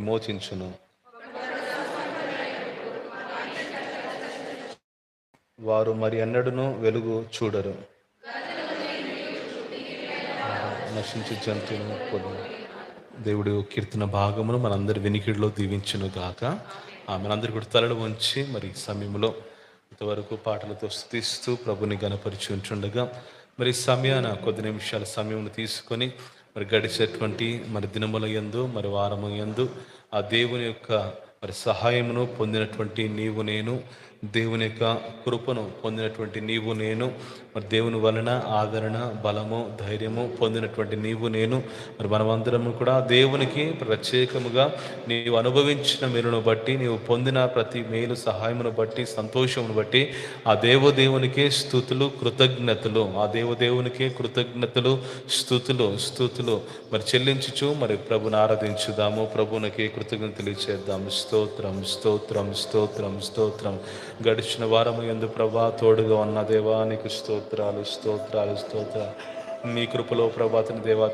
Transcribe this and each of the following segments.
విమోచించును. వారు మరి ఎన్నడూను వెలుగు చూడరు. నశించే జంతువును పొందు. దేవుడు కీర్తన భాగమును మనందరి వినికిడిలో దీవించును గాక. మనందరి కూడా తలలు వంచి మరి సమయంలో ఇంతవరకు పాటలతో స్తుతిస్తూ ప్రభుని గణపరిచి ఉంటుండగా మరి సమయాన కొద్ది నిమిషాల సమయం తీసుకొని మరి గడిచేటువంటి మరి దినముల యందు మరి వారము యందు ఆ దేవుని యొక్క మరి సహాయమును పొందినటువంటి నీవు నేను, దేవుని యొక్క కృపను పొందినటువంటి నీవు నేను, మరి దేవుని వలన ఆదరణ, బలము, ధైర్యము పొందినటువంటి నీవు నేను, మరి మనమందరము కూడా దేవునికి ప్రత్యేకముగా నీవు అనుభవించిన మేలును బట్టి, నీవు పొందిన ప్రతి మేలు సహాయమును బట్టి, సంతోషమును బట్టి ఆ దేవునికే స్తుతులు, కృతజ్ఞతలు, ఆ దేవునికే కృతజ్ఞతలు, స్తుతులు మరి చెల్లించుచు మరి ప్రభుని ఆరాధించుదాము. ప్రభునికి కృతజ్ఞతలు ఇచ్చేద్దాము. స్తోత్రం స్తోత్రం స్తోత్రం స్తోత్రం. గడిచిన వారము యందు ప్రభా తోడుగా ఉన్న దేవా నీకు స్తోత్రాలు స్తోత్రాలు స్తోత్రాలు. నీ కృపలో ప్రభాతని దేవా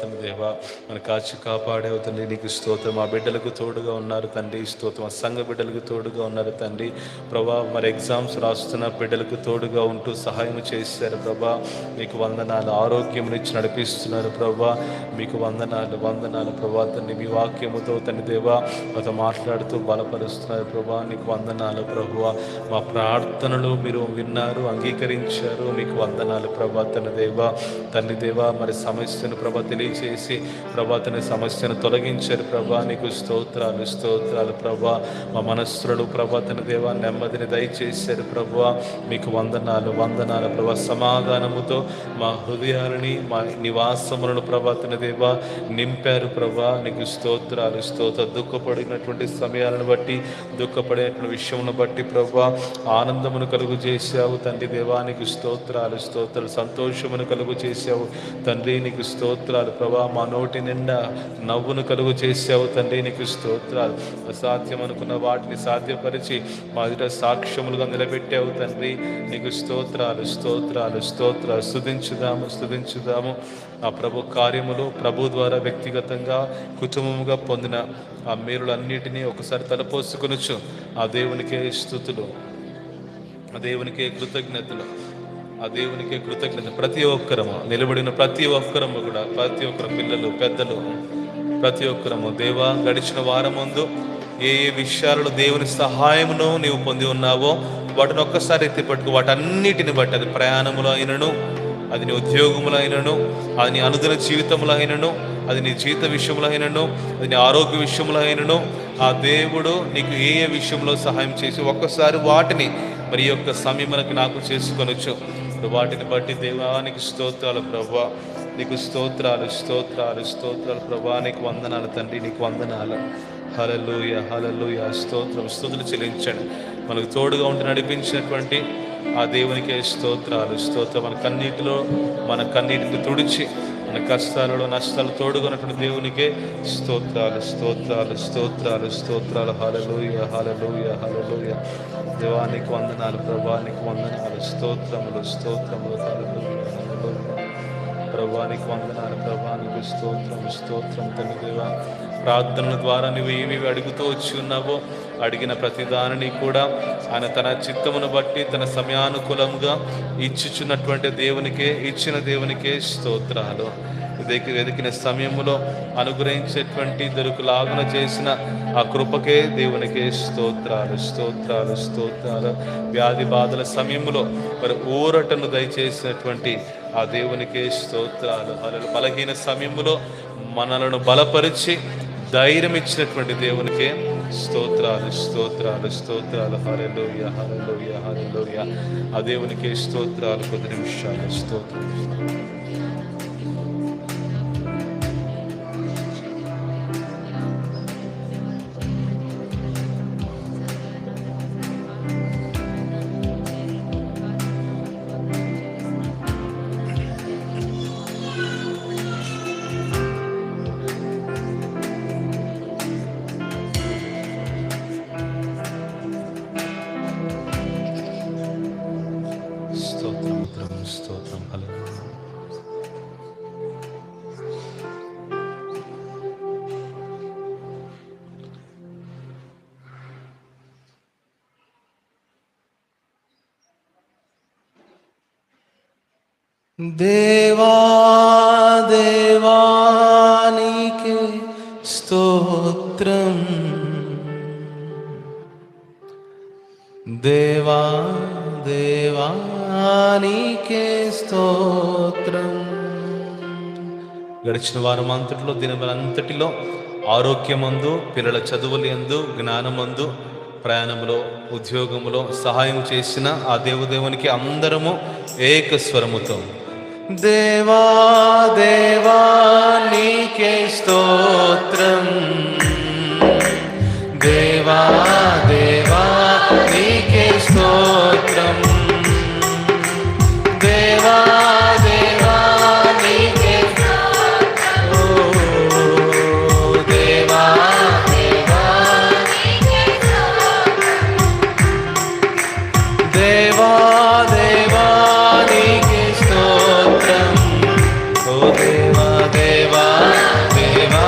మన కాచి కాపాడేవు తండ్రి, నీకు స్తోత్రం. మా బిడ్డలకు తోడుగా ఉన్నారు తండ్రి, స్తోత్రం. ఆ సంఘ బిడ్డలకు తోడుగా ఉన్నారు తండ్రి ప్రభా. మరి ఎగ్జామ్స్ రాస్తున్న బిడ్డలకు తోడుగా ఉంటూ సహాయం చేశారు ప్రభా, మీకు వందనాలు. ఆరోగ్యమునిచ్చి నడిపిస్తున్నారు ప్రభా, మీకు వందనాలు ప్రభా తండ్రి. మీ వాక్యముతో తండ్రి దేవా మాతో మాట్లాడుతూ బలపరుస్తున్నారు ప్రభా, నీకు వందనాలు ప్రభువా. మా ప్రార్థనలు మీరు విన్నారు, అంగీకరించారు, మీకు వందనాలు ప్రభా తండ్రి దేవా. మరి సమస్యను ప్రభా తెలియచేసి ప్రభా తన సమస్యను తొలగించారు ప్రభా, నీకు స్తోత్రాలు ప్రభా. మా మనస్సులను ప్రభా తన దేవా నెమ్మదిని దయచేశారు ప్రభా, మీకు వందనాలు ప్రభా. సమాధానముతో మా హృదయాలని మా నివాసములను ప్రభా తన దేవా నింపారు ప్రభా, నీకు స్తోత్రాలు. దుఃఖపడినటువంటి సమయాలను బట్టి, దుఃఖపడినటువంటి విషయమును బట్టి ప్రభా ఆనందమును కలుగు చేశావు తండ్రి దేవా, నీకు స్తోత్రాలు. సంతోషమును కలుగు చేశావు తండ్రి, నీకు స్తోత్రాలు ప్రభా. మా నోటి నిండా నవ్వును కలుగు చేసావు తండ్రి, నీకు స్తోత్రాలు. అసాధ్యం అనుకున్న వాటిని సాధ్యపరిచి మా ఎదుట సాక్ష్యములుగా నిలబెట్టావు తండ్రి, నీకు స్తోత్రాలు. స్తుతించుదాము ఆ ప్రభు కార్యములు, ప్రభు ద్వారా వ్యక్తిగతంగా కుటుంబముగా పొందిన ఆ మేలులన్నిటినీ ఒకసారి తలపోసుకొనొచ్చు. ఆ దేవునికే స్తుతులు, ఆ దేవునికే కృతజ్ఞతలు, ఆ దేవునికే కృతజ్ఞత. ప్రతి ఒక్కరము నిలబడిన ప్రతి ఒక్కరము కూడా, ప్రతి ఒక్కరు పిల్లలు పెద్దలు ప్రతి ఒక్కరము దేవా గడిచిన వారం ముందు ఏ విషయాలలో దేవుని సహాయమును నీవు పొంది ఉన్నావో వాటిని ఒక్కసారి ఎత్తిపట్టుకు. వాటన్నిటిని బట్టి, అది ప్రయాణములో అయినను, అది నీ ఉద్యోగములో అయినను, అది నీ అనుదిన జీవితంలో అయినను, అది నీ జీవిత విషయంలో అయినను, అది నీ ఆరోగ్య విషయంలో అయినను, ఆ దేవుడు నీకు ఏ విషయంలో సహాయం చేసి ఒక్కసారి వాటిని మరి యొక్క సమయమునకు నాకు చేసుకొనొచ్చు. వాటిని బట్టి దేవానికి స్తోత్రాలు ప్రభా, నీకు స్తోత్రాలు ప్రభా, నీకు వందనాలు తండ్రి, నీకు వందనాలు. హల్లెలూయా స్తోతులు చెల్లించండి. మనకు తోడుగా ఉండి నడిపించినటువంటి ఆ దేవునికే స్తోత్రాలు. మన కన్నీటిని తుడిచి మన కష్టాలలో నష్టాలు తోడుగున్నటువంటి దేవునికే స్తోత్రాలు. హల్లెలూయా. దేవానికి వందనాలు ప్రభా, నీకు వందనాలు. స్తోత్రములు ప్రభానికి వందనాలు ప్రభా, నీకు స్తోత్రం తండ్రి దేవా. ప్రార్థనల ద్వారా నువ్వు ఏమేమి అడుగుతూ వచ్చి ఉన్నావో అడిగిన ప్రతి దానిని కూడా ఆయన తన చిత్తమును బట్టి తన సమయానుకూలంగా ఇచ్చిన దేవునికే స్తోత్రాలు. వెతికిన సమయంలో అనుగ్రహించేటువంటి దొరుకులాగున చేసిన ఆ కృపకే దేవునికే స్తోత్రాలు. వ్యాధి బాధల సమయంలో మరి ఊరటను దయచేసినటువంటి ఆ దేవునికే స్తోత్రాలు. బలహీన సమయంలో మనలను బలపరిచి ధైర్యం ఇచ్చినటువంటి దేవునికే స్తోత్రాలు. హల్లెలూయా. ఆ దేవునికే స్తోత్రాలు. కొద్ది నిమిషాలు స్తోత్రం. దేవా దేవా నీకే స్తోత్రం, దేవా దేవా నీకే స్తోత్రం. గడిచిన వారం అంతటిలో, దినమంతటిలో ఆరోగ్యమందు, పిల్లల చదువులందు, జ్ఞానమందు, ప్రయాణంలో, ఉద్యోగంలో సహాయం చేసిన ఆ దేవునికి అందరము ఏకస్వరముతో దేవా దేవా నీకే స్తోత్రం, దేవా దేవా నీకే స్తోత్రం, దేవా దేవా నీకే స్తోత్రం, దేవా దేవా నీకే స్తోత్రం, దేవా దేవా నీకే స్తోత్రం, ఓ దేవా దేవా దేవా.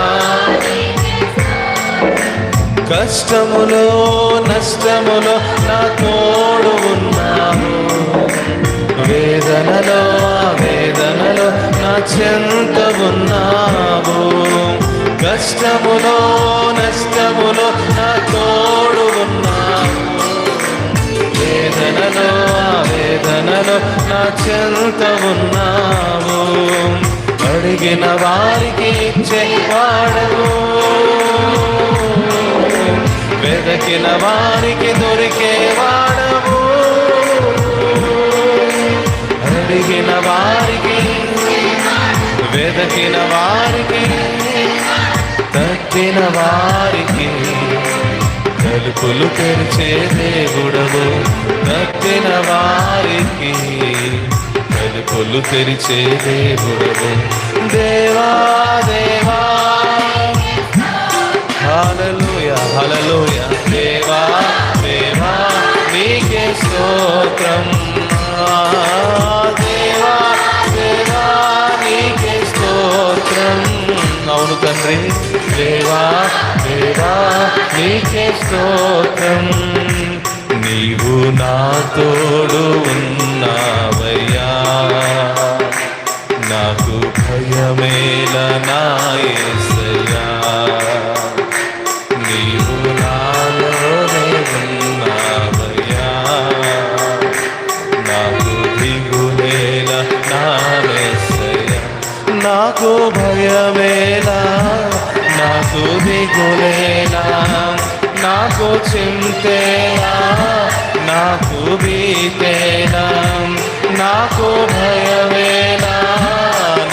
కష్టములో నష్టములో నా తోడు ఉన్నావు, వేదనలో వేదనలో నా చెంత ఉన్నావు, కష్టములో నష్టములో నా తోడు ఉన్నావు, వేదనలో వేదనలో నా చెంత ఉన్నావు, అడిగిన వారికి ఇచ్చేవాడవు, వెదకిన వారికి దొరికేవాడవు, అడిగిన వారికి వెదకిన వారికి తట్టిన వారికి తలుపులు తెరిచే దేవుడవు, తట్టిన వారికి తలుపులు తెరిచే దేవుడవు, దేవా దేవా. హల్లెలూయా హల్లెలూయా, దేవా దేవా నీకే స్తోత్రం, దేవా దేవా నీకే స్తోత్రం. అవును తండ్రి, దేవా దేవా నీకే స్తోత్రం, నీవు నా తోడు ఉన్నావయ్యా, నాకు భయమేల నా యేసయ్యా, నీవు నాలోనే ఉన్నావయ్యా, నాకు దిగులేల నా యేసయ్యా, నాకు భయమేలా నాకు దిగులేలా, నాకు చింతేలా నాకు భీతేలా, నాకు భయమేలా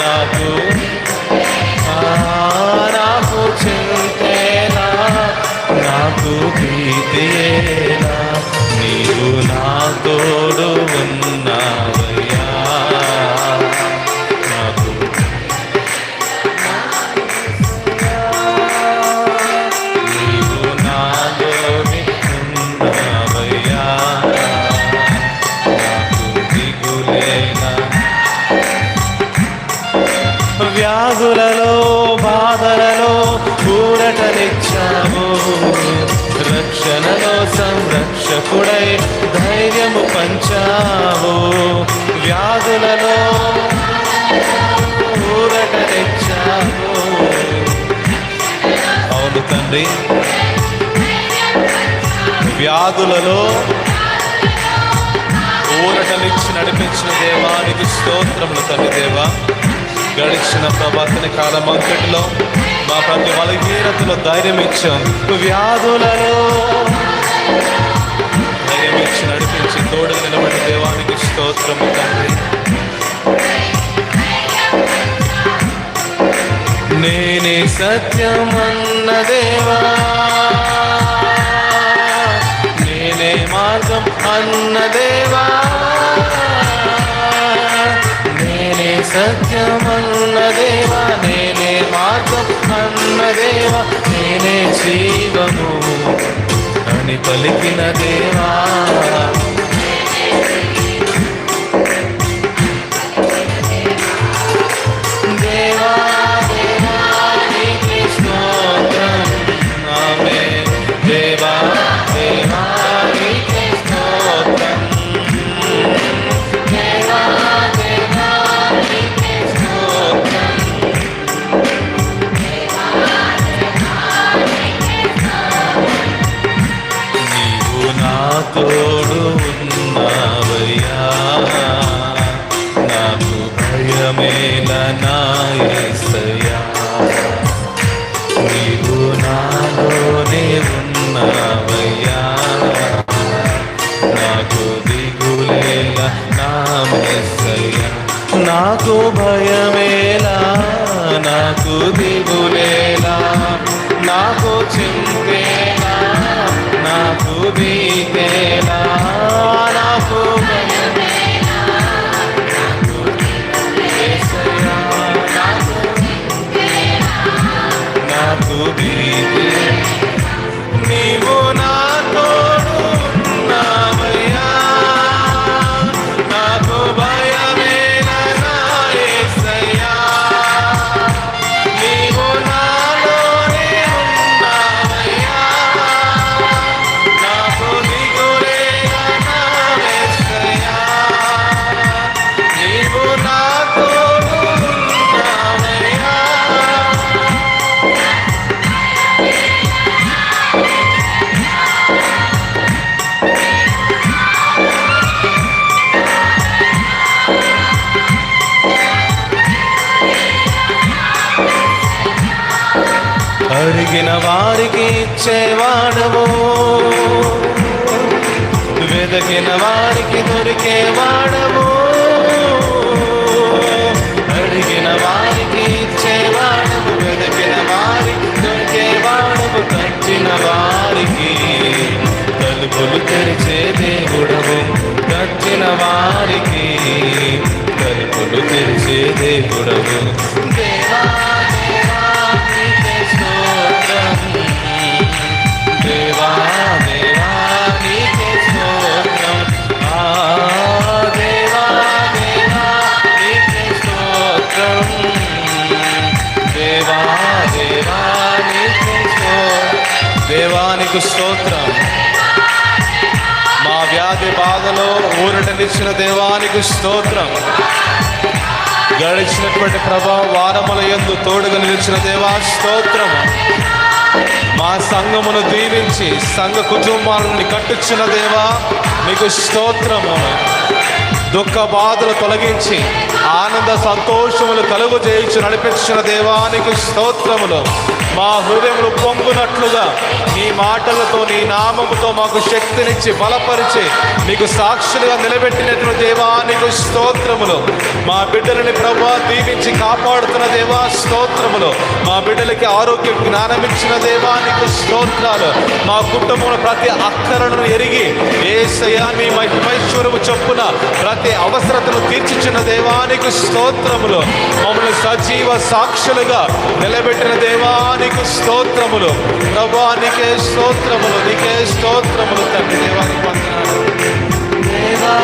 నాకు నాకు చింతేలా నాకు భీతేలా, నీవు నా తోడు ఉన్నావయ్యా, నాకు నీవు నాలోని ఉన్నావయ్యా, నాకు దిగులేనా. వ్యాధులలో బాధలలో ఊరటనిచ్చావు, రక్షణలో సంరక్షకుడై ధైర్యము పంచావు, వ్యాధులలో ఊరటనిచ్చావు. అవును తండ్రి, వ్యాధులలో ఊరటనిచ్చి నడిపించిన దేవానికి స్తోత్రములు తండ్రి. దేవా, గడిచిన ప్రభాతని కాలం అంతటిలో మా ప్రతి బలహీనతలో ధైర్యం ఇచ్చాం, వ్యాధులలో ధైర్యం ఇచ్చి నడిపించి తోడుగా నిలబడి దేవానికి స్తోత్రము తండ్రి. నేనే సత్యమన్న దేవా, నేనే మార్గం అన్న దేవా, నేనే సత్యమన్న దేవా, నేనే మార్గం అన్న దేవా, నేనే జీవము అని పలికిన దేవా, దేవా దేవా నీకే స్తోత్రం, ఆమేన్. దేవా దేవా నీకే స్తోత్రం, దేవా దేవా అడిగిన వారికి ఇచ్చేవాడవు, వెదకిన వారికి దొరికేవాడవు, అడిగిన వారికి ఇచ్చేవాడవు, వెదకిన వారికి దొరికేవాడవు, తట్టిన వారికి తలుపులు తెరిచే దేవుడవు, తట్టిన వారికి తలుపులు తెరిచే దేవుడవు. దేవా దేవా నీకే స్తోత్రం, దేవా దేవా నీకే స్తోత్రం, దేవా దేవా నీకే స్తోత్రం, దేవా దేవా నీకే స్తోత్రం. దేవానికి స్తోత్రం. మా వ్యాధి బాధలో ఊరటనిచ్చిన దేవానికి స్తోత్రం. గడిచినటువంటి వారముల యందు తోడుగా నిలిచిన దేవా స్తోత్రం. మా సంఘమును దీవించి సంఘ కుటుంబాలను కట్టుచున్న దేవా నీకు స్తోత్రము. దుఃఖ బాధలు తొలగించి ఆనంద సంతోషములు కలుగు చేయించి నడిపించిన దేవానికి స్తోత్రములు. మా హృదయములు పొంగునట్లుగా నీ మాటలతో నీ నామముతో మాకు శక్తినిచ్చి బలపరిచి నీకు సాక్షులుగా నిలబెట్టినటువంటి దేవానికి స్తోత్రములు. మా బిడ్డలని ప్రభువా దీవించి కాపాడుతున్న దేవా స్తోత్రములు. మా బిడ్డలకి ఆరోగ్య జ్ఞానం ఇచ్చిన దేవానికి స్తోత్రాలు. మా కుటుంబంలో ప్రతి అక్కరను ఎరిగి యేసయ్యా నీ మహిమైశ్వరము చొప్పున ప్రతి అవసరతను తీర్చిచ్చిన దేవానికి స్తోత్రములు. మమ్మల్ని సజీవ సాక్షులుగా నిలబెట్టిన దేవానికి స్తోత్రములు. ప్రభువా నీకే స్తోత్రములు, నీకే స్తోత్రములు తండ్రి. దేవానికి వందనాలు. దేవా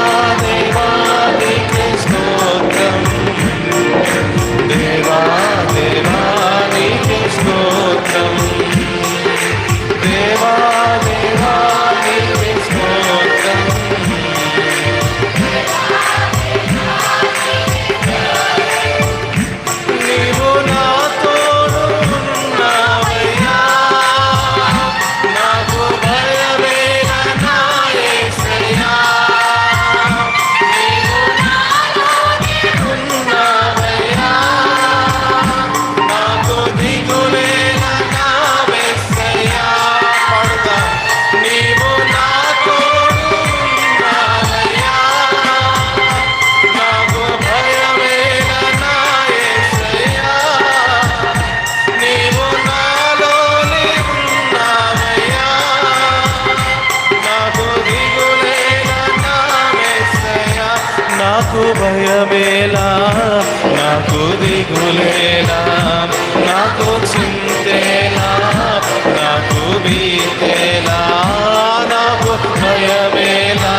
దేవా నీకే స్తోత్రం, దేవా దేవా నీకే స్తోత్రం, దేవా దేవా నీకే స్తోత్రం. నీవు నా తోడు ఉన్నావయ్యా, నాకు భయమేల నా యేసయ్యా. నీవు నాతోనే ఉన్నావయ్యా, నాకు దిగులేల నా యేసయ్యా. పాడుతా. నీవు నా తోడు ఉన్నావయ్యా, నాకు భయమేల నా యేసయ్యా. నీవు నాలోనే ఉన్నావయ్యా, నాకు దిగులేల నా యేసయ్యా. నాకు భయమేలా, నాకు దిగులేలా, నాకు చింతేలా, నాకు భీతేలా. నాకు భయమేలా,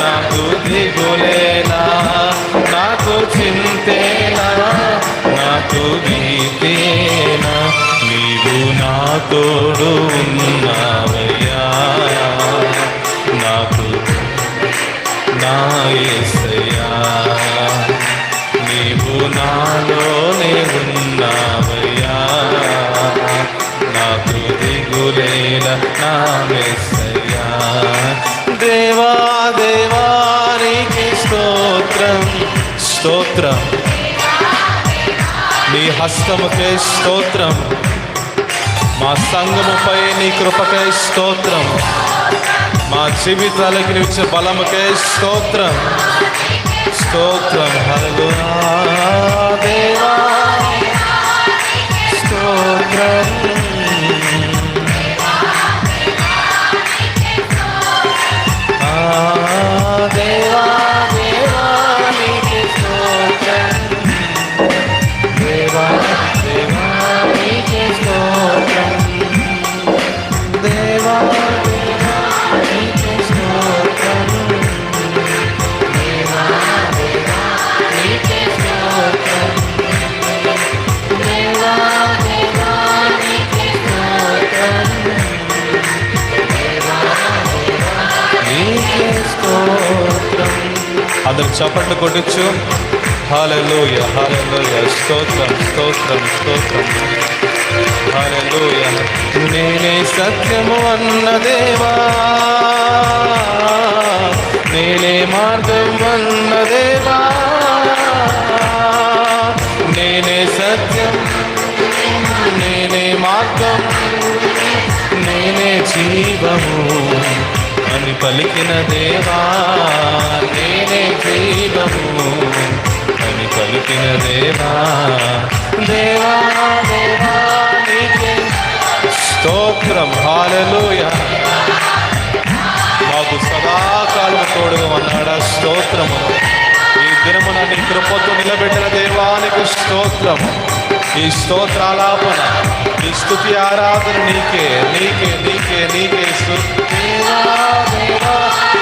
నాకు దిగులేలా, నాకు చింతేలా, నాకు భీతేలా. నీవు నా తోడు ఉన్నావయ్యా, నాకు నా యేసయ్యా. నీవు నాలోనే ఉన్నావయ్యా, నాకు దిగులేల నా యేసయ్యా. దేవా దేవా నీకే స్తోత్రం, స్తోత్రం. నీ హస్తముకే స్తోత్రం. మా సంఘముపై నీ కృపకై స్తోత్రం. మా జీవితాలకి నిలిచే బలముకే స్తోత్రం, స్తోత్రం. హల్లెలూయా. దేవా స్తోత్రం. దేవా దేవా నీకే స్తోత్రం, దేవా దేవా నీకే స్తోత్రం, దేవా దేవా నీకే స్తోత్రం, దేవా దేవా నీకే స్తోత్రం, దేవా దేవా నీకే స్తోత్రం, దేవా దేవా నీకే స్తోత్రం. అందరు చప్పట్లు కొట్టొచ్చు. హల్లెలూయా, హల్లెలూయా. స్తోత్రం, స్తోత్రం, స్తోత్రం. హల్లెలూయా. నేనే సత్యము అన్న దేవా, నేనే మార్గం అన్న దేవా, నేనే సత్యం, నేనే మార్గం జీవము అని పలికిన దేవా, నేనే జీవము అని పలికిన దేవా, దేవా దేవా నీకే స్తోత్రం. హల్లెలూయా. మాకు సదాకాలం తోడుగా ఉన్నాడా. స్తోత్రము. ఈ దినమున నీ కృపతో నిలబెట్టిన దేవానికి స్తోత్రం. ఈ స్తోత్రాలాపన, ఈ స్తుతి ఆరాధన నీకే నీకే నీకే నీకే దేవా దేవా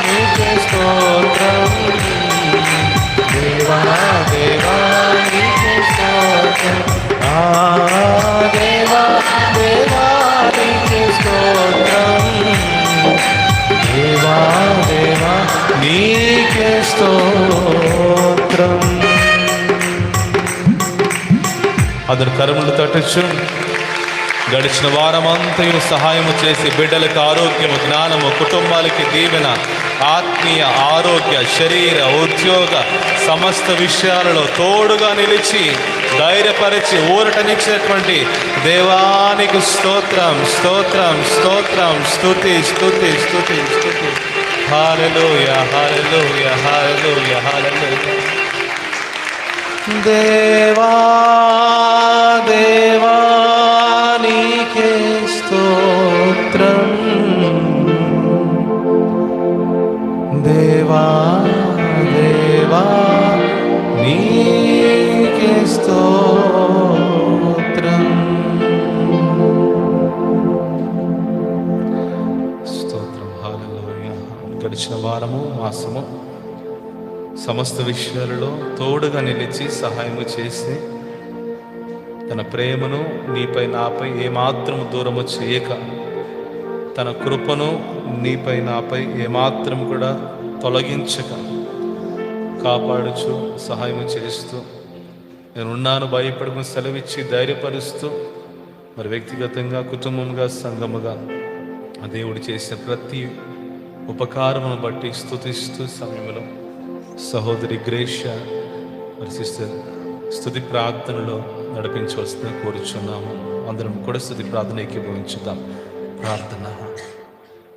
నీకే స్తోత్రం. దేవా దేవా నీకే స్తోత్రం. దేవా దేవా నీకే స్తోత్రం. దేవా దేవా నీకే స్తోత్రం. అతడు కరములు తట్టచ్చు. గడిచిన వారమంతయు సహాయము చేసి బిడ్డలకు ఆరోగ్యము, జ్ఞానము, కుటుంబాలకి దీవెన, ఆత్మీయ, ఆరోగ్య, శరీర, ఉద్యోగ సమస్త విషయాలలో తోడుగా నిలిచి ధైర్యపరిచి ఊరటనిచ్చినటువంటి దేవానికి స్తోత్రం స్తోత్రం స్తోత్రం. స్తుతి స్తుతి స్తుతి స్తుతి. హల్లెలూయా హల్లెలూయా హల్లెలూయా హల్లెలూయా. దేవా దేవా నీకే స్తోత్రం. దేవా దేవా నీకే స్తోత్రం. స్తోత్రం. హల్లెలూయా. గడిచిన వారము మాసము సమస్త విషయాలలో తోడుగా నిలిచి సహాయము చేసి తన ప్రేమను నీపై నాపై ఏమాత్రము దూరము చేయక, తన కృపను నీపై నాపై ఏమాత్రం కూడా తొలగించక కాపాడుచు సహాయం చేస్తూ, నేనున్నాను భయపడకుండా సెలవిచ్చి ధైర్యపరుస్తూ, మరి వ్యక్తిగతంగా, కుటుంబంగా, సంఘముగా ఆ దేవుడు చేసిన ప్రతి ఉపకారమును బట్టి స్తుతిస్తూ సమయంలో సహోదరి గ్రేష మరి సిస్టర్ స్తుతి ప్రార్థనలో నడిపించవలసిందిగా కోరుచున్నాము. అందరం కూడా స్తుతి ప్రార్థన ఏకీభవించుదాం. ప్రార్థన.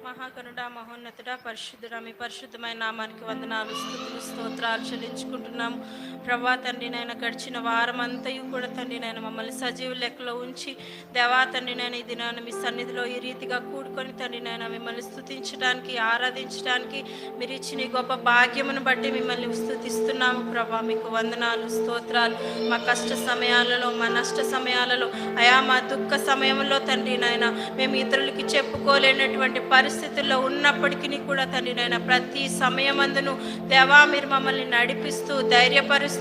మహాగణుడా, మహోన్నతుడా, పరిశుద్ధుడా, మీ పరిశుద్ధమైన నామానికి వందనాలు, స్తుతులు, స్తోత్రాలు చెల్లించుకుంటున్నాము. ప్రభా తండ్రి నాయన, గడిచిన వారమంతయు కూడా తండ్రి నాయన మమ్మల్ని సజీవ లెక్కలో ఉంచి దేవా తండ్రి నాయన ఈ దినాన్ని మీ సన్నిధిలో ఈ రీతిగా కూడుకొని తండ్రి నాయన మిమ్మల్ని స్తుతించడానికి, ఆరాధించడానికి మీరు ఇచ్చిన ఈ గొప్ప భాగ్యమును బట్టి మిమ్మల్ని స్తుతిస్తున్నాము. ప్రభా మీకు వందనాలు, స్తోత్రాలు. మా కష్ట సమయాలలో, మా నష్ట సమయాలలో, అయా మా దుఃఖ సమయంలో తండ్రి నాయన మేము ఇతరులకి చెప్పుకోలేనటువంటి పరిస్థితుల్లో ఉన్నప్పటికీ కూడా తండ్రి నాయన ప్రతి సమయమందును దేవా మీరు మమ్మల్ని నడిపిస్తూ ధైర్యపరుస్తూ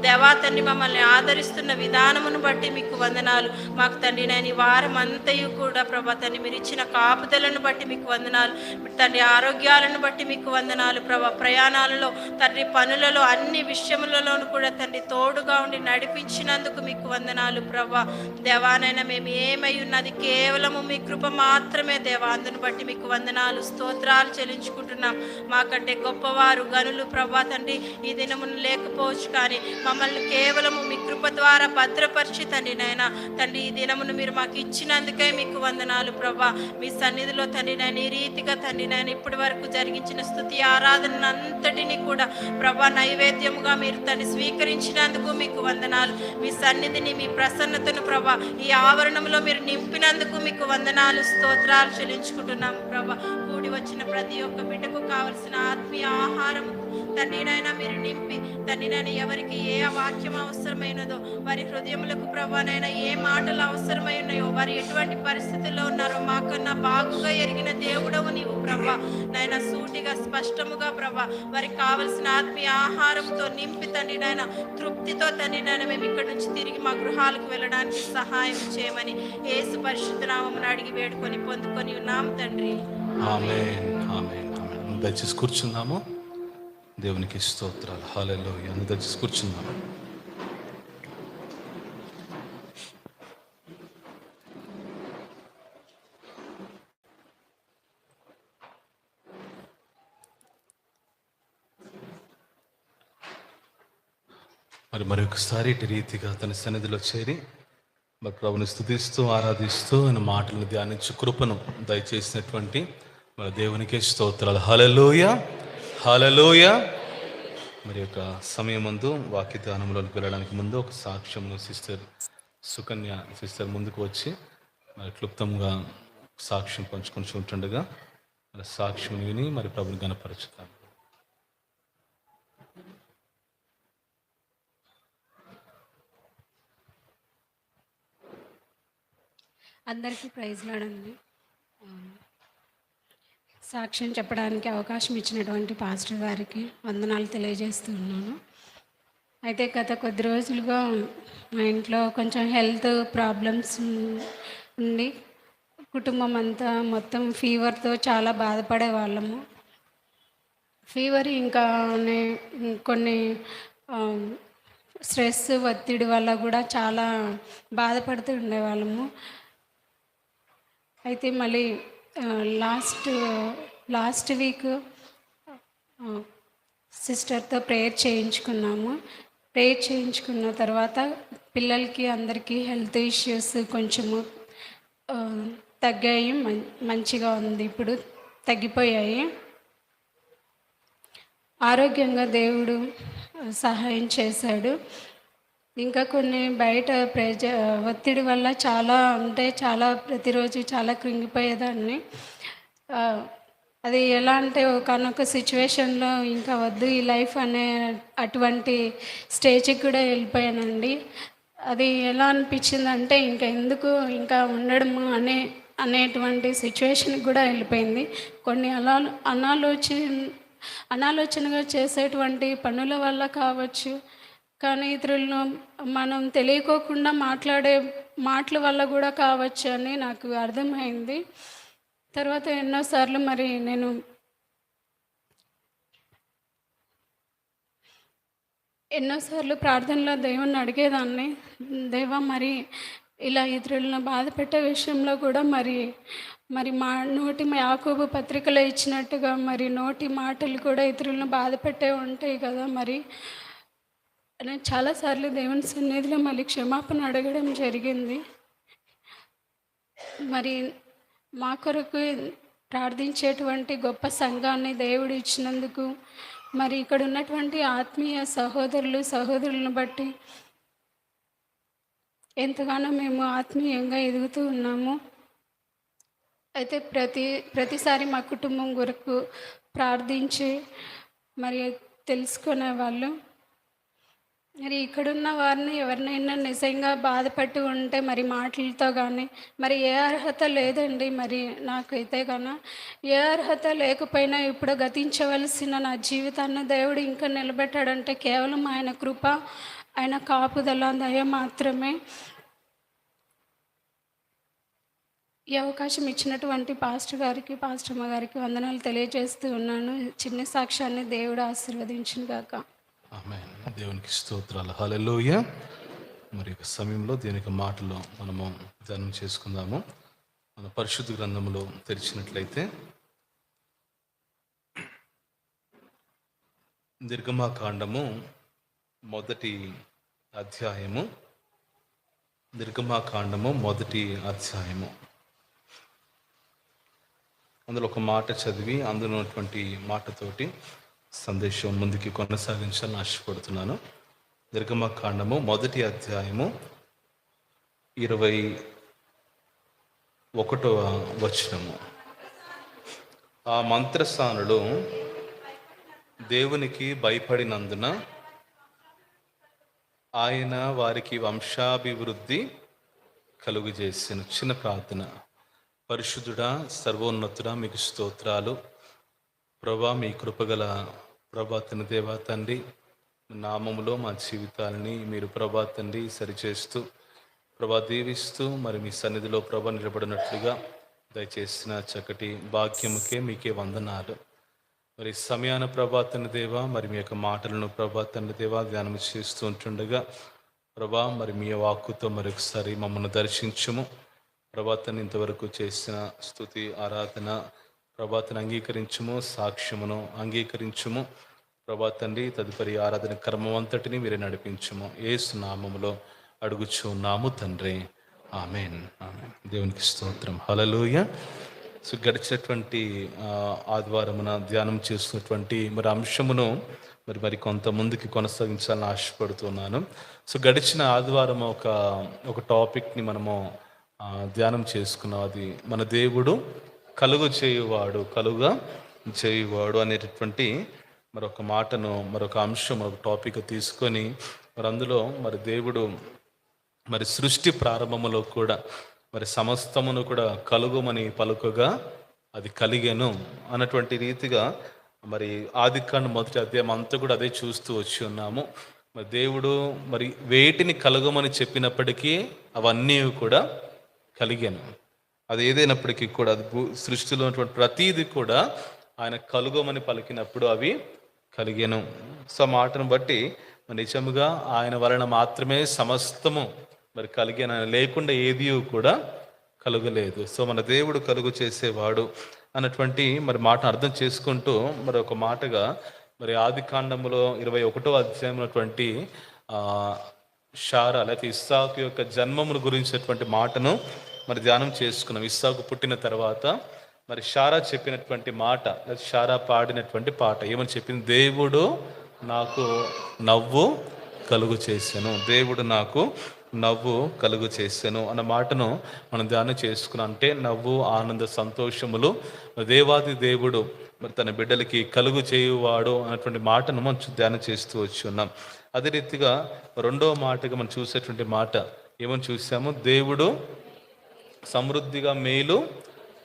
దేవా తండ్రి మమ్మల్ని ఆదరిస్తున్న విధానమును బట్టి మీకు వందనాలు. మాకు తండ్రి నాయన ఈ వారం అంతయు కూడా ప్రభా తండ్రి మీరు ఇచ్చిన కాపుదలను బట్టి మీకు వందనాలు. తండ్రి ఆరోగ్యాలను బట్టి మీకు వందనాలు. ప్రభా ప్రయాణాలలో తండ్రి పనులలో అన్ని విషయములలోనూ కూడా తండ్రి తోడుగా ఉండి నడిపించినందుకు మీకు వందనాలు. ప్రభా దేవానైనా మేము ఏమై ఉన్నది కేవలము మీ కృప మాత్రమే దేవా. అందును బట్టి మీకు వందనాలు, స్తోత్రాలు చెల్లించుకుంటున్నాం. మాకంటే గొప్పవారు గనులు ప్రభా తండ్రి ఈ దినమును లేకపోవచ్చు, కానీ మమ్మల్ని కేవలము మీ కృప ద్వారా భద్రపరిచి తండ్రి నాయన తండ్రి ఈ దినమును మీరు మాకు ఇచ్చినందుకే మీకు వందనాలు. ప్రభా మీ సన్నిధిలో తండ్రి నాయన ఈ రీతిగా తండ్రి నాయన ఇప్పటి వరకు జరిగించిన స్తుతి ఆరాధన అంతటిని కూడా ప్రభా నైవేద్యముగా మీరు తండ్రి స్వీకరించినందుకు మీకు వందనాలు. మీ సన్నిధిని, మీ ప్రసన్నతను ప్రభా ఈ ఆవరణంలో మీరు నింపినందుకు మీకు వందనాలు, స్తోత్రాలు చెల్లించుకుంటున్నాము. ప్రభా కూడి వచ్చిన ప్రతి ఒక్క బిడ్డకు కావలసిన ఆత్మీయ ఆహారము తండ్రి నాయన మీరు నింపి తండ్రి నాయన ఎవరికి ఏ వాక్యం అవసరమైనదో, వారి హృదయములకు ప్రభా నాయన ఏ మాటలు అవసరమై ఉన్నాయో, వారు ఎటువంటి పరిస్థితుల్లో ఉన్నారో మాకన్నా బాగుగా ఎరిగిన దేవుడవు నీవు ప్రభా నాయన. సూటిగా స్పష్టముగా ప్రభా వారికి కావలసిన ఆత్మీయ ఆహారంతో నింపి తండ్రి నాయన తృప్తితో తండ్రి నాయన మేము ఇక్కడి నుంచి తిరిగి మా గృహాలకు వెళ్ళడానికి సహాయం చేయమని యేసు పరిశుద్ధ నామమున అడిగి వేడుకొని పొందుకొని ఉన్నాం తండ్రి. ఆమేన్ ఆమేన్ ఆమేన్. దయచేసి కూర్చుందాము. దేవునికి స్తోత్రాలు. హల్లెలూయా. దయచేసి కూర్చుందాము. మరొకసారి ఇటు రీతిగా తన సన్నిధిలో చేరి మరి ప్రభుని స్తుతిస్తూ ఆరాధిస్తూ ఆయన మాటలను ధ్యానించు కృపను దయచేసినటువంటి మన దేవునికే స్తోత్రాలు. హల్లెలూయా, హల్లెలూయా. మరి యొక్క సమయం ముందు వాక్య ధ్యానంలోకి వెళ్ళడానికి ముందు ఒక సాక్ష్యంలో సిస్టర్ సుకన్య సిస్టర్ ముందుకు వచ్చి మరి క్లుప్తంగా సాక్ష్యం పంచుకొని ఉంటుండగా మరి సాక్ష్యం విని మరి ప్రభుని గణపరచుతాం. అందరికీ ప్రైజ్ లాడండి. సాక్ష్యం చెప్పడానికి అవకాశం ఇచ్చినటువంటి పాస్టర్ గారికి వందనాలు తెలియజేస్తున్నాను. అయితే గత కొద్ది రోజులుగా మా ఇంట్లో కొంచెం హెల్త్ ప్రాబ్లమ్స్ ఉండి కుటుంబం అంతా మొత్తం ఫీవర్తో చాలా బాధపడే వాళ్ళము. ఫీవర్ ఇంకా కొన్ని స్ట్రెస్ ఒత్తిడి వల్ల కూడా చాలా బాధపడుతూ ఉండేవాళ్ళము. అయితే మళ్ళీ లాస్ట్ వీక్ సిస్టర్తో ప్రేయర్ చేయించుకున్నాము. ప్రేయర్ చేయించుకున్న తర్వాత పిల్లలకి అందరికీ హెల్త్ ఇష్యూస్ కొంచెము తగ్గాయి, మంచిగా ఉంది, ఇప్పుడు తగ్గిపోయాయి. ఆరోగ్యంగా దేవుడు సహాయం చేశాడు. ఇంకా కొన్ని బయట ఒత్తిడి వల్ల చాలా ప్రతిరోజు చాలా కృంగిపోయేదాన్ని. అది ఎలా అంటే ఒకనొక సిచ్యువేషన్లో ఇంకా వద్దు ఈ లైఫ్ అనే అటువంటి స్టేజ్కి కూడా వెళ్ళిపోయానండి. అది ఎలా అనిపించిందంటే ఎందుకు ఇంకా ఉండడము అనేటువంటి సిచ్యువేషన్కి కూడా వెళ్ళిపోయింది. కొన్ని అనాలోచనగా చేసేటువంటి పనుల వల్ల కావచ్చు, కానీ ఇతరులను మనం తెలియకోకుండా మాట్లాడే మాటల వల్ల కూడా కావచ్చు అని నాకు అర్థమైంది. తర్వాత ఎన్నోసార్లు ప్రార్థనలో దేవుణ్ణి అడిగేదాన్ని, దేవా మరి ఇలా ఇతరులను బాధ పెట్టే విషయంలో కూడా మరి మా యాకోబు పత్రికలో ఇచ్చినట్టుగా మరి నోటి మాటలు కూడా ఇతరులను బాధ పెట్టే ఉంటాయి కదా, మరి నేను చాలాసార్లు దేవుని సన్నిధిలో మళ్ళీ క్షమాపణ అడగడం జరిగింది. మరి మా కొరకు ప్రార్థించేటువంటి గొప్ప సంఘాన్ని దేవుడు ఇచ్చినందుకు, మరి ఇక్కడ ఉన్నటువంటి ఆత్మీయ సహోదరులను బట్టి ఎంతగానో మేము ఆత్మీయంగా ఎదుగుతూ ఉన్నాము. అయితే ప్రతిసారి మా కుటుంబం కొరకు ప్రార్థించి మరి తెలుసుకునే వాళ్ళు, మరి ఇక్కడున్న వారిని ఎవరినైనా నిజంగా బాధపట్టి ఉంటే మరి మాటలతో కానీ మరి ఏ అర్హత లేదండి. మరి నాకైతే కానీ ఏ అర్హత లేకపోయినా ఇప్పుడు గతించవలసిన నా జీవితాన్ని దేవుడు ఇంకా నిలబెట్టాడంటే కేవలం ఆయన కృప, ఆయన కాపుదల, దయ మాత్రమే. ఈ అవకాశం ఇచ్చినటువంటి పాస్టర్ గారికి, పాస్టర్మ గారికి వందనాలు తెలియజేస్తూ ఉన్నాను. చిన్న సాక్ష్యాన్ని దేవుడు ఆశీర్వదించును గాక. ఆమేన్. దేవునికి స్తోత్రాలు. హల్లెలూయా. మరి ఒక సమయంలో దేవునికి మాటలో మనము ధ్యానం చేసుకుందాము. మన పరిశుద్ధ గ్రంథములో తెరిచినట్లయితే నిర్గమాకాండము మొదటి అధ్యాయము. అందులో ఒక మాట చదివి అందులో ఉన్నటువంటి మాటతోటి సందేశం ముందుకి కొనసాగించాలని ఆశపడుతున్నాను. నిర్గమకాండము మొదటి అధ్యాయము 21వ వచనము. ఆ మంత్రసానులు దేవునికి భయపడినందున ఆయన వారికి వంశాభివృద్ధి కలుగజేసిన. చిన్న ప్రార్థన. పరిశుద్ధుడా, సర్వోన్నతుడా, మీకు స్తోత్రాలు ప్రభా. మీ కృపగల ప్రభా తన దేవా తండ్రి, నామములో మా జీవితాలని మీరు ప్రభా తండ్రి సరిచేస్తూ ప్రభా దీవిస్తూ మరి మీ సన్నిధిలో ప్రభా నిలబడినట్లుగా దయచేసిన చక్కటి భాగ్యముకే మీకే వందనాలు. మరి సమయాన ప్రభా తండ్రి దేవా మరి మీ యొక్క మాటలను ప్రభా తండ్రి దేవా ధ్యానం చేస్తూ ఉంటుండగా ప్రభా మరి మీ వాక్కుతో మరొకసారి మమ్మల్ని దర్శించుము ప్రభా తండ్రి. ఇంతవరకు చేసిన స్తుతి ఆరాధన ప్రభా తండ్రి అంగీకరించుము, సాక్ష్యమును అంగీకరించుము ప్రభా తండ్రి. తదుపరి ఆరాధన కర్మం అంతటిని మీరే నడిపించుము. యేసు నామములో అడుగుచున్నాము తండ్రి, ఆమేన్, ఆమేన్. దేవునికి స్తోత్రం. హల్లెలూయా. సో గడిచినటువంటి ఆదివారమున ధ్యానం చేస్తున్నటువంటి మరి అంశమును మరి కొంత ముందుకి కొనసాగించాలని ఆశపడుతున్నాను. సో గడిచిన ఆదివారం ఒక టాపిక్ని మనము ధ్యానం చేసుకున్నాం. అది మన దేవుడు కలుగు చేయువాడు అనేటటువంటి మరొక మాటను, మరొక అంశం, ఒక టాపిక్ తీసుకొని మరి అందులో మరి దేవుడు మరి సృష్టి ప్రారంభములో కూడా మరి సమస్తమును కూడా కలుగుమని పలుకగా అది కలిగెను అన్నటువంటి రీతిగా మరి ఆదికాండం మొదటి అధ్యాయం అంతా కూడా అదే చూస్తూ వచ్చి ఉన్నాము. మరి దేవుడు మరి వేటిని కలుగమని చెప్పినప్పటికీ అవన్నీ కూడా కలిగాను. అది ఏదైనప్పటికీ కూడా అది సృష్టిలో ఉన్నటువంటి ప్రతీది కూడా ఆయన కలుగమని పలికినప్పుడు అవి కలిగాను. సో మాటను బట్టి నిజముగా ఆయన వలన మాత్రమే సమస్తము మరి కలిగాను, లేకుండా ఏది కూడా కలుగలేదు. సో మన దేవుడు కలుగు చేసేవాడు అన్నటువంటి మరి మాటను అర్థం చేసుకుంటూ మరి ఒక మాటగా మరి ఆదికాండములో 21వ అధ్యాయంలో ఉన్నటువంటి షారా లేకపోతే ఇస్సాకు యొక్క జన్మమును గురించినటువంటి మాటను మరి ధ్యానం చేసుకున్నాం. ఇస్సాకు పుట్టిన తర్వాత మరి షారా చెప్పినటువంటి మాట, షారా పాడినటువంటి పాట ఏమని చెప్పింది? దేవుడు నాకు నవ్వు కలుగు చేశాను, దేవుడు నాకు నవ్వు కలుగు చేశాను అన్న మాటను మనం ధ్యానం చేసుకున్నాం. అంటే నవ్వు, ఆనంద, సంతోషములు దేవాది దేవుడు మరి తన బిడ్డలకి కలుగు చేయువాడు అన్నటువంటి మాటను మనం ధ్యానం చేస్తూ వచ్చి ఉన్నాం. అదే రీతిగా రెండవ మాటగా మనం చూసేటువంటి మాట ఏమని చూసాము? దేవుడు సమృద్ధిగా మేలు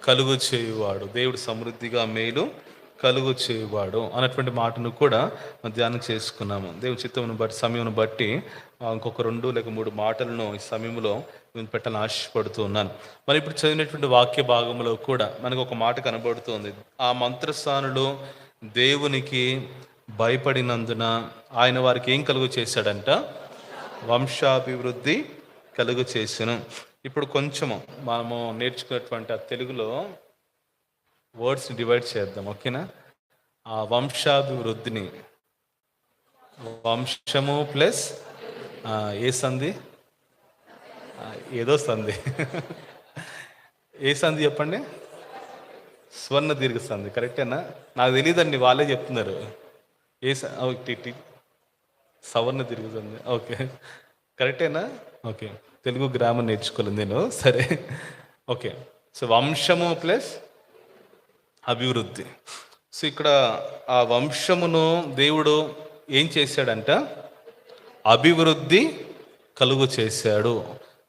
కలుగు చేయువాడు, దేవుడు సమృద్ధిగా మేలు కలుగు చేయువాడు అన్నటువంటి మాటను కూడా మనం ధ్యానం చేసుకున్నాము. దేవుని చిత్తమును బట్టి, సమయమును బట్టి ఇంకొక 2 లేక 3 మాటలను ఈ సమయంలో నేను పెట్టాలని ఆశపడుతూ ఉన్నాను. మరి ఇప్పుడు చదివినటువంటి వాక్య భాగంలో కూడా మనకు ఒక మాట కనబడుతుంది. ఆ మంత్రస్థానులు దేవునికి భయపడినందున ఆయన వారికి ఏం కలుగు చేశాడంట? వంశాభివృద్ధి కలుగు చేసాను. ఇప్పుడు కొంచెము మనము నేర్చుకున్నటువంటి ఆ తెలుగులో వర్డ్స్ని డివైడ్ చేద్దాం, ఓకేనా? ఆ వంశాభివృద్ధిని, వంశము ప్లస్ ఏ సంధి? ఏదో సంధి. ఏ సంధి చెప్పండి? స్వర్ణ దీర్ఘ సంధి, కరెక్టేనా? నాకు తెలియదండి, వాళ్ళే చెప్తున్నారు. సవర్ణ దీర్ఘ సంధి, ఓకే, కరెక్టేనా? ఓకే, తెలుగు గ్రామర్ నేర్చుకోలేదు నేను, సరే, ఓకే. సో వంశము ప్లస్ అభివృద్ధి. సో ఇక్కడ ఆ వంశమును దేవుడు ఏం చేశాడంట? అభివృద్ధి కలుగు చేశాడు.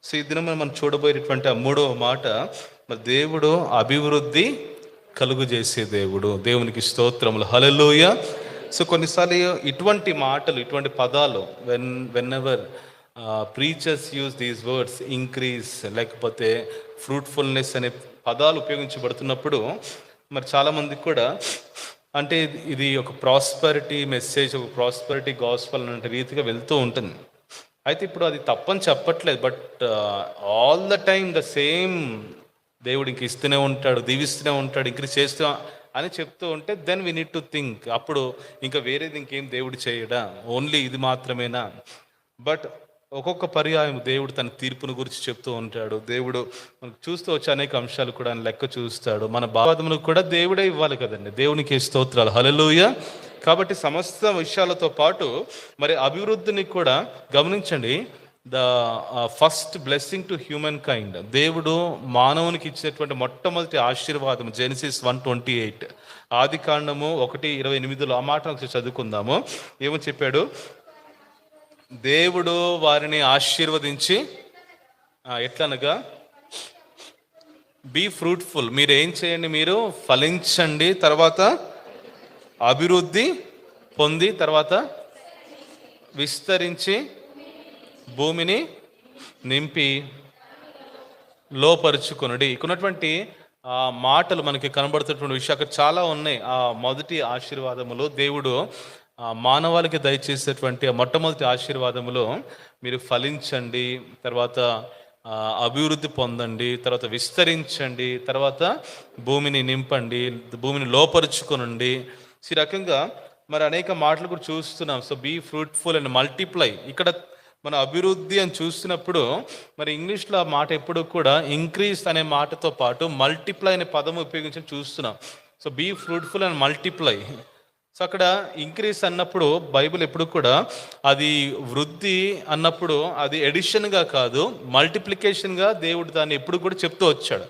సో ఈ దినం మనం చూడబోయేటువంటి ఆ 3వ మాట, మరి దేవుడు అభివృద్ధి కలుగు చేసే దేవుడు. దేవునికి స్తోత్రములు, హల్లెలూయా. సో కొన్నిసార్లు ఇటువంటి మాటలు, ఇటువంటి పదాలు when ever preachers use these words, increase లేకపోతే ఫ్రూట్ఫుల్నెస్ అనే పదాలు ఉపయోగించబడుతున్నప్పుడు మరి చాలామందికి కూడా అంటే ఇది ఒక ప్రాస్పరిటీ మెసేజ్, ఒక ప్రాస్పరిటీ గాస్పల్ అనే రీతిగా వెళ్తూ ఉంటుంది. అయితే ఇప్పుడు అది తప్పని చెప్పట్లేదు, but all the time the same దేవుడు ఇంక ఇస్తూనే ఉంటాడు, దీవిస్తూనే ఉంటాడు, ఇంక్రీజ్ చేస్తూ అని చెప్తూ ఉంటే then we need to think, అప్పుడు ఇంకా వేరేది ఇంకేం దేవుడు చేయడా, ఓన్లీ ఇది మాత్రమేనా? బట్ ఒక్కొక్క పర్యాయం దేవుడు తన తీర్పును గురించి చెప్తూ ఉంటాడు. దేవుడు మనకు చూస్తూ వచ్చే అనేక అంశాలు కూడా ఆయన లెక్క చూస్తాడు. మన బాధములకు కూడా దేవుడే ఇవ్వాలి కదండి. దేవునికి స్తోత్రాలు, హల్లెలూయా. కాబట్టి సమస్త విషయాలతో పాటు మరి అభివృద్ధిని కూడా గమనించండి. The first blessing to human kind, దేవుడు మానవునికి ఇచ్చినటువంటి మొట్టమొదటి ఆశీర్వాదం జెనసిస్ 1:28, ఆదికాండము 1:28 ఆ మాట చదువుకుందాము. ఏమని చెప్పాడు? దేవుడు వారిని ఆశీర్వదించి ఎట్లనగా బీ ఫ్రూట్ఫుల్, మీరు ఏం చేయండి? మీరు ఫలించండి, తర్వాత అభివృద్ధి పొంది, తర్వాత విస్తరించి భూమిని నింపి లోపరుచుకొనుడి. ఇక్కడున్నటువంటి మాటలు మనకి కనబడుతున్నటువంటి విషయాలు అక్కడ చాలా ఉన్నాయి. ఆ మొదటి ఆశీర్వాదములో దేవుడు మానవాళికి దయచేసేటువంటి మొట్టమొదటి ఆశీర్వాదములో మీరు ఫలించండి, తర్వాత అభివృద్ధి పొందండి, తర్వాత విస్తరించండి, తర్వాత భూమిని నింపండి, భూమిని లోపరుచుకొనండి. ఈ రకంగా మరి అనేక మాటలు కూడా చూస్తున్నాం. So be fruitful and multiply. ఇక్కడ మన అభివృద్ధి అని చూసినప్పుడు మరి ఇంగ్లీష్లో ఆ మాట ఎప్పుడు కూడా ఇంక్రీజ్ అనే మాటతో పాటు మల్టిప్లై అనే పదం ఉపయోగించి చూస్తున్నాం. So be fruitful and multiply. So అక్కడ ఇంక్రీజ్ అన్నప్పుడు బైబిల్ ఎప్పుడు కూడా అది వృద్ధి అన్నప్పుడు అది ఎడిషన్గా కాదు, మల్టిప్లికేషన్గా దేవుడు దాన్ని ఎప్పుడు కూడా చెప్తూ వచ్చాడు.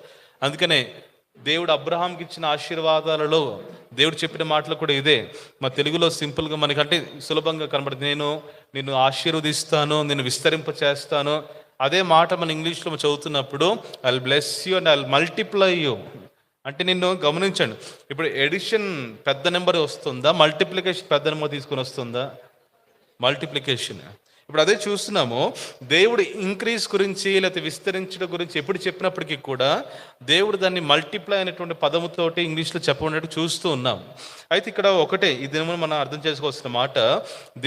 అందుకనే దేవుడు అబ్రహాంకి ఇచ్చిన ఆశీర్వాదాలలో దేవుడు చెప్పిన మాటలు కూడా ఇదే. మా తెలుగులో సింపుల్గా మనకంటే సులభంగా కనబడుతుంది. నిన్ను ఆశీర్వదిస్తాను, నిన్ను విస్తరింప చేస్తాను. అదే మాట మన ఇంగ్లీష్లో చదువుతున్నప్పుడు I will bless you and I will multiply you. అంటే నిన్ను గమనించండి, ఇప్పుడు ఎడిషన్ పెద్ద నెంబర్ వస్తుందా, మల్టిప్లికేషన్ పెద్ద నెంబర్ తీసుకొని వస్తుందా? మల్టిప్లికేషన్. ఇప్పుడు అదే చూస్తున్నాము. దేవుడు ఇంక్రీజ్ గురించి లేకపోతే విస్తరించడం గురించి ఎప్పుడు చెప్పినప్పటికీ కూడా దేవుడు దాన్ని మల్టిప్లై అనేటువంటి పదముతోటి ఇంగ్లీష్లో చెప్పబడినట్టు చూస్తూ ఉన్నాం. అయితే ఇక్కడ ఒకటే ఇది మనం అర్థం చేసుకోవాల్సిన మాట,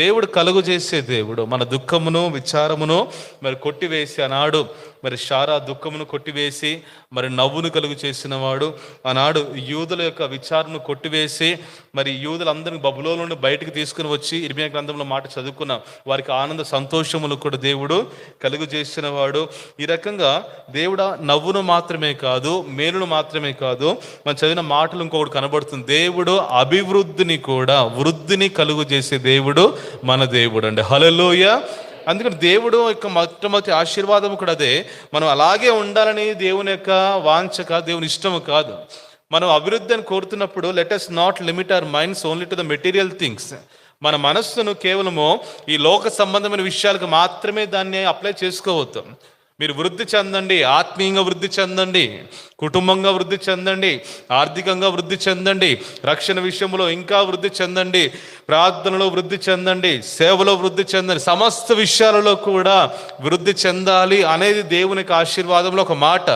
దేవుడు కలుగు చేసే దేవుడు. మన దుఃఖమును విచారమును మరి కొట్టివేసి, ఆనాడు మరి శారా దుఃఖమును కొట్టివేసి మరి నవ్వును కలుగు చేసిన వాడు, ఆనాడు యూదుల యొక్క విచారణను కొట్టివేసి మరి యూదులందరినీ బబులోను నుండి బయటకు తీసుకుని వచ్చి ఇర్మియా గ్రంథంలో మాట చదువుకున్నాం, వారికి ఆనంద సంతోషములు కూడా దేవుడు కలుగు చేసిన వాడు. ఈ రకంగా దేవుడు నవ్వును మాత్రమే కాదు, మేలును మాత్రమే కాదు, మనం చదివిన మాటలు ఇంకొకటి కనబడుతుంది, దేవుడు అభివృద్ధిని కూడా, వృద్ధిని కలుగు చేసే దేవుడు మన దేవుడు అండి. హల్లెలూయా. అందుకని దేవుడు యొక్క మొట్టమొదటి ఆశీర్వాదం కూడా అదే. మనం అలాగే ఉండాలని దేవుని యొక్క వాంఛ కాదు, దేవుని ఇష్టము కాదు. మనం అభివృద్ధి అని కోరుతున్నప్పుడు let us not limit our minds only to the material things. మన మనస్సును కేవలము ఈ లోక సంబంధమైన విషయాలకు మాత్రమే దాన్ని అప్లై చేసుకోవద్దు. మీరు వృద్ధి చెందండి, ఆత్మీయంగా వృద్ధి చెందండి, కుటుంబంగా వృద్ధి చెందండి, ఆర్థికంగా వృద్ధి చెందండి, రక్షణ విషయంలో ఇంకా వృద్ధి చెందండి, ప్రార్థనలో వృద్ధి చెందండి, సేవలో వృద్ధి చెందండి, సమస్త విషయాలలో కూడా వృద్ధి చెందాలి అనేది దేవునికి ఆశీర్వాదంలో ఒక మాట.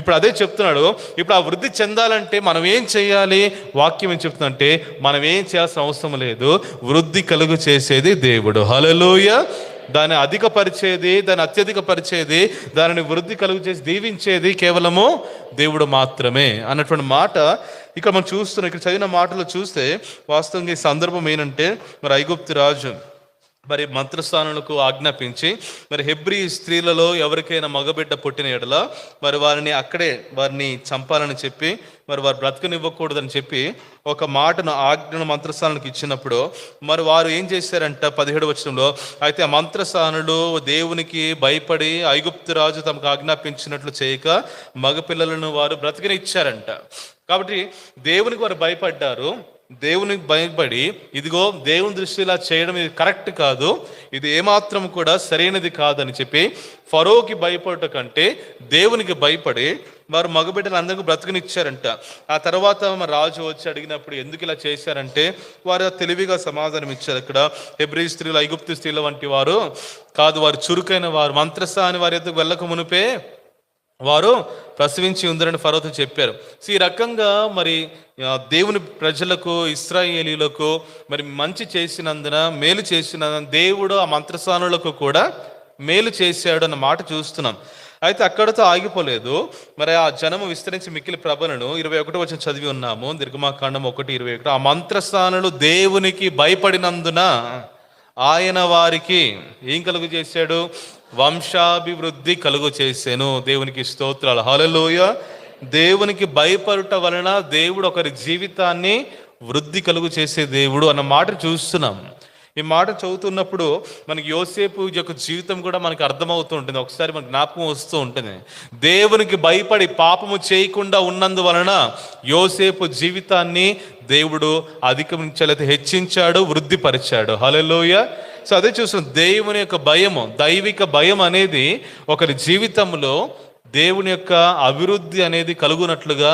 ఇప్పుడు అదే చెప్తున్నాడు. ఇప్పుడు ఆ వృద్ధి చెందాలంటే మనం ఏం చేయాలి? వాక్యం ఏం చెప్తుందంటే మనం ఏం చేయాల్సిన అవసరం లేదు, వృద్ధి కలుగు చేసేది దేవుడు. హల్లెలూయా. దాన్ని అధికపరిచేది, దాన్ని అత్యధిక పరిచేది, దానిని వృద్ధి కలుగు చేసి దీవించేది కేవలము దేవుడు మాత్రమే అన్నటువంటి మాట ఇక్కడ మనం చూస్తున్నాం. ఇక్కడ చదివిన మాటలు చూస్తే వాస్తవంగా ఈ సందర్భం ఏంటంటే, మరి ఐగుప్తు రాజు మరి మంత్రస్థానులకు ఆజ్ఞాపించి మరి హెబ్రీ స్త్రీలలో ఎవరికైనా మగబిడ్డ పుట్టిన ఎడల మరి వారిని చంపాలని చెప్పి మరి వారు బ్రతకనివ్వకూడదని చెప్పి ఒక మాటను ఆజ్ఞను మంత్రస్థానానికి ఇచ్చినప్పుడు మరి వారు ఏం చేశారంట 17వ వచనంలో, అయితే ఆ మంత్రస్థానులు దేవునికి భయపడి ఐగుప్తు రాజు తమకు ఆజ్ఞాపించినట్లు చేయక మగపిల్లలను వారు బ్రతకనిచ్చారంట. కాబట్టి దేవునికి వారు భయపడ్డారు. దేవునికి భయపడి ఇదిగో దేవుని దృష్టిలో ఇలా చేయడం ఇది కరెక్ట్ కాదు, ఇది ఏమాత్రం కూడా సరైనది కాదని చెప్పి ఫరోకి భయపడట కంటే దేవునికి భయపడి వారు మగబిడ్డలు అందరికీ బ్రతుకునిచ్చారంట. ఆ తర్వాత మరి రాజు వచ్చి అడిగినప్పుడు ఎందుకు ఇలా చేశారంటే వారు తెలివిగా సమాధానం ఇచ్చారు. ఇక్కడ హెబ్రీ స్త్రీలు ఐగుప్తు స్త్రీల వంటి వారు కాదు, వారు చురుకైన వారు, మంత్రస్థాని వారి ఎద్దుకు వెళ్ళక మునిపే వారు ప్రసవించి ఉందరని ఫరోతో చెప్పారు. సో ఈ రకంగా మరి దేవుని ప్రజలకు, ఇశ్రాయేలీలకు మరి మంచి చేసినందున, మేలు చేసినందున దేవుడు ఆ మంత్రస్థానులకు కూడా మేలు చేశాడు అన్న మాట చూస్తున్నాం. అయితే అక్కడతో ఆగిపోలేదు. మరి ఆ జనము విస్తరించి మిక్కిలి ప్రబలను 21వ వచనం చదివి ఉన్నాము, నిర్గమాకాండం 1:21. ఆ మంత్రస్థానులు దేవునికి భయపడినందున ఆయన వారికి ఏం కలుగు చేశాడు? వంశాభివృద్ధి కలుగు చేశాను. దేవునికి స్తోత్రాలు. హల్లెలూయా. దేవునికి భయపడుట వలన దేవుడు ఒకరి జీవితాన్ని వృద్ధి కలుగు చేసే దేవుడు అన్న మాట చూస్తున్నాం. ఈ మాట చదువుతున్నప్పుడు మనకి యోసేపు యొక్క జీవితం కూడా మనకి అర్థమవుతూ ఉంటుంది, ఒకసారి మనకు జ్ఞాపకం వస్తూ ఉంటుంది. దేవునికి భయపడి పాపము చేయకుండా ఉన్నందువలన యోసేపు జీవితాన్ని దేవుడు అధిగమించలేక హెచ్చించాడు, వృద్ధిపరిచాడు. హల్లెలూయా. సో అదే చూస్తున్నాం, దేవుని యొక్క భయము, దైవిక భయం అనేది ఒకరి జీవితంలో దేవుని యొక్క అభివృద్ధి అనేది కలుగునట్లుగా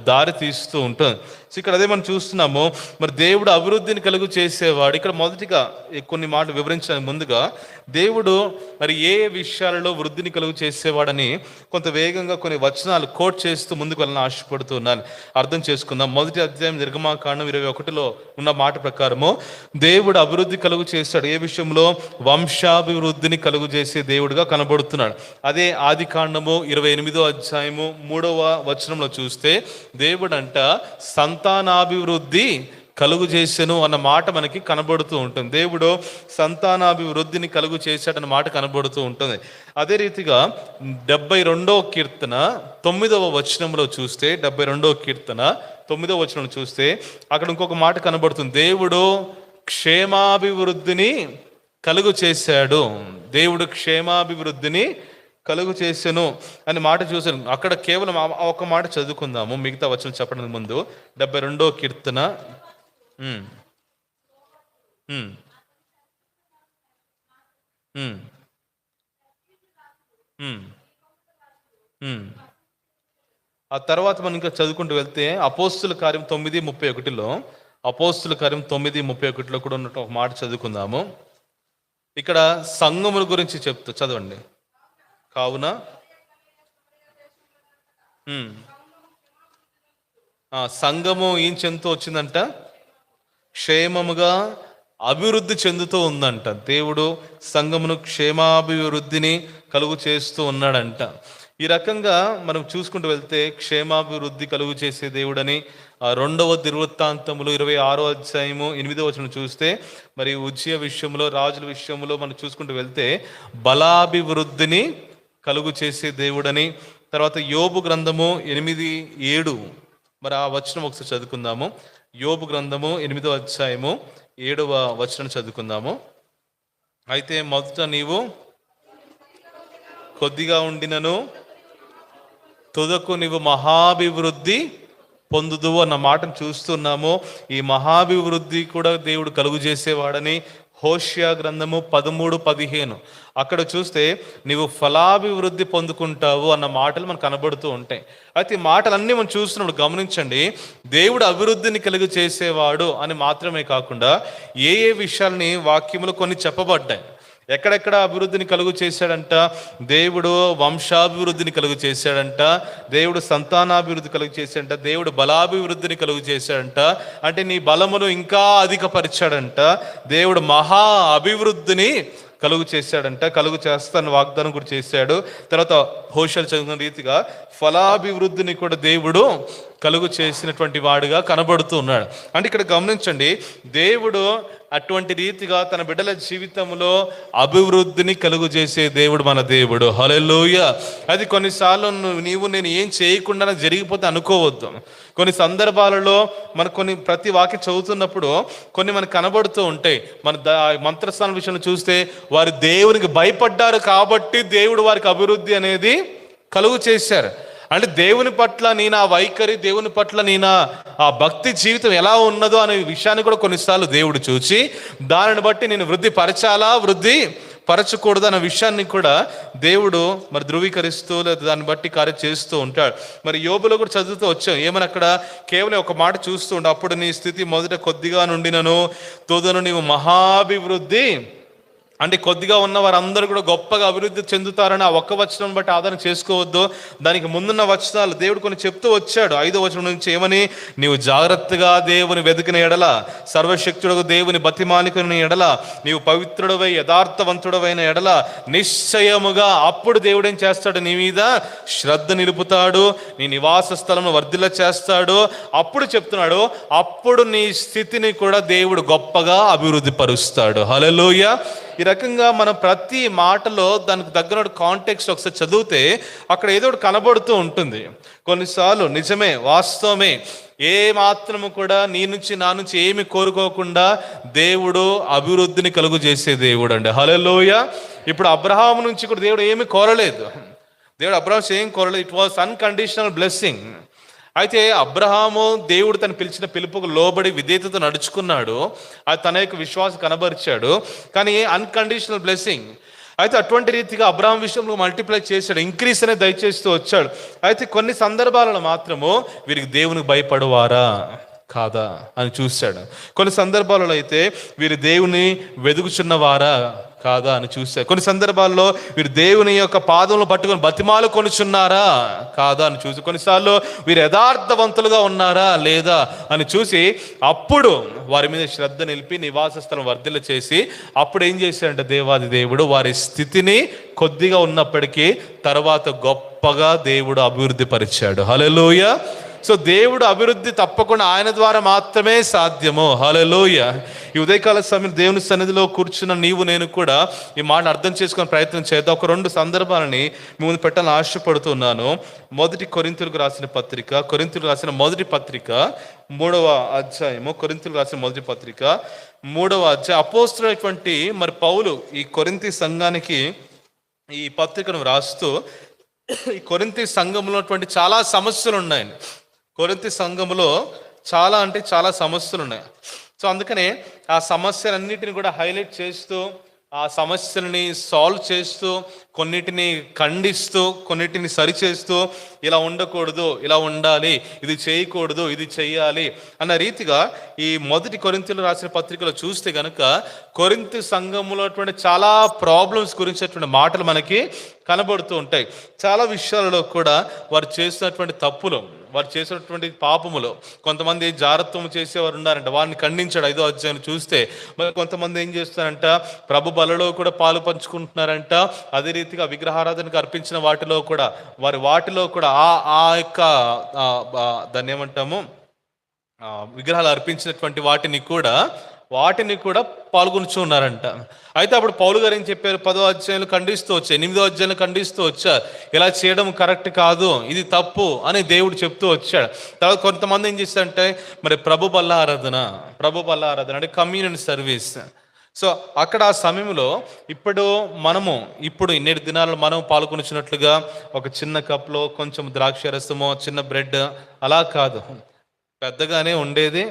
దారి తీస్తూ ఉంటుంది. సో ఇక్కడ అదే మనం చూస్తున్నాము. మరి దేవుడు అభివృద్ధిని కలుగు చేసేవాడు. ఇక్కడ మొదటిగా కొన్ని మాటలు వివరించడానికి ముందుగా దేవుడు మరి ఏ విషయాలలో వృద్ధిని కలుగు చేసేవాడని కొంత వేగంగా కొన్ని వచనాలు కోట్ చేస్తూ ముందుకు వెళ్ళని ఆశపడుతున్నాను. అర్థం చేసుకుందాం. మొదటి అధ్యాయం నిర్గమాకాండం 21లో ఉన్న మాట ప్రకారము దేవుడు అభివృద్ధి కలుగు చేస్తాడు. ఏ విషయంలో? వంశాభివృద్ధిని కలుగు చేసే దేవుడుగా కనబడుతున్నాడు. అదే ఆదికాండము 28వ అధ్యాయము 3వ వచనంలో చూస్తే దేవుడు అంట సంతానాభివృద్ధి కలుగు చేసెను అన్న మాట మనకి కనబడుతూ ఉంటుంది. దేవుడు సంతానాభివృద్ధిని కలుగు చేశాడన్న మాట కనబడుతూ ఉంటుంది. అదే రీతిగా 72వ కీర్తన 9వ వచనంలో చూస్తే, 72వ కీర్తన 9వ వచనం చూస్తే అక్కడ ఇంకొక మాట కనబడుతుంది. దేవుడు క్షేమాభివృద్ధిని కలుగు చేశాడు, దేవుడు క్షేమాభివృద్ధిని కలుగు చేసెను అని మాట చూసాను. అక్కడ కేవలం ఒక మాట చదువుకుందాము, మిగతా వచనం చెప్పడానికి ముందు. 72వ కీర్తన ఆ తర్వాత మనం ఇంకా చదువుకుంటూ వెళ్తే అపోస్తుల కార్యం 9:31లో, అపోస్తుల కార్యం 9:31లో కూడా ఉన్నట్టు ఒక మాట చదువుకుందాము. ఇక్కడ సంఘముల గురించి చెప్తూ చదవండి. కావున సంఘము ఏం చెందుతూ వచ్చిందంట? క్షేమముగా అభివృద్ధి చెందుతూ ఉందంట. దేవుడు సంఘమును క్షేమాభివృద్ధిని కలుగు చేస్తూ ఉన్నాడంట. ఈ రకంగా మనం చూసుకుంటూ వెళ్తే క్షేమాభివృద్ధి కలుగు చేసే దేవుడని 2వ దినవృత్తాంతములు 26వ అధ్యాయము 8వ వచనం చూస్తే, మరి ఉజ్జియా విషయంలో, రాజుల విషయంలో మనం చూసుకుంటూ వెళ్తే బలాభివృద్ధిని కలుగు చేసే దేవుడని, తర్వాత యోబు గ్రంథము 8:7, మరి ఆ వచనం ఒకసారి చదువుకుందాము. యోబు గ్రంథము 8వ అధ్యాయము 7వ వచనం చదువుకుందాము. అయితే మొదట నీవు కొద్దిగా ఉండినను తుదకు నీవు మహాభివృద్ధి పొందుదువు అన్న మాటను చూస్తున్నాము. ఈ మహాభివృద్ధి కూడా దేవుడు కలుగు చేసేవాడని హోషియా గ్రంథము 13:15 అక్కడ చూస్తే నీవు ఫలాభివృద్ధి పొందుకుంటావు అన్న మాటలు మనకు కనబడుతూ ఉంటాయి. అయితే ఈ మాటలన్నీ మనం చూస్తున్నప్పుడు గమనించండి, దేవుడు అభివృద్ధిని కలుగు చేసేవాడు అని మాత్రమే కాకుండా ఏ ఏ విషయాలని వాక్యములు కొన్ని చెప్పబడ్డాయి. ఎక్కడెక్కడ అభివృద్ధిని కలుగు చేశాడంట? దేవుడు వంశాభివృద్ధిని కలుగు చేశాడంట, దేవుడు సంతానాభివృద్ధి కలుగు చేశాడంట, దేవుడు బలాభివృద్ధిని కలుగు చేశాడంట, అంటే నీ బలమును ఇంకా అధికపరిచాడంట, దేవుడు మహా అభివృద్ధిని కలుగు చేశాడంట, కలుగు చేస్తాను వాగ్దానం కూడా చేశాడు. తర్వాత హోషేలు చదివిన రీతిగా ఫలాభివృద్ధిని కూడా దేవుడు కలుగు చేసినటువంటి వాడుగా కనబడుతూ ఉన్నాడు. అంటే ఇక్కడ గమనించండి, దేవుడు అటువంటి రీతిగా తన బిడ్డల జీవితంలో అభివృద్ధిని కలుగు చేసే దేవుడు మన దేవుడు. హల్లెలూయా. అది కొన్నిసార్లు నీవు నేను ఏం చేయకుండా జరిగిపోతే అనుకోవద్దు. కొన్ని సందర్భాలలో మనకు ప్రతి వాక్యం చదువుతున్నప్పుడు కొన్ని మనకు కనబడుతూ ఉంటాయి. మన మంత్రస్థానం విషయంలో చూస్తే వారు దేవునికి భయపడ్డారు కాబట్టి దేవుడు వారికి అభివృద్ధి అనేది కలుగు చేశారు. అంటే దేవుని పట్ల నేను ఆ వైఖరి, దేవుని పట్ల నేను ఆ భక్తి జీవితం ఎలా ఉన్నదో అనే విషయాన్ని కూడా కొన్నిసార్లు దేవుడు చూసి దానిని బట్టి నేను వృద్ధి పరచాలా, వృద్ధి పరచకూడదు అన్న విషయాన్ని కూడా దేవుడు మరి ధృవీకరిస్తూ లేదా దాన్ని బట్టి కార్యం చేస్తూ ఉంటాడు. మరి యోబులో కూడా చదువుతూ వచ్చాం. ఏమని అక్కడ కేవలం ఒక మాట చూస్తూ ఉంటే, అప్పుడు నీ స్థితి మొదట కొద్దిగా నుండినను తుదను నీవు మహాభివృద్ధి, అంటే కొద్దిగా ఉన్న వారందరూ కూడా గొప్పగా అభివృద్ధి చెందుతారని ఆ ఒక్క వచనం బట్టి ఆధారం చేసుకోవద్దు. దానికి ముందున్న వచనాలు దేవుడు కొన్ని చెప్తూ వచ్చాడు. 5వ వచనం నుంచి ఏమని? నీవు జాగ్రత్తగా దేవుని వెతికిన ఎడల, సర్వశక్తుడకు దేవుని బతిమాలికుని ఎడల, నీవు పవిత్రుడవై యథార్థవంతుడవైన ఎడల నిశ్చయముగా అప్పుడు దేవుడు ఏం చేస్తాడు? నీ మీద శ్రద్ధ నిలుపుతాడు, నీ నివాస స్థలంను వర్ధిల్ల చేస్తాడు. అప్పుడు చెప్తున్నాడు, అప్పుడు నీ స్థితిని కూడా దేవుడు గొప్పగా అభివృద్ధి పరుస్తాడు. హల్లెలూయా. ఈ రకంగా మనం ప్రతి మాటలో దానికి దగ్గర కాంటెక్స్ట్ ఒకసారి చదివితే అక్కడ ఏదో ఒకటి కనబడుతూ ఉంటుంది. కొన్నిసార్లు నిజమే, వాస్తవమే, ఏ మాత్రము కూడా నీ నుంచి నా నుంచి ఏమి కోరుకోకుండా దేవుడు అభివృద్ధిని కలుగు చేసే దేవుడు అండి. హల్లెలూయా. ఇప్పుడు అబ్రహాము నుంచి కూడా దేవుడు ఏమి కోరలేదు. దేవుడు అబ్రహాం ఏం కోరలేదు. It was unconditional blessing. అయితే అబ్రహాము దేవుడు తను పిలిచిన పిలుపుకు లోబడి విధేయతతో నడుచుకున్నాడు, అది తన యొక్క విశ్వాసం కనబరిచాడు, కానీ అన్కండిషనల్ బ్లెస్సింగ్. అయితే అటువంటి రీతిగా అబ్రహాం విషయంలో మల్టిప్లై చేశాడు, ఇంక్రీస్ అనేది దయచేస్తూ వచ్చాడు. అయితే కొన్ని సందర్భాలలో మాత్రము వీరికి దేవునికి భయపడవారా కాదా అని చూశాడు. కొన్ని సందర్భాలలో అయితే వీరు దేవుని వెదుగుచున్నవారా కాదా అని చూశాడు. కొన్ని సందర్భాల్లో వీరు దేవుని యొక్క పాదములను పట్టుకొని బతిమాలు కొనుచున్నారా కాదా అని చూసి, కొన్నిసార్లు వీరు యథార్థవంతులుగా ఉన్నారా లేదా అని చూసి అప్పుడు వారి మీద శ్రద్ధ నిలిపి నివాస స్థలం వర్ధిల్ల చేసి అప్పుడు ఏం చేశాడంటే దేవాది దేవుడు వారి స్థితిని కొద్దిగా ఉన్నప్పటికీ తర్వాత గొప్పగా దేవుడు అభివృద్ధి పరిచాడు. హల్లెలూయా. సో దేవుడు అభివృద్ధి తప్పకుండా ఆయన ద్వారా మాత్రమే సాధ్యము. హల్లెలూయా. ఈ ఉదయకాల సమయం దేవుని సన్నిధిలో కూర్చున్న నీవు నేను కూడా ఈ మాటను అర్థం చేసుకునే ప్రయత్నం చేద్దాం. ఒక 2 సందర్భాలని మీ ముందు పెట్టాలని ఆశపడుతున్నాను. మొదటి కొరింథీయులకు రాసిన పత్రిక, కొరింథీయులకు రాసిన మొదటి పత్రిక 3వ అధ్యాయము, కొరింథీయులకు రాసిన మొదటి పత్రిక 3వ అధ్యాయం. అపోస్తలుడైనటువంటి మరి పౌలు ఈ కొరింథీ సంఘానికి ఈ పత్రికను రాస్తూ ఈ కొరింథీ సంఘంలో ఉన్నటువంటి చాలా సమస్యలు ఉన్నాయండి. కొరింథీ సంఘంలో చాలా సమస్యలు ఉన్నాయి. సో అందుకనే ఆ సమస్యలన్నిటిని కూడా హైలైట్ చేస్తూ, ఆ సమస్యలని సాల్వ్ చేస్తూ, కొన్నిటిని ఖండిస్తూ, కొన్నిటిని సరిచేస్తూ, ఇలా ఉండకూడదు, ఇలా ఉండాలి, ఇది చేయకూడదు, ఇది చెయ్యాలి అన్న రీతిగా ఈ మొదటి కొరింథీయులకు రాసిన పత్రికలో చూస్తే కనుక కొరింథీ సంఘంలో చాలా ప్రాబ్లమ్స్ గురించినటువంటి మాటలు మనకి కనబడుతూ ఉంటాయి. చాలా విషయాలలో కూడా వారు చేసినటువంటి తప్పులు, వారు చేసినటువంటి పాపములు, కొంతమంది జారత్వం చేసేవారు ఉన్నారంట, వారిని ఖండించాడు 5వ అధ్యాయం చూస్తే. మరి కొంతమంది ఏం చేస్తారంట, ప్రభు బలలో కూడా పాలు పంచుకుంటున్నారంట. అదే రీతిగా విగ్రహారాధనకు అర్పించిన వాటిలో కూడా వాటిలో కూడా ఆ యొక్క దాన్ని ఏమంటాము, విగ్రహాలు అర్పించినటువంటి వాటిని కూడా పాల్గొనుచు ఉన్నారంట. అయితే అప్పుడు పౌలు గారు ఏం చెప్పారు, 10వ అధ్యాయంలో ఖండిస్తూ వచ్చారు, 8వ అధ్యాయంలో ఖండిస్తూ వచ్చారు, ఇలా చేయడం కరెక్ట్ కాదు, ఇది తప్పు అని దేవుడు చెప్తూ వచ్చాడు. తర్వాత కొంతమంది ఏం చేస్తారంటే మరి ప్రభు బల్ల ఆరాధన అంటే కమ్యూనియన్ సర్వీస్. సో అక్కడ ఆ సమయంలో ఇప్పుడు ఇన్నేటి దినాల్లో మనం పాల్గొనిచ్చినట్లుగా ఒక చిన్న కప్లో కొంచెం ద్రాక్ష రసమో చిన్న బ్రెడ్ అలా కాదు, పెద్దగానే ఉండేది,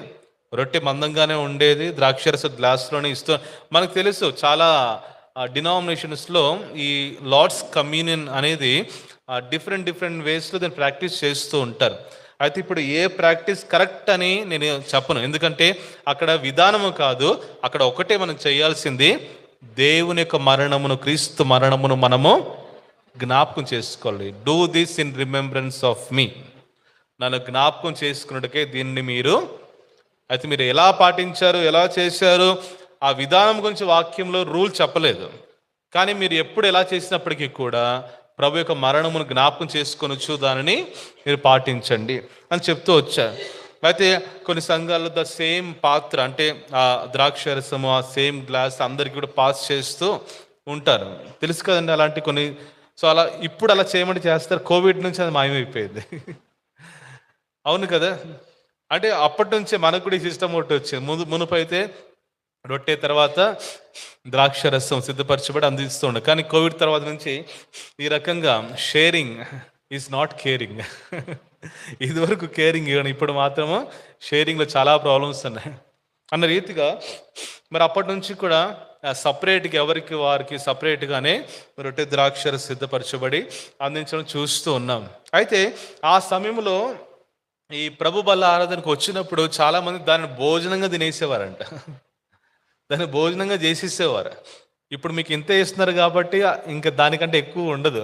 రొట్టె మందంగానే ఉండేది, ద్రాక్షరస గ్లాస్లోనే ఇస్తూ. మనకు తెలుసు చాలా డినామినేషన్స్లో ఈ లార్డ్స్ కమ్యూనియన్ అనేది డిఫరెంట్ వేస్లో దాన్ని ప్రాక్టీస్ చేస్తూ ఉంటారు. అయితే ఇప్పుడు ఏ ప్రాక్టీస్ కరెక్ట్ అని నేను చెప్పను, ఎందుకంటే అక్కడ విధానము కాదు, అక్కడ ఒకటే మనం చేయాల్సింది, దేవుని యొక్క మరణమును, క్రీస్తు మరణమును మనము జ్ఞాపకం చేసుకోవాలి. Do this in remembrance of me, నన్ను జ్ఞాపకం చేసుకున్నట్టుకే దీన్ని మీరు. అయితే మీరు ఎలా పాటించారు, ఎలా చేశారు, ఆ విధానం గురించి వాక్యంలో రూల్ చెప్పలేదు. కానీ మీరు ఎప్పుడు ఎలా చేసినప్పటికీ కూడా ప్రభు యొక్క మరణమును జ్ఞాపకం చేసుకొనొచ్చు, దానిని మీరు పాటించండి అని చెప్తూ వచ్చారు. అయితే కొన్ని సంఘాల్లో ద సేమ్ పాత్ర అంటే ఆ ద్రాక్షరసము, ఆ సేమ్ గ్లాస్ అందరికీ కూడా పాస్ చేస్తూ ఉంటారు, తెలుసు కదండి అలాంటి కొన్ని. సో అలా ఇప్పుడు అలా చేయమని చేస్తారు. కోవిడ్ నుంచి అది మాయమైపోయింది. అవును కదా, అంటే అప్పటి నుంచే మనకు కూడా ఈ సిస్టమ్ ఒకటి వచ్చింది. మునుపు అయితే రొట్టె తర్వాత ద్రాక్షరసం సిద్ధపరచబడి అందిస్తుండే, కానీ కోవిడ్ తర్వాత నుంచి ఈ రకంగా షేరింగ్ ఈజ్ నాట్ కేరింగ్. ఇదివరకు కేరింగ్, ఇప్పుడు మాత్రము షేరింగ్లో చాలా ప్రాబ్లమ్స్ ఉన్నాయి అన్న రీతిగా మరి అప్పటి నుంచి కూడా సపరేట్గా ఎవరికి వారికి సపరేట్గానే రొట్టె ద్రాక్షరసం సిద్ధపరచబడి అందించడం చూస్తూ ఉన్నాం. అయితే ఆ సమయంలో ఈ ప్రభు బల్ల ఆరాధనకు వచ్చినప్పుడు చాలామంది దాన్ని భోజనంగా తినేసేవారంట, దాన్ని భోజనంగా చేసేసేవారు. ఇప్పుడు మీకు ఇంత ఇస్తున్నారు కాబట్టి ఇంకా దానికంటే ఎక్కువ ఉండదు.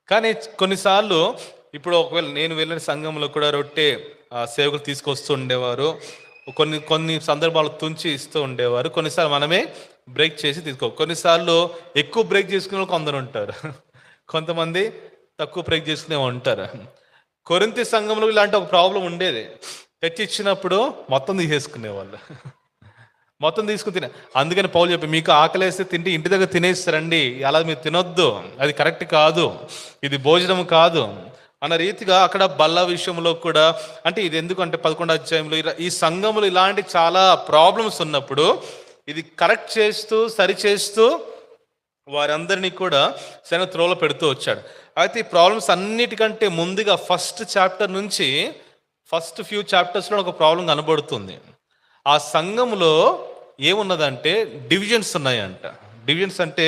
కానీ కొన్నిసార్లు ఇప్పుడు ఒకవేళ నేను వెళ్ళిన సంఘంలో కూడా రొట్టె సేవకులు తీసుకొస్తూ ఉండేవారు, కొన్ని సందర్భాలు తుంచి ఇస్తూ ఉండేవారు. కొన్నిసార్లు మనమే బ్రేక్ చేసి కొన్నిసార్లు ఎక్కువ బ్రేక్ చేసుకునే వాళ్ళు కొందరు ఉంటారు, కొంతమంది తక్కువ బ్రేక్ చేసుకునే ఉంటారు. కొరింథీ సంఘంలో ఇలాంటి ఒక ప్రాబ్లం ఉండేది, తెచ్చి ఇచ్చినప్పుడు మొత్తం తీసేసుకునేవాళ్ళు, మొత్తం తీసుకుని తినే. అందుకని పౌలు చెప్పి, మీకు ఆకలేస్తే తింటే ఇంటి దగ్గర తినేస్తారండి, అలా మీరు తినొద్దు, అది కరెక్ట్ కాదు, ఇది భోజనం కాదు అన్న రీతిగా అక్కడ బల్ల విషయంలో కూడా. అంటే ఇది ఎందుకంటే 11వ అధ్యాయంలో ఈ సంఘములు ఇలాంటి చాలా ప్రాబ్లమ్స్ ఉన్నప్పుడు ఇది కరెక్ట్ చేస్తూ సరిచేస్తూ వారందరినీ కూడా సరైన త్రోవలో పెడుతూ వచ్చాడు. అయితే ఈ ప్రాబ్లమ్స్ అన్నిటికంటే ముందుగా ఫస్ట్ చాప్టర్ నుంచి ఫస్ట్ ఫ్యూ చాప్టర్స్లో ఒక ప్రాబ్లం కనబడుతుంది. ఆ సంఘంలో ఏమున్నదంటే డివిజన్స్ ఉన్నాయంట. డివిజన్స్ అంటే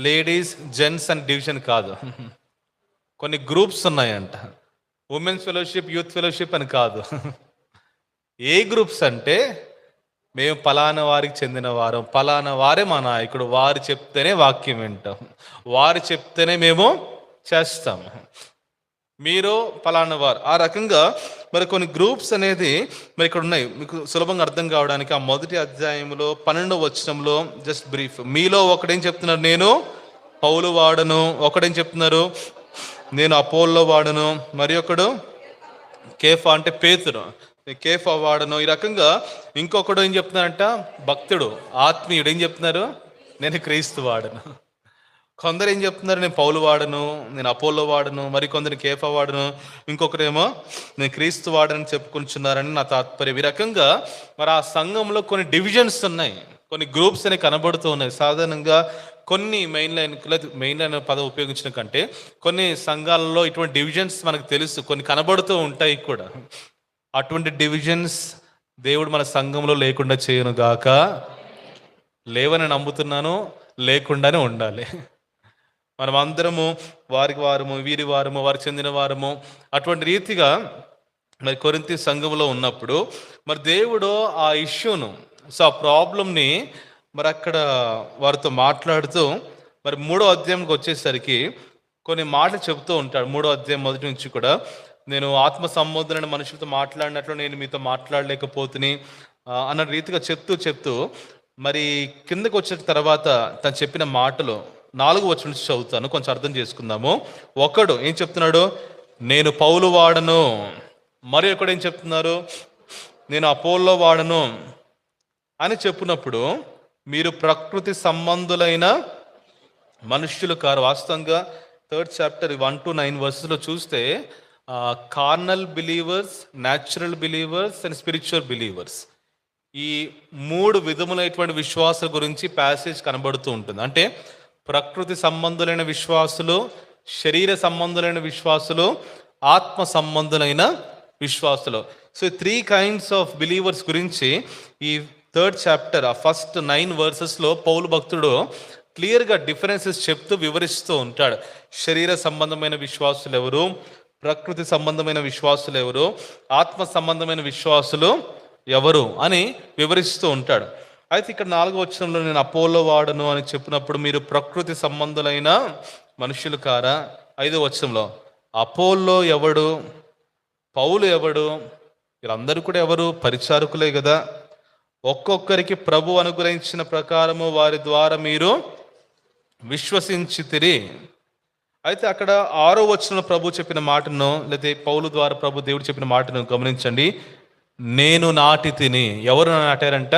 లేడీస్, జెంట్స్ అని డివిజన్ కాదు, కొన్ని గ్రూప్స్ ఉన్నాయంట. ఉమెన్స్ ఫెలోషిప్, యూత్ ఫెలోషిప్ అని కాదు. ఏ గ్రూప్స్ అంటే మేము పలానా వారికి చెందిన వారం, పలానా వారే మా నాయకుడు, వారు చెప్తేనే వాక్యం వింటాం, వారు చెప్తేనే మేము చేస్తాము, మీరు పలానా వారు. ఆ రకంగా మరి కొన్ని గ్రూప్స్ అనేది మరి ఇక్కడ ఉన్నాయి. మీకు సులభంగా అర్థం కావడానికి ఆ మొదటి అధ్యాయంలో 12వ వచనంలో జస్ట్ బ్రీఫ్, మీలో ఒకడేం చెప్తున్నారు, నేను పౌలు వాడను, ఒకడేం చెప్తున్నారు, నేను అపోల్లో వాడను, మరి ఒకడు కేఫా అంటే పేతురు, కేఫా వాడను. ఈ రకంగా ఇంకొకడు ఏం చెప్తున్నారంట, భక్తుడు ఆత్మీయుడు ఏం చెప్తున్నారు, నేను క్రీస్తు వాడను. కొందరు ఏం చెప్తున్నారు, నేను పౌలు వాడను, నేను అపోలో వాడను, మరి కొందరు కేఫా వాడను, ఇంకొకరేమో నేను క్రీస్తు వాడని చెప్పుకుంటున్నారని నా తాత్పర్యం. ఈ రకంగా మరి ఆ సంఘంలో కొన్ని డివిజన్స్ ఉన్నాయి, కొన్ని గ్రూప్స్ అనేవి కనబడుతూ ఉన్నాయి. సాధారణంగా కొన్ని మెయిన్ లైన్ పదం ఉపయోగించిన కంటే కొన్ని సంఘాలలో ఇటువంటి డివిజన్స్ మనకు తెలుసు, కొన్ని కనబడుతూ ఉంటాయి కూడా. అటువంటి డివిజన్స్ దేవుడు మన సంఘంలో లేకుండా చేయను గాక. లేవని నమ్ముతున్నాను, లేకుండానే ఉండాలి. మనం అందరము వారికి వారము, వీరి వారము, వారికి చెందిన వారము, అటువంటి రీతిగా మరి కొరింథీ సంఘంలో ఉన్నప్పుడు మరి దేవుడు ఆ ఇష్యూను, సో ఆ ప్రాబ్లంని మరి అక్కడ వారితో మాట్లాడుతూ మరి 3వ అధ్యాయంకి వచ్చేసరికి కొన్ని మాటలు చెబుతూ ఉంటాడు. 3వ అధ్యాయం మొదటి నుంచి కూడా, నేను ఆత్మ సంబోధన మనుషులతో మాట్లాడినట్లు నేను మీతో మాట్లాడలేకపోతుని అన్న రీతిగా చెప్తూ మరి కిందకు వచ్చిన తర్వాత తను చెప్పిన మాటలు 4వ వచనం నుంచి చదువుతాను, కొంచెం అర్థం చేసుకుందాము. ఒకడు ఏం చెప్తున్నాడు, నేను పౌలు వాడను. మరి ఒకడు ఏం చెప్తున్నారు, నేను అపోల్లో వాడను అని చెప్పినప్పుడు, మీరు ప్రకృతి సంబంధులైన మనుష్యులు కారు. వాస్తవంగా 3rd chapter 1 to 9 verses చూస్తే carnal believers, natural believers and spiritual believers, ఈ 3 విధములైనటువంటి విశ్వాసాల గురించి ప్యాసేజ్ కనబడుతూ ఉంటుంది. అంటే ప్రకృతి సంబంధులైన విశ్వాసులు, శరీర సంబంధులైన విశ్వాసులు, ఆత్మ సంబంధులైన విశ్వాసులు. సో 3 kinds ఆఫ్ బిలీవర్స్ గురించి ఈ 3rd chapter ఆ ఫస్ట్ 9 verses పౌలు భక్తుడు క్లియర్గా డిఫరెన్సెస్ చెప్తూ వివరిస్తూ ఉంటాడు. శరీర సంబంధమైన విశ్వాసులు ఎవరు, ప్రకృతి సంబంధమైన విశ్వాసులు ఎవరు, ఆత్మ సంబంధమైన విశ్వాసులు ఎవరు అని వివరిస్తూ ఉంటాడు. అయితే ఇక్కడ 4వ వచనంలో నేను అపోలో వాడను అని చెప్పినప్పుడు, మీరు ప్రకృతి సంబంధులైన మనుషులు కారా. 5వ వచనంలో అపోలో ఎవడు, పౌలు ఎవడు, వీళ్ళందరూ కూడా ఎవరు, పరిచారకులే కదా. ఒక్కొక్కరికి ప్రభు అనుగ్రహించిన ప్రకారము వారి ద్వారా మీరు విశ్వసించితిరి. అయితే అక్కడ 6వ వచనంలో ప్రభు చెప్పిన మాటను, లేదా పౌలు ద్వారా ప్రభు దేవుడు చెప్పిన మాటను గమనించండి. నేను నాటి తిని. ఎవరు నాటారంట,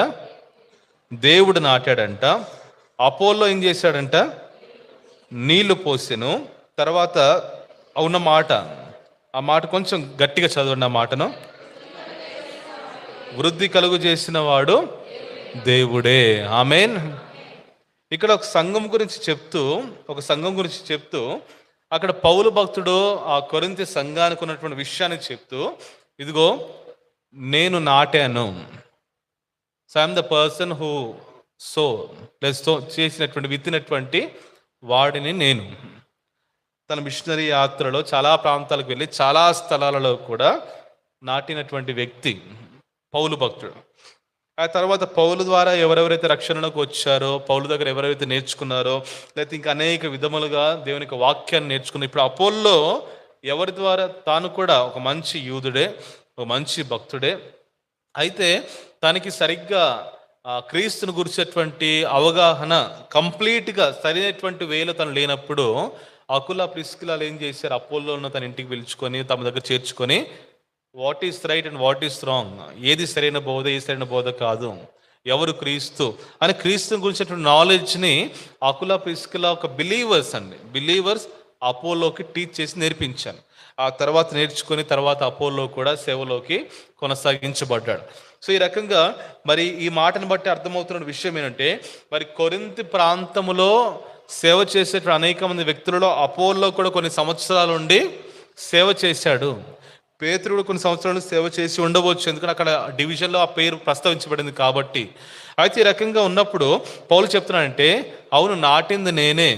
దేవుడు నాటాడంట. అపోలో ఏం చేశాడంట, నీళ్లు పోసెను. తర్వాత ఉన్న మాట, ఆ మాట కొంచెం గట్టిగా చదవండి. ఆ మాటను, వృద్ధి కలుగు చేసిన వాడు దేవుడే. ఆమేన్. ఇక్కడ ఒక సంఘం గురించి చెప్తూ అక్కడ పౌలు భక్తుడు ఆ కొరింథీ సంఘానికి ఉన్నటువంటి విషయాన్ని చెప్తూ, ఇదిగో నేను నాటాను. So I'm the person who sow చేసినటువంటి విత్తినటువంటి వాడిని నేను. తన మిషనరీ యాత్రలో చాలా ప్రాంతాలకు వెళ్ళి చాలా స్థలాలలో కూడా నాటినటువంటి వ్యక్తి పౌలు భక్తుడు. ఆ తర్వాత పౌలు ద్వారా ఎవరెవరైతే రక్షణలోకి వచ్చారో, పౌలు దగ్గర ఎవరైతే నేర్చుకున్నారో, లేకపోతే ఇంకా అనేక విధములుగా దేవుని యొక్క వాక్యాన్ని నేర్చుకున్నారు. ఇప్పుడు అపోల్లో ఎవరి ద్వారా, తాను కూడా ఒక మంచి యూదుడే, ఒక మంచి భక్తుడే. అయితే తనకి సరిగ్గా క్రీస్తుని గురించేటువంటి అవగాహన కంప్లీట్గా సరైనటువంటి వేలో తను లేనప్పుడు, అకుల ప్రిస్కిలాలు ఏం చేశారు, అపోల్లోను తన ఇంటికి పిలుచుకొని తమ దగ్గర చేర్చుకొని, what is right and what is wrong, ఏది సరైన బోధ, ఏది సరైన బోధ కాదు, ఎవరు క్రీస్తు అని క్రీస్తుని గురించినటువంటి నాలెడ్జ్ని అకుల ప్రిస్కిలా ఒక బిలీవర్స్ అపోలోకి టీచ్ చేసి నేర్పించాను. ఆ తర్వాత నేర్చుకొని తర్వాత అపోలో కూడా సేవలోకి కొనసాగించబడ్డాడు. సో ఈ రకంగా మరి ఈ మాటను బట్టి అర్థమవుతున్న విషయం ఏంటంటే, మరి కొరింథీ ప్రాంతములో సేవ చేసేటువంటి అనేక మంది వ్యక్తులలో అపోలో కూడా కొన్ని సంవత్సరాల నుండి సేవ చేశాడు. పేతురుడు కొన్ని సంవత్సరాలు సేవ చేసి ఉండవచ్చు, ఎందుకంటే అక్కడ డివిజన్లో ఆ పేరు ప్రస్తావించబడింది కాబట్టి. అయితే ఈ రకంగా ఉన్నప్పుడు పౌలు చెప్తున్నాడంటే, అవును నాటింది నేనే,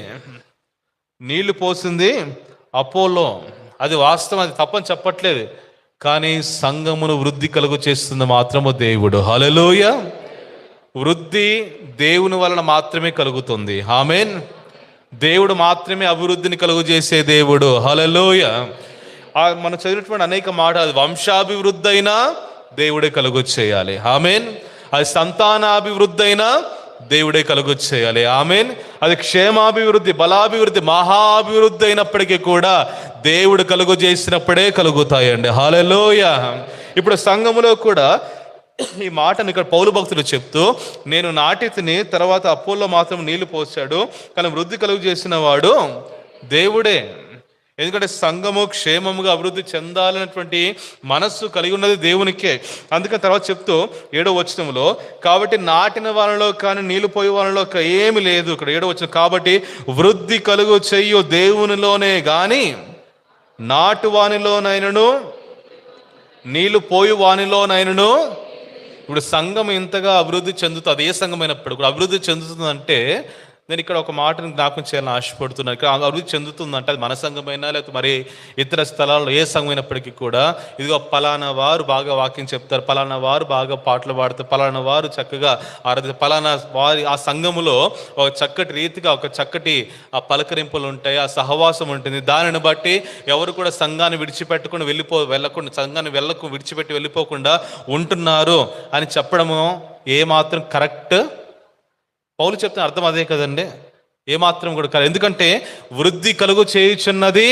నీళ్లు పోసింది అపోలో, అది వాస్తవం, అది తప్పని చెప్పట్లేదు. కానీ సంఘమును వృద్ధి కలుగు చేస్తుంది మాత్రము దేవుడు. హల్లెలూయా. వృద్ధి దేవుని వలన మాత్రమే కలుగుతుంది. ఆమేన్. దేవుడు మాత్రమే అభివృద్ధిని కలుగు చేసే దేవుడు. హల్లెలూయా. మనం చదివినటువంటి అనేక మాట, అది వంశాభివృద్ధి అయినా దేవుడే కలుగు చేయాలి. ఆమేన్. అది సంతానాభివృద్ధి అయినా దేవుడే కలుగు చేయాలి. ఆమేన్. అది క్షేమాభివృద్ధి, బలాభివృద్ధి, మహాభివృద్ధి అయినప్పటికీ కూడా దేవుడు కలుగు చేసినప్పుడే కలుగుతాయండి. హల్లెలూయా. ఇప్పుడు సంఘములో కూడా ఈ మాటను ఇక్కడ పౌలు భక్తులు చెప్తూ, నేను నాటితిని, తర్వాత అపోల్లో మాత్రం నీళ్లు పోసాడు, కానీ వృద్ధి కలుగు చేసిన వాడు దేవుడే. ఎందుకంటే సంఘము క్షేమముగా అభివృద్ధి చెందాలనేటువంటి మనస్సు కలిగి ఉన్నది దేవునికే. అందుకని తర్వాత చెప్తూ 7వ వచనంలో, కాబట్టి నాటిన వాళ్ళలో కానీ నీళ్లు పోయే వాళ్ళలో ఏమి లేదు. ఇక్కడ 7వ వచనం, కాబట్టి వృద్ధి కలుగు చెయ్యు దేవునిలోనే గాని నాటు వానిలోనైనను నీళ్లు పోయు వానిలోనైనను. ఇప్పుడు సంఘం ఇంతగా అభివృద్ధి చెందుతుంది, ఏ సంఘమైనప్పుడు కూడా అభివృద్ధి చెందుతుందంటే, నేను ఇక్కడ ఒక మాటను జ్ఞాపకం చేయాలని ఆశపడుతున్నాను. ఇక్కడ అభివృద్ధి చెందుతుందంటే అది మన సంఘమైనా లేకపోతే మరి ఇతర స్థలాల్లో ఏ సంఘమైనప్పటికీ కూడా, ఇదిగో పలానా వారు బాగా వాక్యం చెప్తారు, పలానా వారు బాగా పాటలు పాడతారు, పలానా వారు చక్కగా పలానా వారి ఆ సంఘములో ఒక చక్కటి రీతిగా ఒక చక్కటి ఆ పలకరింపులు ఉంటాయి, ఆ సహవాసం ఉంటుంది. దానిని బట్టి ఎవరు కూడా సంఘాన్ని విడిచిపెట్టకుండా వెళ్ళకుండా సంఘాన్ని విడిచిపెట్టి వెళ్ళిపోకుండా ఉంటున్నారు అని చెప్పడము ఏమాత్రం కరెక్ట్? పౌలు చెప్తున్న అర్థం అదే కదండి, ఏమాత్రం కూడా కాదు. ఎందుకంటే వృద్ధి కలుగు చేయుచున్నది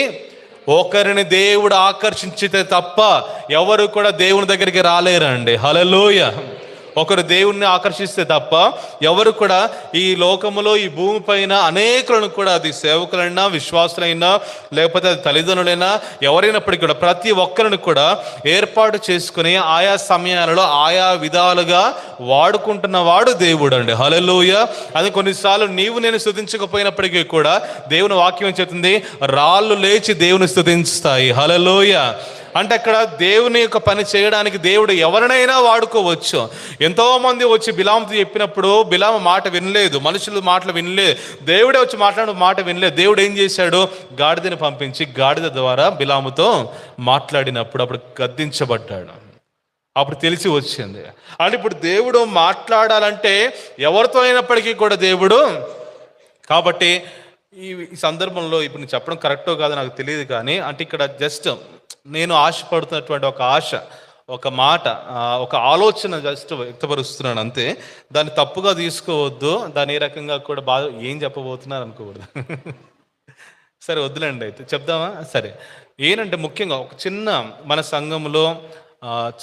ఒకరిని దేవుడు ఆకర్షించితే తప్ప ఎవరు కూడా దేవుని దగ్గరికి రాలేరండి. హల్లెలూయా. ఒకరు దేవుణ్ణి ఆకర్షిస్తే తప్ప ఎవరు కూడా ఈ లోకములో ఈ భూమి పైన అనేకులను కూడా, అది సేవకులైనా విశ్వాసులైనా లేకపోతే అది తల్లిదండ్రులైనా ఎవరైనప్పటికీ కూడా ప్రతి ఒక్కరిని కూడా ఏర్పాటు చేసుకుని ఆయా సమయాలలో ఆయా విధాలుగా వాడుకుంటున్న వాడు దేవుడు అండి. హల్లెలూయా. అది కొన్నిసార్లు నీవు నేను స్తుతించకపోయినప్పటికీ కూడా దేవుని వాక్యం చెప్తుంది, రాళ్ళు లేచి దేవుని స్తుతిస్తాయి. హల్లెలూయా. అంటే అక్కడ దేవుని యొక్క పని చేయడానికి దేవుడు ఎవరినైనా వాడుకోవచ్చు. ఎంతోమంది వచ్చి బిలాముతో చెప్పినప్పుడు బిలాము మాట వినలేదు, మనుషుల మాటలు వినలేదు, దేవుడే వచ్చి మాట్లాడిన మాట వినలేదు. దేవుడు ఏం చేశాడు? గాడిదని పంపించి గాడిద ద్వారా బిలాముతో మాట్లాడినప్పుడు అప్పుడు గద్దించబడ్డాడు. అప్పుడు తెలిసి వచ్చింది. అంటే ఇప్పుడు దేవుడు మాట్లాడాలంటే ఎవరితో అయినప్పటికీ కూడా దేవుడు. కాబట్టి ఈ సందర్భంలో ఇప్పుడు నేను చెప్పడం కరెక్టో కాదో నాకు తెలియదు, కానీ అంటే ఇక్కడ జస్ట్ నేను ఆశపడుతున్నటువంటి ఒక ఆశ, ఒక మాట, ఒక ఆలోచన జస్ట్ వ్యక్తపరుస్తున్నాను అంతే. దాన్ని తప్పుగా తీసుకోవద్దు, దాన్ని ఏ రకంగా కూడా బాగా ఏం చెప్పబోతున్నారు అనుకోకూడదు. సరే వద్దులేండి, అయితే చెప్దామా? సరే. ఏంటంటే ముఖ్యంగా ఒక చిన్న మన సంఘంలో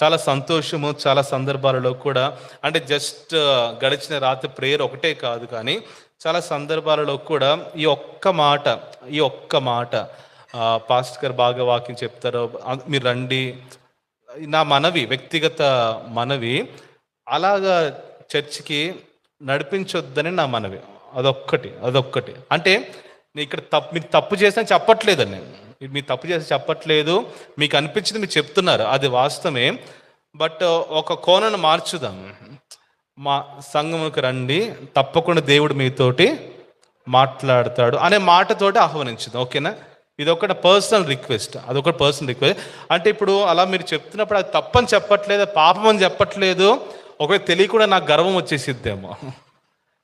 చాలా సంతోషము, చాలా సందర్భాలలో కూడా, అంటే జస్ట్ గడిచిన రాత్రి ప్రేయర్ ఒకటే కాదు, కానీ చాలా సందర్భాలలో కూడా ఈ ఒక్క మాట పాస్టర్ గారు బాగా వాక్యం చెప్తారు, మీరు రండి. నా మనవి, వ్యక్తిగత మనవి, అలాగా చర్చికి నడిపించొద్దని నా మనవి. అదొక్కటి. అంటే ఇక్కడ మీరు తప్పు చేసిన చెప్పట్లేదండి, మీరు తప్పు చేసి చెప్పట్లేదు, మీకు అనిపించింది మీరు చెప్తున్నారు, అది వాస్తవమే. బట్ ఒక కోణను మార్చుదాం. మా సంఘముకు రండి, తప్పకుండా దేవుడు మీతోటి మాట్లాడతాడు అనే మాటతోటి ఆహ్వానించుదాం. ఓకేనా? ఇది ఒక పర్సనల్ రిక్వెస్ట్, అదొక పర్సనల్ రిక్వెస్ట్. అంటే ఇప్పుడు అలా మీరు చెప్తున్నప్పుడు అది తప్పని చెప్పట్లేదు, పాపం అని చెప్పట్లేదు. ఒకవేళ తెలియకుండా నాకు గర్వం వచ్చేసిద్దేమో.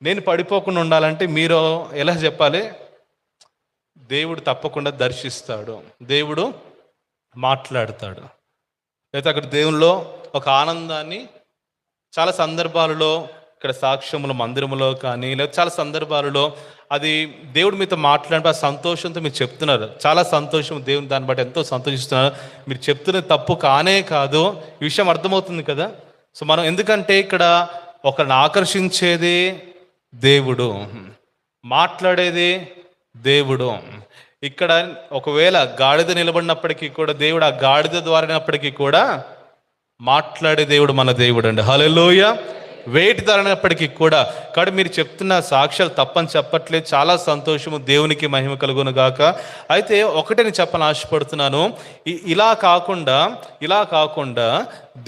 నేను పడిపోకుండా ఉండాలంటే మీరు ఎలా చెప్పాలి? దేవుడు తప్పకుండా దర్శిస్తాడు, దేవుడు మాట్లాడతాడు. అయితే అక్కడ దేవునిలో ఒక ఆనందాన్ని చాలా సందర్భాలలో, ఇక్కడ సాక్ష్యముల మందిరములో కానీ లేదా చాలా సందర్భాలలో అది దేవుడు మీతో మాట్లాడినప్పుడు ఆ సంతోషంతో మీరు చెప్తున్నారు, చాలా సంతోషం, దేవుని దాన్ని బట్టి ఎంతో సంతోషిస్తున్నారు. మీరు చెప్తున్న తప్పు కానే కాదు, ఈ విషయం అర్థమవుతుంది కదా. సో మనం ఎందుకంటే ఇక్కడ ఒకరిని ఆకర్షించేది దేవుడు, మాట్లాడేది దేవుడు. ఇక్కడ ఒకవేళ గాడిద నిలబడినప్పటికీ కూడా దేవుడు ఆ గాడిద ద్వారానప్పటికీ కూడా మాట్లాడే దేవుడు మన దేవుడు అండి. హల్లెలూయా. వేటి ధరనప్పటికీ కూడా. కాబట్టి మీరు చెప్తున్న సాక్ష్యాలు తప్పని చెప్పట్లేదు, చాలా సంతోషము, దేవునికి మహిమ కలుగును గాక. అయితే ఒకటే నేను చెప్పని ఆశపడుతున్నాను, ఇలా కాకుండా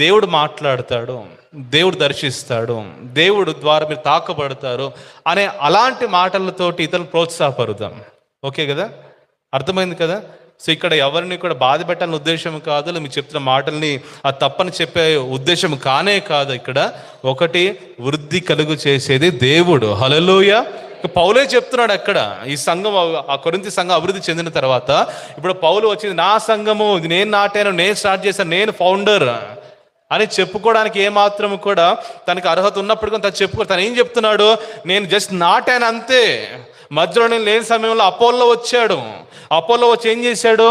దేవుడు మాట్లాడతాడు, దేవుడు దర్శిస్తాడు, దేవుడు ద్వారా మీరు తాకబడతారు అనే అలాంటి మాటలతోటి ఇతరులు ప్రోత్సాహపరుద్దాం. ఓకే కదా? అర్థమైంది కదా? సో ఇక్కడ ఎవరిని కూడా బాధ పెట్టాలని ఉద్దేశం కాదు, మీరు చెప్తున్న మాటల్ని ఆ తప్పని చెప్పే ఉద్దేశం కానే కాదు. ఇక్కడ ఒకటి వృద్ధి కలుగు చేసేది దేవుడు. హల్లెలూయా. పౌలే చెప్తున్నాడు అక్కడ, ఈ సంఘం, ఆ కొరింథీ సంఘం అభివృద్ధి చెందిన తర్వాత ఇప్పుడు పౌలు వచ్చింది, నా సంఘము, నేను నాటాను, నేను స్టార్ట్ చేశాను, నేను ఫౌండర్, అని చెప్పుకోవడానికి ఏమాత్రం కూడా తనకి అర్హత ఉన్నప్పుడు కూడా తను చెప్పుకో. తను ఏం చెప్తున్నాడు, నేను జస్ట్ నాటాను అంతే. మధ్యలో నేను లేని సమయంలో అపోల్లో వచ్చాడు. అపోల్లో వచ్చి ఏం చేశాడు,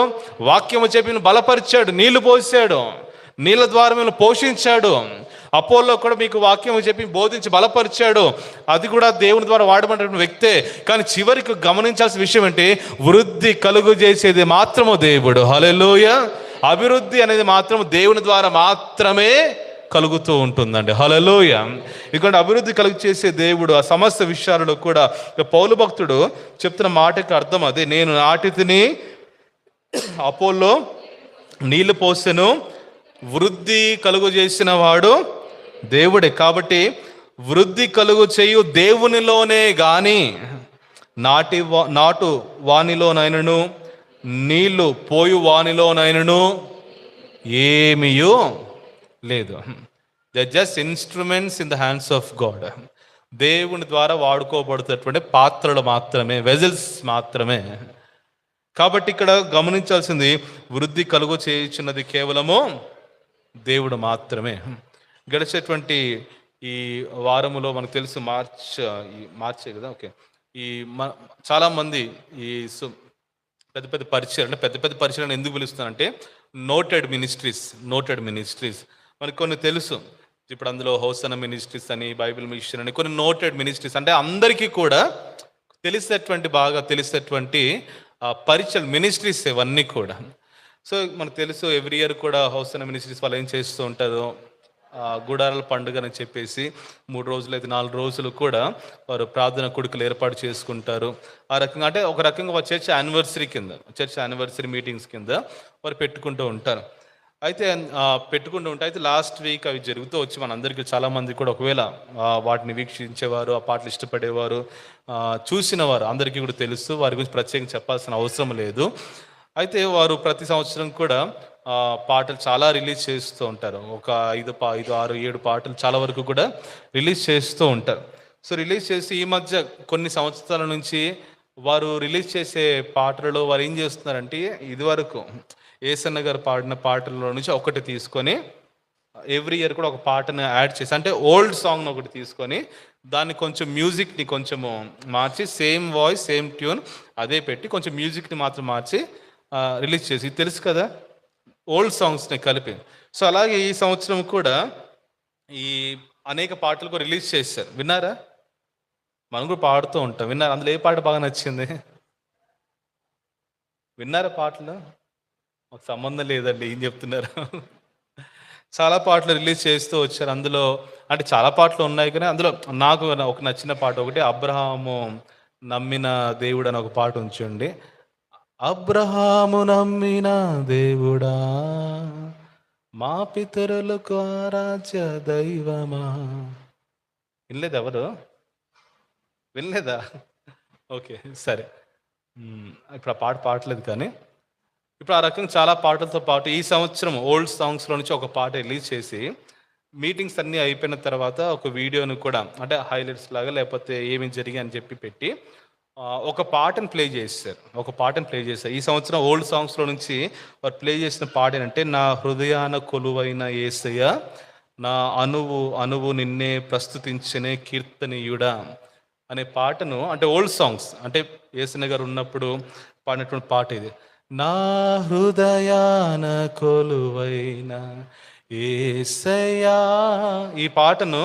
వాక్యము చెప్పి బలపరిచాడు, నీళ్లు పోసాడు, నీళ్ళ ద్వారా మిమ్మల్ని పోషించాడు. అపోల్లో కూడా మీకు వాక్యం చెప్పి బోధించి బలపరిచాడు. అది కూడా దేవుని ద్వారా వాడబడిన వ్యక్తే. కానీ చివరికి గమనించాల్సిన విషయం ఏంటి, వృద్ధి కలుగు చేసేది మాత్రము దేవుడు. హల్లెలూయా. అభివృద్ధి అనేది మాత్రం దేవుని ద్వారా మాత్రమే కలుగుతూ ఉంటుందండి. హల్లెలూయా. ఎందుకంటే అభివృద్ధి కలుగు చేసే దేవుడు ఆ సమస్త విషయాలలో కూడా. పౌలు భక్తుడు చెప్తున్న మాటకి అర్థం అదే, నేను నాటితిని, అపోల్లో నీళ్లు పోసెను, వృద్ధి కలుగు చేసిన వాడు దేవుడే. కాబట్టి వృద్ధి కలుగు చేయు దేవునిలోనే గాని నాటు వానిలోనైనను నీళ్లు పోయు వానిలోనైనను ఏమీయూ లేదు. They just instruments in the hands of God. దేవుని ద్వారా వాడుకోబడుతున్నటువంటి పాత్రలు మాత్రమే, వెజల్స్ మాత్రమే. కాబట్టి ఇక్కడ గమనించాల్సింది, వృద్ధి కలుగు చేయుచున్నది కేవలము దేవుడు మాత్రమే. గడిచేటువంటి ఈ వారములో మనకు తెలుసు మార్చే కదా, ఓకే, ఈ చాలామంది ఈ పెద్ద పెద్ద పరిచయం, అంటే పెద్ద పెద్ద పరిచయాలను ఎందుకు పిలుస్తానంటే నోటెడ్ మినిస్ట్రీస్ మనకు కొన్ని తెలుసు. ఇప్పుడు అందులో హోసన మినిస్ట్రీస్ అని, బైబిల్ మిషన్ అని, కొన్ని నోటెడ్ మినిస్ట్రీస్, అంటే అందరికీ కూడా బాగా తెలిసేటువంటి పరిచయం మినిస్ట్రీస్ ఇవన్నీ కూడా. సో మనకు తెలుసు, ఎవ్రీ ఇయర్ కూడా హోసన మినిస్ట్రీస్ వాళ్ళు ఏం చేస్తూ ఉంటారు, గుడారాల పండుగ అని చెప్పేసి 3 రోజులు అయితే 4 రోజులు కూడా వారు ప్రార్థన కొడుకులు ఏర్పాటు చేసుకుంటారు. ఆ రకంగా, అంటే ఒక రకంగా వారు చర్చ్ యానివర్సరీ మీటింగ్స్ కింద వారు పెట్టుకుంటూ ఉంటారు. అయితే అయితే లాస్ట్ వీక్ అవి జరుగుతూ వచ్చి మనందరికీ చాలామంది కూడా, ఒకవేళ వాటిని వీక్షించేవారు, ఆ పాటలు ఇష్టపడేవారు, చూసిన వారు అందరికీ కూడా తెలుసు, వారి గురించి ప్రత్యేకంగా చెప్పాల్సిన అవసరం లేదు. అయితే వారు ప్రతి సంవత్సరం కూడా పాటలు చాలా రిలీజ్ చేస్తూ ఉంటారు. ఒక 5, 6, 7 పాటలు చాలా వరకు కూడా రిలీజ్ చేస్తూ ఉంటారు. సో రిలీజ్ చేసి ఈ మధ్య కొన్ని సంవత్సరాల నుంచి వారు రిలీజ్ చేసే పాటలలో వారు ఏం చేస్తున్నారంటే, ఇదివరకు ఏసన్న గారు పాడిన పాటల్లో నుంచి ఒకటి తీసుకొని ఎవ్రీ ఇయర్ కూడా ఒక పాటను యాడ్ చేసి, అంటే ఓల్డ్ సాంగ్ను ఒకటి తీసుకొని దాన్ని కొంచెం మ్యూజిక్ని కొంచెము మార్చి, సేమ్ వాయిస్ సేమ్ ట్యూన్ అదే పెట్టి కొంచెం మ్యూజిక్ని మాత్రం మార్చి రిలీజ్ చేసి, తెలుసు కదా, ఓల్డ్ సాంగ్స్ని కలిపి. సో అలాగే ఈ సంవత్సరం కూడా ఈ అనేక పాటలు కూడా రిలీజ్ చేశారు. విన్నారా? మనం కూడా పాడుతూ ఉంటాం. విన్నారా? అందులో ఏ పాట బాగా నచ్చింది? విన్నారా పాటలు? మాకు సంబంధం లేదండి, ఏం చెప్తున్నారు. చాలా పాటలు రిలీజ్ చేస్తూ వచ్చారు. అందులో అంటే చాలా పాటలు ఉన్నాయి, కానీ అందులో నాకు ఒక నచ్చిన పాట ఒకటి, అబ్రహాము నమ్మిన దేవుడు అని ఒక పాట ఉంచండి. అబ్రహాము నమ్మిన దేవుడా, మా పితరులకు ఆరాధ్య దైవమా. వినలేదు ఎవరు? వినలేదా? ఓకే, సరే. ఇప్పుడు ఆ పాట పాడలేదు, కానీ ఇప్పుడు ఆ రకంగా చాలా పాటలతో పాటు ఈ సంవత్సరం ఓల్డ్ సాంగ్స్లో నుంచి ఒక పాట రిలీజ్ చేసి, మీటింగ్స్ అన్నీ అయిపోయిన తర్వాత ఒక వీడియోను కూడా, అంటే హైలైట్స్ లాగా లేకపోతే ఏమి జరిగాయి అని చెప్పి పెట్టి ఒక పాటను ప్లే చేశారు. ఈ సంవత్సరం ఓల్డ్ సాంగ్స్లో నుంచి వారు ప్లే చేసిన పాట ఏంటంటే, నా హృదయాన కొలువైన యేసయ్య, నా అనువు నిన్నే ప్రస్తుతించనే కీర్తనీయుడా అనే పాటను, అంటే ఓల్డ్ సాంగ్స్, అంటే యేసయ్య గారు ఉన్నప్పుడు పాడినటువంటి పాట ఇది. నా హృదయాన కొలువైన యేసయ్యా, ఈ పాటను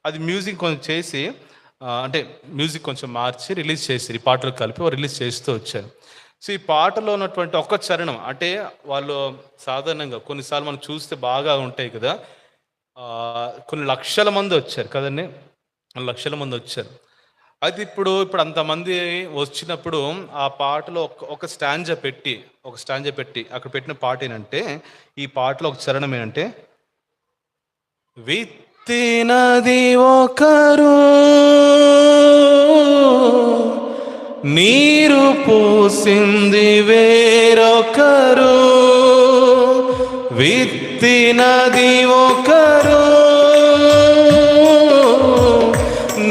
అది మ్యూజిక్ కొంచెం చేసి, అంటే మ్యూజిక్ కొంచెం మార్చి రిలీజ్ చేశారు. ఈ పాటలు కలిపి రిలీజ్ చేస్తూ వచ్చారు. సో ఈ పాటలో ఉన్నటువంటి ఒక్క చరణం, అంటే వాళ్ళు సాధారణంగా కొన్నిసార్లు మనం చూస్తే బాగా ఉంటాయి కదా, కొన్ని లక్షల మంది వచ్చారు కదండి, లక్షల మంది వచ్చారు. అది ఇప్పుడు అంతమంది వచ్చినప్పుడు ఆ పాటలో ఒక స్టాంజా పెట్టి అక్కడ పెట్టిన పాట ఏంటంటే, ఈ పాటలో ఒక చరణం ఏంటంటే, విత్తినది ఒకరు, నీరు పోసింది వేరొకరు, విత్తినది ఒకరు,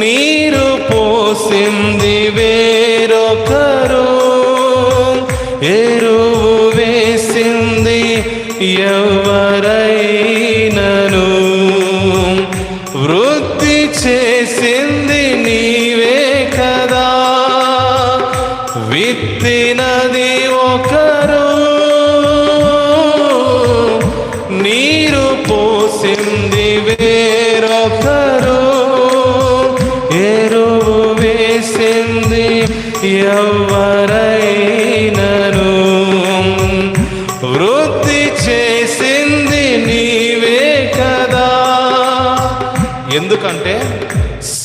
నీరు పోసింది వేరొకరు, ఎరువు వేసింది ఎవరైనను, ఎవరైనను వృద్ధి చేసింది నీవే కదా. ఎందుకంటే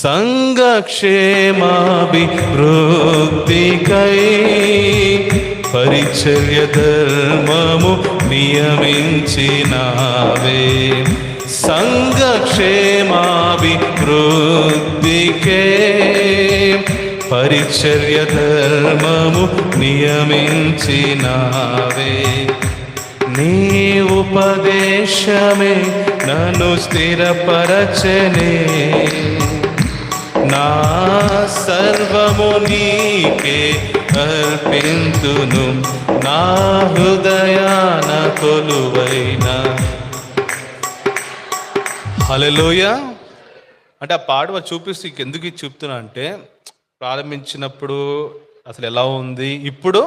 సంఘక్షేమాభివృద్ధికై పరిచర్య ధర్మము నియమించినావే. సంఘక్షేమాభివృద్ధికే పరిచర్య ధర్మము నియమించినావే. నీ ఉపదేశమే నన్ను స్థిరపరచనే, నా సర్వము నీకే అర్పింతును, నా హృదయాన కొలువైన. హల్లెలూయా. అంటే ఆ పాట చూపిస్తూ ఎందుకు ఇది చెప్తున్నా అంటే, ప్రారంభించినప్పుడు అసలు ఎలా ఉంది, ఇప్పుడు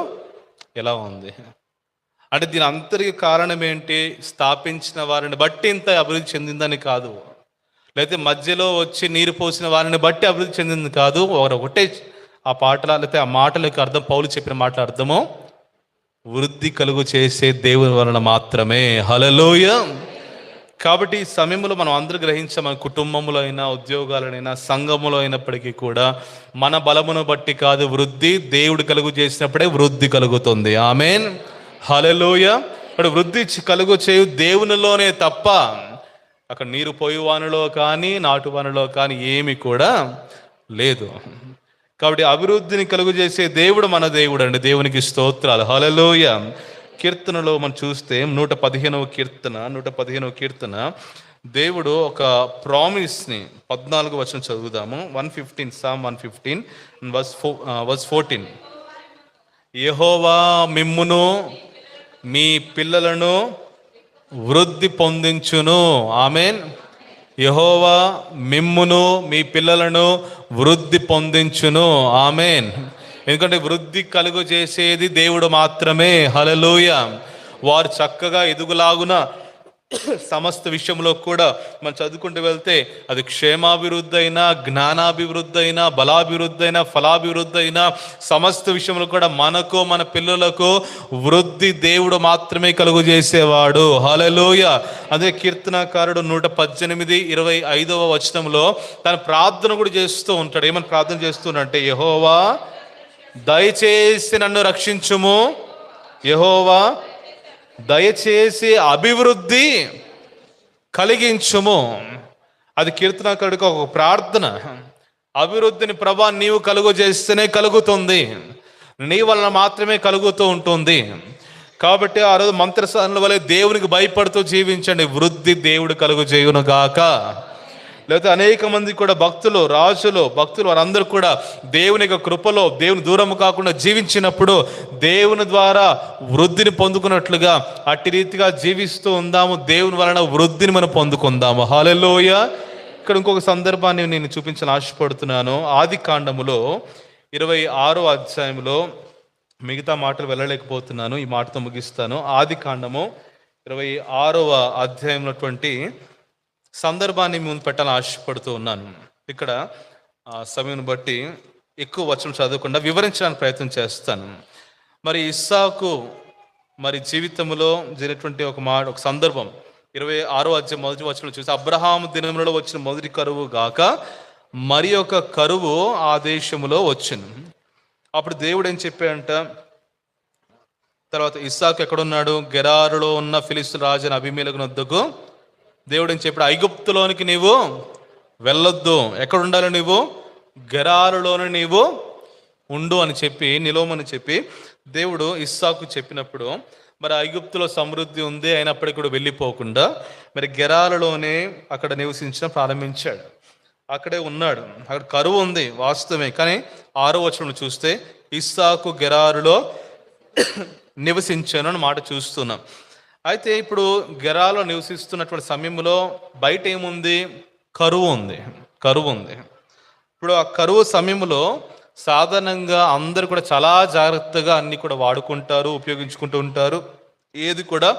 ఎలా ఉంది అంటే దీని అంతరికి కారణం ఏంటి? స్థాపించిన వారిని బట్టి ఇంత అభివృద్ధి చెందిందని కాదు, లేకపోతే మధ్యలో వచ్చి నీరు పోసిన వారిని బట్టి అభివృద్ధి చెందింది కాదు. ఒకటే ఆ పాటల లేకపోతే ఆ మాటలకు అర్థం, పౌలు చెప్పిన మాటల అర్థము వృద్ధి కలుగు చేసే దేవుని వలన మాత్రమే. హల్లెలూయా. కాబట్టి ఈ సమయంలో మనం అందరూ గ్రహించాం, మన కుటుంబంలో అయినా, ఉద్యోగాలనైనా, సంఘములో అయినప్పటికీ కూడా మన బలమును బట్టి కాదు వృద్ధి, దేవుడు కలుగు చేసినప్పుడే వృద్ధి కలుగుతుంది. ఆమేన్. హల్లెలూయా. ఇప్పుడు వృద్ధి కలుగు చేయు దేవునిలోనే తప్ప అక్కడ నీరు పోయువానిలో కానీ నాటువానిలో కానీ ఏమి కూడా లేదు. కాబట్టి అభివృద్ధిని కలుగు చేసే దేవుడు మన దేవుడు అండి. దేవునికి స్తోత్రాలు. హల్లెలూయా. కీర్తనలో మనం చూస్తే 115వ కీర్తన దేవుడు ఒక ప్రామిస్ని 14వ వచనం చదువుదాము. 115 Psalm 115 verse 14. యెహోవా మిమ్మును మీ పిల్లలను వృద్ధి పొందించును. ఆమేన్. యెహోవా మిమ్మును మీ పిల్లలను వృద్ధి పొందించును. ఆమేన్. ఎందుకంటే వృద్ధి కలుగు చేసేది దేవుడు మాత్రమే. హల్లెలూయా. వారు చక్కగా ఎదుగులాగున సమస్త విషయంలో కూడా మనం చదువుకుంటూ వెళ్తే అది క్షేమాభివృద్ధి అయినా, జ్ఞానాభివృద్ధి అయినా, బలాభివృద్ధి అయినా, ఫలాభివృద్ధి అయినా, సమస్త విషయంలో కూడా మనకు మన పిల్లలకు వృద్ధి దేవుడు మాత్రమే కలుగు చేసేవాడు. హల్లెలూయా. అదే కీర్తనకారుడు 118:25 వచనంలో తన ప్రార్థన కూడా చేస్తూ ఉంటాడు. ఏమని ప్రార్థన చేస్తున్నాడంటే, యెహోవా దయచేసి నన్ను రక్షించుము, యెహోవా దయచేసి అభివృద్ధి కలిగించుము. అది కీర్తనకారుడికి ఒక ప్రార్థన. అభివృద్ధిని ప్రభా నీవు కలుగు చేస్తేనే కలుగుతుంది, నీ వలన మాత్రమే కలుగుతూ ఉంటుంది. కాబట్టి ఆ రోజు మంత్రసానుల వలె దేవునికి భయపడుతూ జీవించండి. వృద్ధి దేవుడు కలుగు చేయును గాక. లేకపోతే అనేక మంది కూడా భక్తులు, రాజులు, భక్తులు వారందరూ కూడా దేవుని యొక్క కృపలో దేవుని దూరం కాకుండా జీవించినప్పుడు దేవుని ద్వారా వృద్ధిని పొందుకున్నట్లుగా అట్టి రీతిగా జీవిస్తూ ఉందాము. దేవుని వలన వృద్ధిని మనం పొందుకుందాము. హల్లెలూయా. ఇక్కడ ఇంకొక సందర్భాన్ని నేను చూపించాలని ఆశపడుతున్నాను. ఆది కాండములో 26వ అధ్యాయంలో, మిగతా మాటలు వెళ్ళలేకపోతున్నాను, ఈ మాటతో ముగిస్తాను. ఆది కాండము 26వ అధ్యాయంలోటువంటి సందర్భాన్ని ముందు పెట్టాలని ఆశపడుతూ ఉన్నాను. ఇక్కడ సమయం బట్టి ఎక్కువ వచనం చదవకుండా వివరించడానికి ప్రయత్నం చేస్తాను. మరి ఇస్సాకు మరి జీవితంలో జరిగినటువంటి ఒక సందర్భం 26వ అధ్యాయం 1వ వచనంలో చూస్తే, అబ్రహాము దినములలో వచ్చిన మొదటి కరువు గాక మరి ఒక కరువు ఆ దేశములో వచ్చింది. అప్పుడు దేవుడు ఏం చెప్పాడంట, తర్వాత ఇస్సాకు ఎక్కడున్నాడు? గెరారులో ఉన్న ఫిలిష్తీయుల రాజు అబీమెలెకు వద్దకు దేవుడు ఏం చెప్పాడు, ఐగుప్తులోనికి నీవు వెళ్ళొద్దు, ఎక్కడ ఉండాలి నీవు? గెరారులోనే నీవు ఉండు అని చెప్పి, నిలవమని చెప్పి దేవుడు ఇస్సాకు చెప్పినప్పుడు, మరి ఐగుప్తులో సమృద్ధి ఉంది అయినప్పటికీ కూడా వెళ్ళిపోకుండా మరి గెరారులోనే అక్కడ నివసించడం ప్రారంభించాడు. అక్కడే ఉన్నాడు. అక్కడ కరువు ఉంది వాస్తవమే, కానీ 6వ వచనంలో చూస్తే ఇస్సాకు గెరారులో నివసించాను అని మాట చూస్తున్నాం. అయితే ఇప్పుడు గెరాలో నివసిస్తున్నటువంటి సమయంలో బయట ఏముంది? కరువు ఉంది. ఇప్పుడు ఆ కరువు సమయంలో సాధారణంగా అందరూ కూడా చాలా జాగ్రత్తగా అన్ని కూడా వాడుకుంటారు, ఉపయోగించుకుంటూ ఉంటారు. ఏది కూడా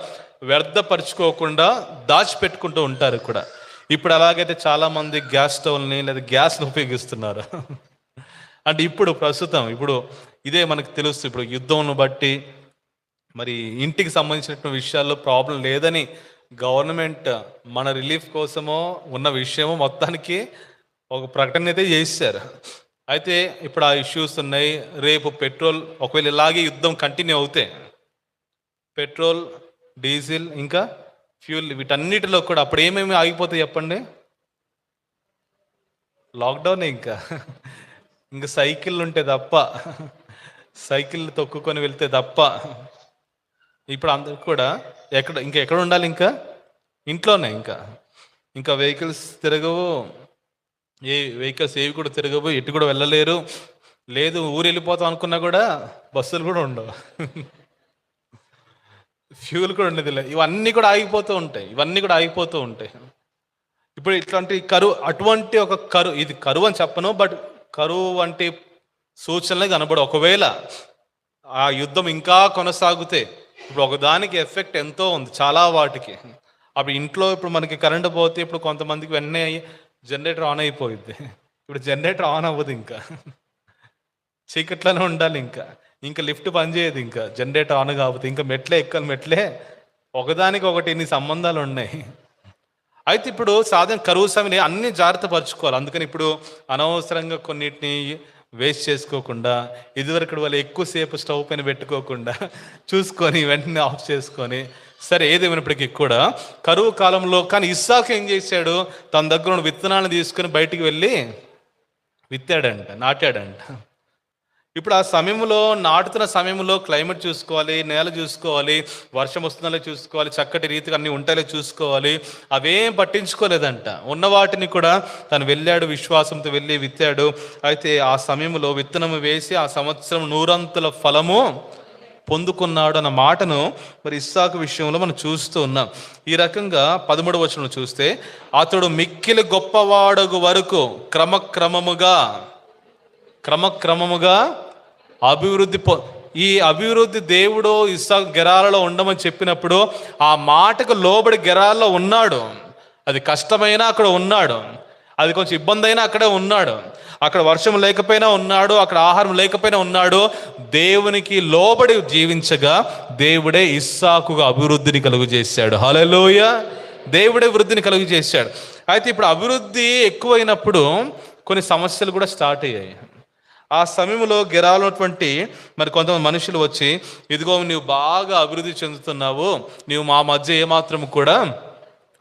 వ్యర్థపరచుకోకుండా దాచిపెట్టుకుంటూ ఉంటారు కూడా. ఇప్పుడు అలాగైతే చాలామంది గ్యాస్ స్టవ్ని లేదా గ్యాస్ని ఉపయోగిస్తున్నారు. అంటే ఇప్పుడు ప్రస్తుతం ఇప్పుడు ఇదే మనకు తెలుస్తుంది. ఇప్పుడు యుద్ధంను బట్టి మరి ఇంటికి సంబంధించినటువంటి విషయాల్లో ప్రాబ్లం లేదని గవర్నమెంట్ మన రిలీఫ్ కోసమో ఉన్న విషయమో మొత్తానికి ఒక ప్రకటన అయితే చేశారు. అయితే ఇప్పుడు ఆ ఇష్యూస్ ఉన్నాయి. రేపు పెట్రోల్ ఒకవేళ ఇలాగే యుద్ధం కంటిన్యూ అవుతే పెట్రోల్, డీజిల్ ఇంకా ఫ్యూల్ వీటన్నిటిలో కూడా అప్పుడు ఏమేమి ఆగిపోతాయి చెప్పండి? లాక్డౌన్. ఇంకా సైకిళ్ళు ఉంటే తప్ప, సైకిల్ తొక్కుకొని వెళ్తే తప్ప ఇప్పుడు అందరికి కూడా ఎక్కడ ఉండాలి? ఇంకా ఇంట్లోనే. ఇంకా వెహికల్స్ తిరగవు, ఏ వెహికల్స్ ఏవి కూడా తిరగవు, ఎటు కూడా వెళ్ళలేరు. లేదు ఊరు వెళ్ళిపోతాం అనుకున్నా కూడా బస్సులు కూడా ఉండవు, ఫ్యూల్ కూడా ఉండదు. ఇవన్నీ కూడా ఆగిపోతూ ఉంటాయి. ఇప్పుడు ఇట్లాంటి అటువంటి ఒక ఇది కరువు అని చెప్పను, బట్ కరువు వంటి సూచనలు కనబడు. ఒకవేళ ఆ యుద్ధం ఇంకా కొనసాగితే ఇప్పుడు ఒకదానికి ఎఫెక్ట్ ఎంతో ఉంది చాలా వాటికి. అప్పుడు ఇంట్లో ఇప్పుడు మనకి కరెంటు పోతే ఇప్పుడు కొంతమందికి వెంటనే జనరేటర్ ఆన్ అయిపోయింది. ఇప్పుడు జనరేటర్ ఆన్ అవ్వదు, ఇంకా చీకట్లోనే ఉండాలి. ఇంకా లిఫ్ట్ పనిచేయదు, ఇంకా జనరేటర్ ఆన్ కాకపోతే. ఇంకా మెట్లే ఒకదానికి ఒకటి ఇన్ని సంబంధాలు ఉన్నాయి. అయితే ఇప్పుడు సాధారణ కరువు సమయంలో అన్ని జాగ్రత్త పరచుకోవాలి. అందుకని ఇప్పుడు అనవసరంగా కొన్నిటిని వేస్ట్ చేసుకోకుండా, ఇదివరకు వాళ్ళు ఎక్కువసేపు స్టవ్ పైన పెట్టుకోకుండా చూసుకొని వెంటనే ఆఫ్ చేసుకొని, సరే ఏదేమైనప్పటికీ కూడా కరువు కాలంలో కానీ ఇస్సాకు ఏం చేశాడు? తన దగ్గర ఉన్న విత్తనాలను తీసుకొని బయటికి వెళ్ళి నాటాడంట. ఇప్పుడు ఆ సమయంలో నాటుతున్న సమయంలో క్లైమేట్ చూసుకోవాలి, నేల చూసుకోవాలి, వర్షం వస్తుందో చూసుకోవాలి, చక్కటి రీతిగా అన్ని ఉంటాయో చూసుకోవాలి. అవేం పట్టించుకోలేదంట. ఉన్న వాటిని కూడా తను వెళ్ళాడు, విశ్వాసంతో వెళ్ళి విత్తాడు. అయితే ఆ సమయంలో విత్తనము వేసి ఆ సంవత్సరం 100 ఫలము పొందుకున్నాడు అన్న మాటను మరి ఇస్సాకు విషయంలో మనం చూస్తూ ఉన్నాం. ఈ రకంగా 13వ వచనం చూస్తే, అతడు మిక్కిలి గొప్పవాడగు వరకు క్రమక్రమముగా అభివృద్ధి ఈ అభివృద్ధి దేవుడు ఇస్సాకు గెరాలలో ఉండమని చెప్పినప్పుడు ఆ మాటకు లోబడి గెరాల్లో ఉన్నాడు. అది కష్టమైనా అక్కడ ఉన్నాడు, అది కొంచెం ఇబ్బంది అయినా అక్కడే ఉన్నాడు, అక్కడ వర్షం లేకపోయినా ఉన్నాడు, అక్కడ ఆహారం లేకపోయినా ఉన్నాడు. దేవునికి లోబడి జీవించగా దేవుడే ఇస్సాకుగా అభివృద్ధిని కలుగు చేశాడు. హల్లెలూయా! దేవుడే వృద్ధిని కలుగు చేశాడు. అయితే ఇప్పుడు అభివృద్ధి ఎక్కువైనప్పుడు కొన్ని సమస్యలు కూడా స్టార్ట్ అయ్యాయి. ఆ సమయంలో గెరాలటువంటి మరి కొంతమంది మనుషులు వచ్చి, ఇదిగో నువ్వు బాగా అభివృద్ధి చెందుతున్నావు, నీవు మా మధ్య ఏమాత్రం కూడా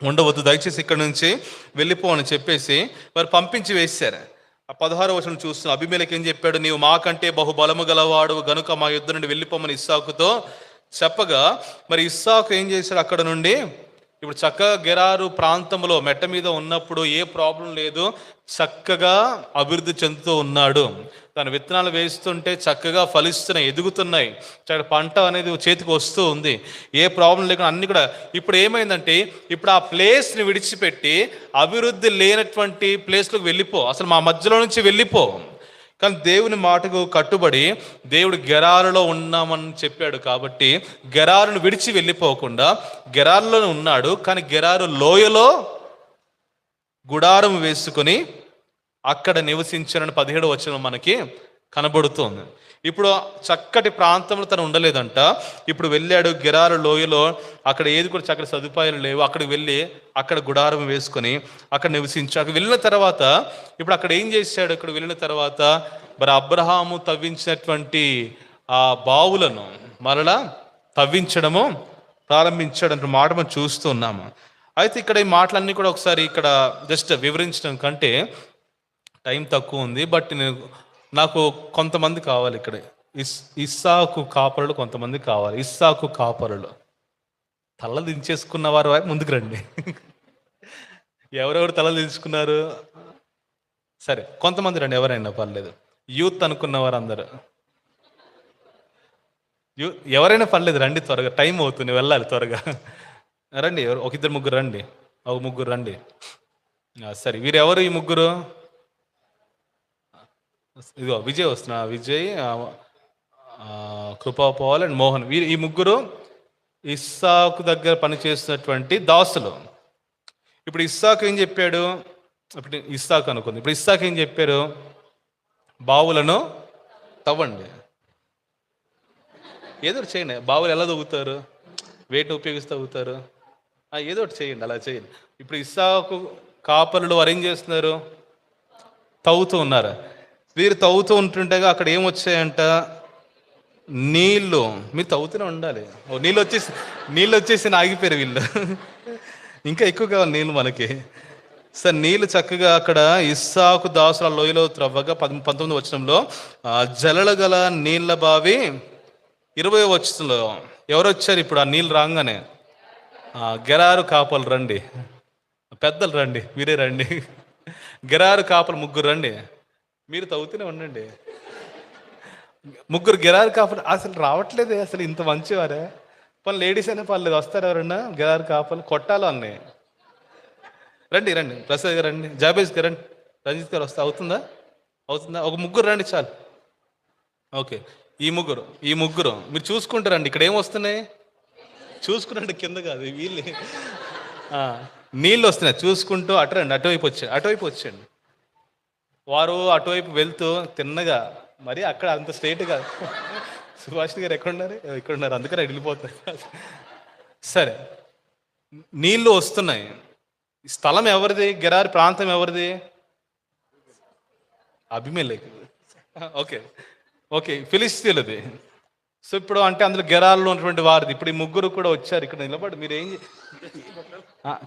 ఉండవద్దు, దయచేసి ఇక్కడ నుంచి వెళ్ళిపో అని చెప్పేసి మరి పంపించి వేశారు. ఆ 16వ వచనం చూస్తున్న అబీమెలెకు ఏం చెప్పాడు? నీవు మాకంటే బహుబలము గలవాడు గనుక మా యుద్ధ నుండి వెళ్ళిపోమని ఇస్సాకుతో చెప్పగా, మరి ఇస్సాకు ఏం చేశాడు? అక్కడ నుండి ఇప్పుడు చక్కగా గెరారు ప్రాంతంలో మెట్ట మీద ఉన్నప్పుడు ఏ ప్రాబ్లం లేదు, చక్కగా అభివృద్ధి చెందుతూ ఉన్నాడు. తన విత్తనాలు వేస్తుంటే చక్కగా ఫలిస్తున్నాయి, ఎదుగుతున్నాయి, చక్కగా పంట అనేది చేతికి వస్తూ ఉంది, ఏ ప్రాబ్లం లేకుండా అన్ని కూడా. ఇప్పుడు ఏమైందంటే ఇప్పుడు ఆ ప్లేస్ని విడిచిపెట్టి అభివృద్ధి లేనటువంటి ప్లేస్లోకి వెళ్ళిపో, అసలు మా మధ్యలో నుంచి వెళ్ళిపో. కానీ దేవుని మాటకు కట్టుబడి దేవుడు గెరారులో ఉన్నామని చెప్పాడు కాబట్టి గెరారును విడిచి వెళ్ళిపోకుండా గెరారులోనే ఉన్నాడు. కానీ గెరారు లోయలో గుడారం వేసుకొని అక్కడ నివసించాలని 17వ వచనం మనకి కనబడుతోంది. ఇప్పుడు చక్కటి ప్రాంతంలో తను ఉండలేదంట. ఇప్పుడు వెళ్ళాడు గెరారు లోయలో, అక్కడ ఏది కూడా చక్కటి సదుపాయాలు లేవు. అక్కడికి వెళ్ళి అక్కడ గుడారం వేసుకొని అక్కడ నివసించాడు. అక్కడ వెళ్ళిన తర్వాత ఇప్పుడు అక్కడ ఏం చేశాడు? ఇక్కడ వెళ్ళిన తర్వాత మరి అబ్రహాము తవ్వించినటువంటి ఆ బావులను మరలా తవ్వించడము ప్రారంభించాడు మాట మనం చూస్తున్నాము. అయితే ఇక్కడ ఈ మాటలన్నీ కూడా ఒకసారి ఇక్కడ జస్ట్ వివరించడం కంటే టైం తక్కువ ఉంది, బట్ నాకు కొంతమంది కావాలి ఇక్కడ. ఇస్సాకు కాపరులు కొంతమంది కావాలి. ఇస్సాకు కాపరులు తల దించేసుకున్న వారు ముందుకు రండి. ఎవరెవరు తల దించుకున్నారు? సరే కొంతమంది రండి, ఎవరైనా పర్లేదు. యూత్ అనుకున్న వారు అందరూ ఎవరైనా పర్లేదు, రండి త్వరగా, టైం అవుతుంది, వెళ్ళాలి త్వరగా రండి. ఒక ఇద్దరు ముగ్గురు రండి, ఒక ముగ్గురు రండి. సరే వీరెవరు ఈ ముగ్గురు? ఇదిగో విజయ్ వస్తున్నా, విజయ్, కృపాపాల్ అండ్ మోహన్. ఈ ముగ్గురు ఇస్సాకు దగ్గర పనిచేస్తున్నటువంటి దాసులు. ఇప్పుడు ఇస్సాకు ఏం చెప్పాడు? ఇప్పుడు ఇస్సాకు అనుకుంది. ఇప్పుడు ఇస్సాకు ఏం చెప్పారు? బావులను తవ్వండి. ఏదో ఒకటి చేయండి. బావులు ఎలా తవ్వుతారు? వేటిని ఉపయోగిస్తూ తవ్వుతారు? ఏదో ఒకటి చేయండి, అలా చేయండి. ఇప్పుడు ఇస్సాకు కాపరులు వారు ఏం చేస్తున్నారు? తవ్వుతూ ఉన్నారు. వీరు తవ్వుతూ ఉంటుండగా అక్కడ ఏమొచ్చాయంట? నీళ్ళు. మీరు తవ్వుతూనే ఉండాలి. నీళ్ళు వచ్చేసి ఆగిపోయారు వీళ్ళు. ఇంకా ఎక్కువ కావాలి నీళ్ళు మనకి. సార్ నీళ్ళు చక్కగా అక్కడ ఇస్సాకు దాసుల లోయలో త్రవ్వగా 19 వచనంలో జలల గల నీళ్ళ బావి 20 వచనంలో ఎవరు వచ్చారు ఇప్పుడు ఆ నీళ్ళు రాగానే? గెరారు కాపలు రండి, పెద్దలు రండి, మీరే రండి. గెరారు కాపలు 3 రండి. మీరు తవ్వుతూనే ఉండండి. 3 గెరారు కాపలు అసలు రావట్లేదే, అసలు ఇంత మంచివారే. పని లేడీస్ అయినా పర్లేదు, వస్తారు ఎవరన్నా గెరారు కాపలు కొట్టాలి అన్నీ. రండి రండి, ప్రసాద్ గారు రండి, జాబేజ్ గారు రండి, రంజిత్ గారు వస్తే అవుతుందా? ఒక 3 రండి చాలు. ఓకే, ఈ ముగ్గురు మీరు చూసుకుంటారండి. ఇక్కడ ఏమొస్తున్నాయి చూసుకురండి, కింద కాదు వీళ్ళు. నీళ్ళు వస్తున్నాయి చూసుకుంటూ అటు రండి, అటువైపు వచ్చేయండి. వారు అటువైపు వెళ్తూ తిన్నగా, మరి అక్కడ అంత స్ట్రైట్గా. సుభాష్ గారు ఎక్కడున్నారు? అందుకని వెళ్ళిపోతున్నారు. సరే, నీళ్ళు వస్తున్నాయి. ఈ స్థలం ఎవరిది? గెరారి ప్రాంతం ఎవరిది? అబీమెలెకు. ఓకే ఫిలిస్తీయులది. సో ఇప్పుడు అంటే అందులో గెరాల్లో ఉన్నటువంటి వారిది. ఇప్పుడు ఈ 3 కూడా వచ్చారు ఇక్కడ నిలబడి. మీరు ఏం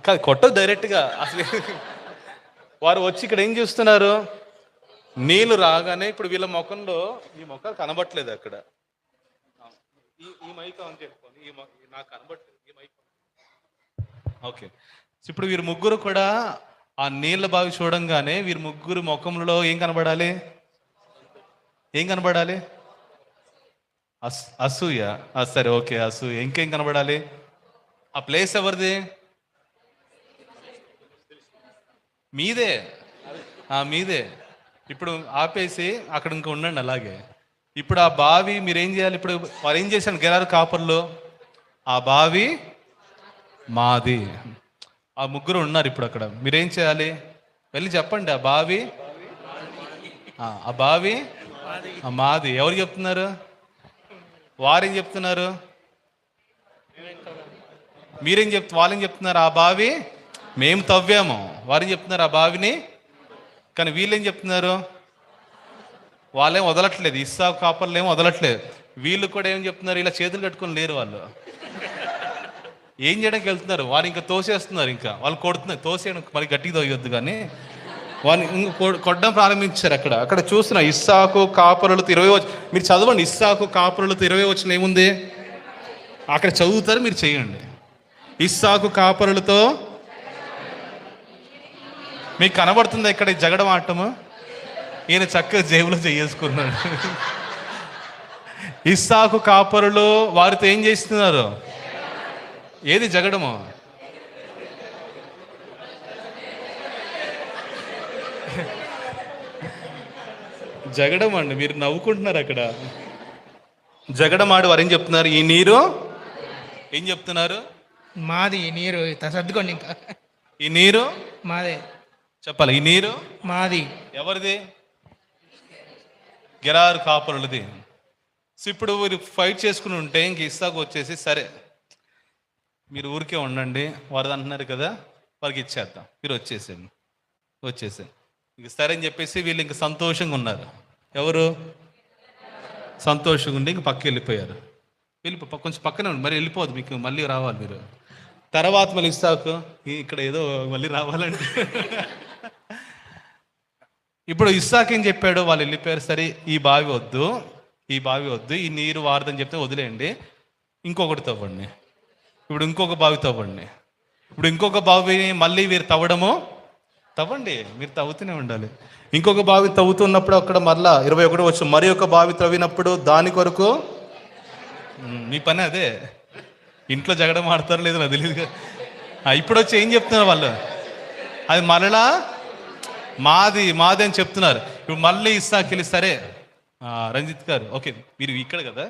కాదు, కొట్టదు డైరెక్ట్గా అసలు. వారు వచ్చి ఇక్కడ ఏం చేస్తున్నారు? నీళ్ళు రాగానే ఇప్పుడు వీళ్ళ ముఖంలో ఈ ముఖాలు కనబట్టలేదు అక్కడ. ఈ మైక్ అని చెప్పుకోండి, నాకు కనబట్టలేదు ఈ మైక్. ఓకే, ఇప్పుడు వీరు 3 కూడా ఆ నీళ్ళ బావి చూడంగానే వీరు 3 ముఖంలో ఏం కనబడాలి? అసూయ. సరే, ఓకే, అసూయ. ఇంకేం కనబడాలి? ఆ ప్లేస్ ఎవరిది? మీదే. మీదే. ఇప్పుడు ఆపేసి అక్కడ ఇంకా ఉండండి అలాగే. ఇప్పుడు ఆ బావి మీరేం చేయాలి? ఇప్పుడు వారు ఏం చేశారు గెరారు కాపర్లో? ఆ బావి మాది. ఆ 3 ఉన్నారు ఇప్పుడు అక్కడ. మీరేం చేయాలి? వెళ్ళి చెప్పండి, ఆ బావి మాది. ఎవరు చెప్తున్నారు? వారేం చెప్తున్నారు? వాళ్ళేం చెప్తున్నారు? ఆ బావి మేము తవ్వాము. వారేం చెప్తున్నారు? ఆ బావిని. కానీ వీళ్ళేం చెప్తున్నారు? వాళ్ళేం వదలట్లేదు. ఇస్సాకు కాపర్లు ఏం వదలట్లేదు. వీళ్ళు కూడా ఏం చెప్తున్నారు? ఇలా చేతులు కట్టుకొని లేరు. వాళ్ళు ఏం చేయడానికి వెళ్తున్నారు? వారు ఇంకా తోసేస్తున్నారు. ఇంకా వాళ్ళు కొడుతున్నారు. తోసేయడం మరి గట్టిగా తోయొద్దు, కానీ వాళ్ళు కొట్టడం ప్రారంభించారు. అక్కడ చూస్తున్న ఇస్సాకు కాపరులతో 20 మీరు చదవండి. ఇస్సాకు కాపరులతో 20 వచ్చిన ఏముంది అక్కడ చదువుతారు, మీరు చేయండి. ఇస్సాకు కాపరులతో మీకు కనబడుతుంది ఇక్కడ జగడం ఆటము. ఈయన చక్కగా జేబులో చేసుకున్నాడు. ఇస్సాకు కాపరులు వారితో ఏం చేస్తున్నారు? ఏది జగడము? జగడం అండి. మీరు నవ్వుకుంటున్నారు అక్కడ. జగడం ఆడు వారు ఏం చెప్తున్నారు? ఈ నీరు ఏం చెప్తున్నారు? మాది. ఈ నీరు సర్దుకోండి. ఇంకా ఈ నీరు మాదే చెప్పాలి. ఈ నీరు మాది. ఎవరిది? గెరారు కాపరులది. సో ఇప్పుడు మీరు ఫైట్ చేసుకుని ఉంటే ఇంక ఇస్సాకు వచ్చేసి సరే మీరు ఊరికే ఉండండి, వారు అంటున్నారు కదా, వారికి ఇచ్చేద్దాం, మీరు వచ్చేసాను ఇంక సరే అని చెప్పేసి వీళ్ళు ఇంక సంతోషంగా ఉన్నారు. ఎవరు సంతోషంగా ఉండి ఇంక పక్కకి వెళ్ళిపోయారు. కొంచెం పక్కనే ఉండి మరి వెళ్ళిపోదు, మీకు మళ్ళీ రావాలి మీరు. తర్వాత మళ్ళీ ఇస్సాకు ఇక్కడ ఏదో మళ్ళీ రావాలంటే ఇప్పుడు ఇస్సాకు ఏం చెప్పాడు? వాళ్ళు వెళ్ళిపోయారు. సరే ఈ బావి వద్దు, ఈ నీరు వారదని చెప్తే వదిలేయండి, ఇంకొకటి తవ్వండి. ఇప్పుడు ఇంకొక బావి తవ్వండి. ఇప్పుడు ఇంకొక బావి మళ్ళీ వీరు తవ్వండి, మీరు తవ్వుతూనే ఉండాలి. ఇంకొక బావి తవ్వుతున్నప్పుడు అక్కడ మరలా 21 వచ్చు. మరి ఒక బావి తవ్వినప్పుడు దాని కొరకు మీ పని అదే. ఇంట్లో జగడం ఆడతారో లేదో నాకు తెలియదు. ఇప్పుడు వచ్చి ఏం చెప్తున్నారు వాళ్ళు? అది మరలా మాది అని చెప్తున్నారు. ఇప్పుడు మళ్ళీ ఇస్సాకు వెళ్ళి సరే రంజిత్ గారు, ఓకే మీరు ఇక్కడ కదా,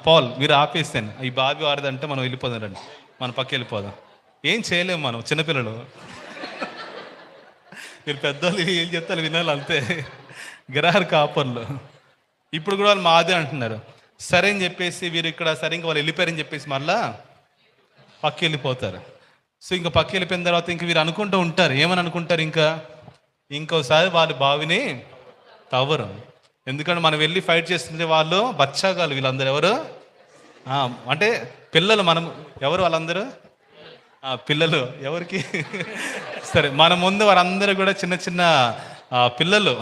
పాల్ మీరు ఆపేస్తాను, ఈ బావి వారదంటే మనం వెళ్ళిపోదాం రండి, మన పక్క వెళ్ళిపోదాం. ఏం చేయలేము మనం, చిన్నపిల్లలు. మీరు పెద్దవాళ్ళు ఏం చెప్తారు వినాలి అంతే. గరారు కాపర్లు. ఇప్పుడు కూడా వాళ్ళు మాదే అంటున్నారు. సరే అని చెప్పేసి వీరు ఇక్కడ సరే ఇంకా వాళ్ళు వెళ్ళిపోయారని చెప్పేసి మళ్ళా పక్క వెళ్ళిపోతారు. సో ఇంకా పక్క వెళ్ళిపోయిన తర్వాత ఇంక వీరు అనుకుంటూ ఉంటారు, ఏమని అనుకుంటారు, ఇంకోసారి వాళ్ళ బావిని తవ్వరు. ఎందుకంటే మనం వెళ్ళి ఫైట్ చేస్తుంటే వాళ్ళు బచ్చాగాలు, వీళ్ళందరూ ఎవరు అంటే పిల్లలు. మనం ఎవరు వాళ్ళందరూ? పిల్లలు. ఎవరికి? సరే, మన ముందు వారందరూ కూడా చిన్న చిన్న పిల్లలు.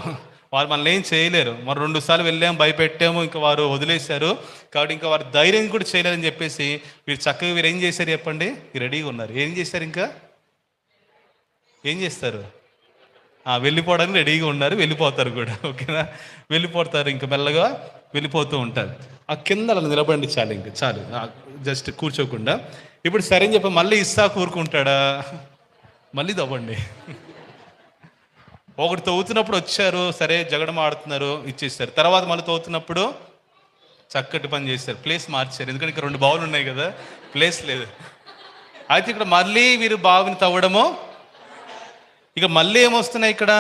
వారు మనల్ని ఏం చేయలేరు. మరి 2 సార్లు వెళ్ళాము, భయపెట్టాము, ఇంకా వారు వదిలేశారు. కాబట్టి ఇంకా వారు ధైర్యం కూడా చేయలేరని చెప్పేసి వీరు చక్కగా వీరు ఏం చేశారు చెప్పండి? రెడీగా ఉన్నారు. ఏం చేశారు? ఇంకా ఏం చేస్తారు? వెళ్ళిపోవడానికి రెడీగా ఉన్నారు. వెళ్ళిపోతారు కూడా. ఓకేనా? వెళ్ళిపోతారు. ఇంకా మెల్లగా వెళ్ళిపోతూ ఉంటారు. ఆ కింద అలా నిలబడండి చాలు, ఇంకా చాలు, జస్ట్ కూర్చోకుండా. ఇప్పుడు సరే అని చెప్పి మళ్ళీ ఇస్సాకు ఊరుకుంటాడా? మళ్ళీ తవ్వండి. ఒకటి తవ్వుతున్నప్పుడు వచ్చారు, సరే జగడం ఆడుతున్నారు, ఇచ్చేస్తారు. తర్వాత మళ్ళీ తవ్వుతున్నప్పుడు చక్కటి పని చేశారు, ప్లేస్ మార్చారు. ఎందుకంటే ఇక్కడ 2 బావులు ఉన్నాయి కదా, ప్లేస్ లేదు. అయితే ఇక్కడ మళ్ళీ వీరు బావిని తవ్వడము, ఇక మళ్ళీ ఏమొస్తున్నాయి? ఇక్కడ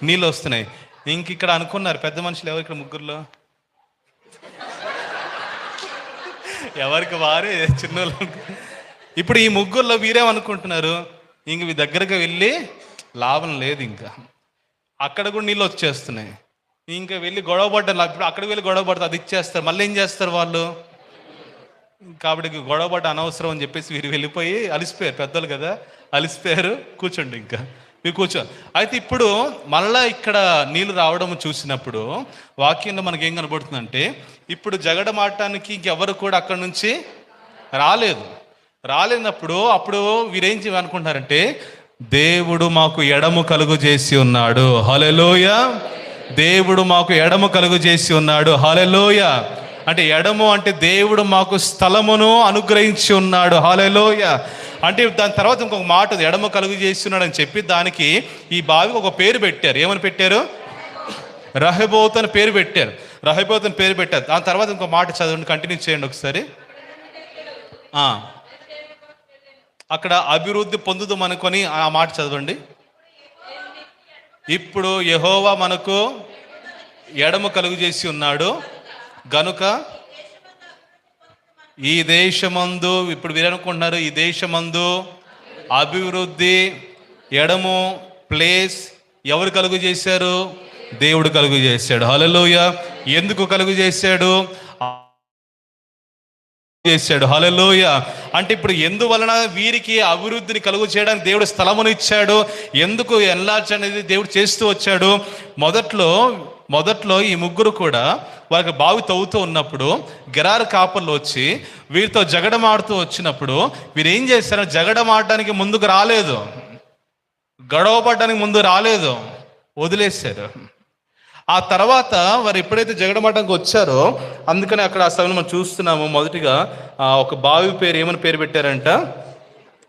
నీళ్ళు వస్తున్నాయి. ఇంక ఇక్కడ అనుకున్నారు పెద్ద మనుషులు ఎవరు ఇక్కడ ముగ్గురులో? ఎవరికి వారే చిన్నోళ్ళు. ఇప్పుడు ఈ ముగ్గురులో వీరేమనుకుంటున్నారు? ఇంక మీ దగ్గరకు వెళ్ళి లాభం లేదు, ఇంకా అక్కడ కూడా నీళ్ళు వచ్చేస్తున్నాయి. ఇంకా వెళ్ళి గొడవ పడ్డారు. ఇప్పుడు అక్కడికి వెళ్ళి గొడవ పడతారు, అది ఇచ్చేస్తారు. మళ్ళీ ఏం చేస్తారు వాళ్ళు? కాబట్టి గొడవ పడ్డ అనవసరం అని చెప్పేసి వీరు వెళ్ళిపోయి అలిసిపోయారు. పెద్దలు కదా, అలిసిపోయారు. కూర్చోండి, ఇంకా మీరు కూర్చోండి. అయితే ఇప్పుడు మళ్ళా ఇక్కడ నీళ్ళు రావడం చూసినప్పుడు వాక్యంలో మనకి ఏం కనబడుతుందంటే, ఇప్పుడు జగడమాడటానికి ఇంకెవరు కూడా అక్కడ నుంచి రాలేనప్పుడు అప్పుడు వీరేం చేయాలనుకుంటున్నారంటే, దేవుడు మాకు ఎడము కలుగు చేసి ఉన్నాడు. హల్లెలూయా. దేవుడు మాకు ఎడము కలుగు చేసి ఉన్నాడు. హల్లెలూయా. అంటే ఎడము అంటే దేవుడు మాకు స్థలమును అనుగ్రహించి ఉన్నాడు. హల్లెలూయా. అంటే దాని తర్వాత ఇంకొక మాట, ఎడమ కలుగు చేస్తున్నాడు అని చెప్పి దానికి ఈ బావికి ఒక పేరు పెట్టారు. ఏమని పెట్టారు? రహబోత్ అని పేరు పెట్టారు. రహబోత్ అని పేరు పెట్టారు. దాని తర్వాత ఇంకో మాట చదవండి, కంటిన్యూ చేయండి ఒకసారి. అక్కడ అభివృద్ధి పొందుదాం అనుకొని ఆ మాట చదవండి. ఇప్పుడు యెహోవా మనకు ఎడమ కలుగు చేసి ఉన్నాడు గనుక ఈ దేశమందు, ఇప్పుడు మీరు అనుకుంటున్నారు ఈ దేశమందు అభివృద్ధి, ఎడము ప్లేస్ ఎవరు కలుగు చేశారు? దేవుడు కలుగు చేశాడు. హల్లెలూయా. ఎందుకు కలుగు చేశాడు? హల్లెలూయా. అంటే ఇప్పుడు ఎందువలన వీరికి అభివృద్ధిని కలుగు చేయడానికి దేవుడు స్థలమును ఇచ్చాడు? ఎందుకు ఎన్లార్జ్ అనేది దేవుడు చేస్తూ వచ్చాడు? మొదట్లో ఈ ముగ్గురు కూడా వారికి బావి తవ్వుతూ ఉన్నప్పుడు గెరారు కాపర్లు వచ్చి వీరితో జగడమాడుతూ వచ్చినప్పుడు వీరు ఏం చేశారు? జగడమాడడానికి ముందుకు రాలేదు, గొడవ పడడానికి ముందు రాలేదు, వదిలేశారు. ఆ తర్వాత వారు ఎప్పుడైతే జగడమాడడానికి వచ్చారో, అందుకని అక్కడ ఆ సమయంలో మనం చూస్తున్నాము. మొదటిగా ఒక బావి పేరు ఏమని పేరు పెట్టారంట?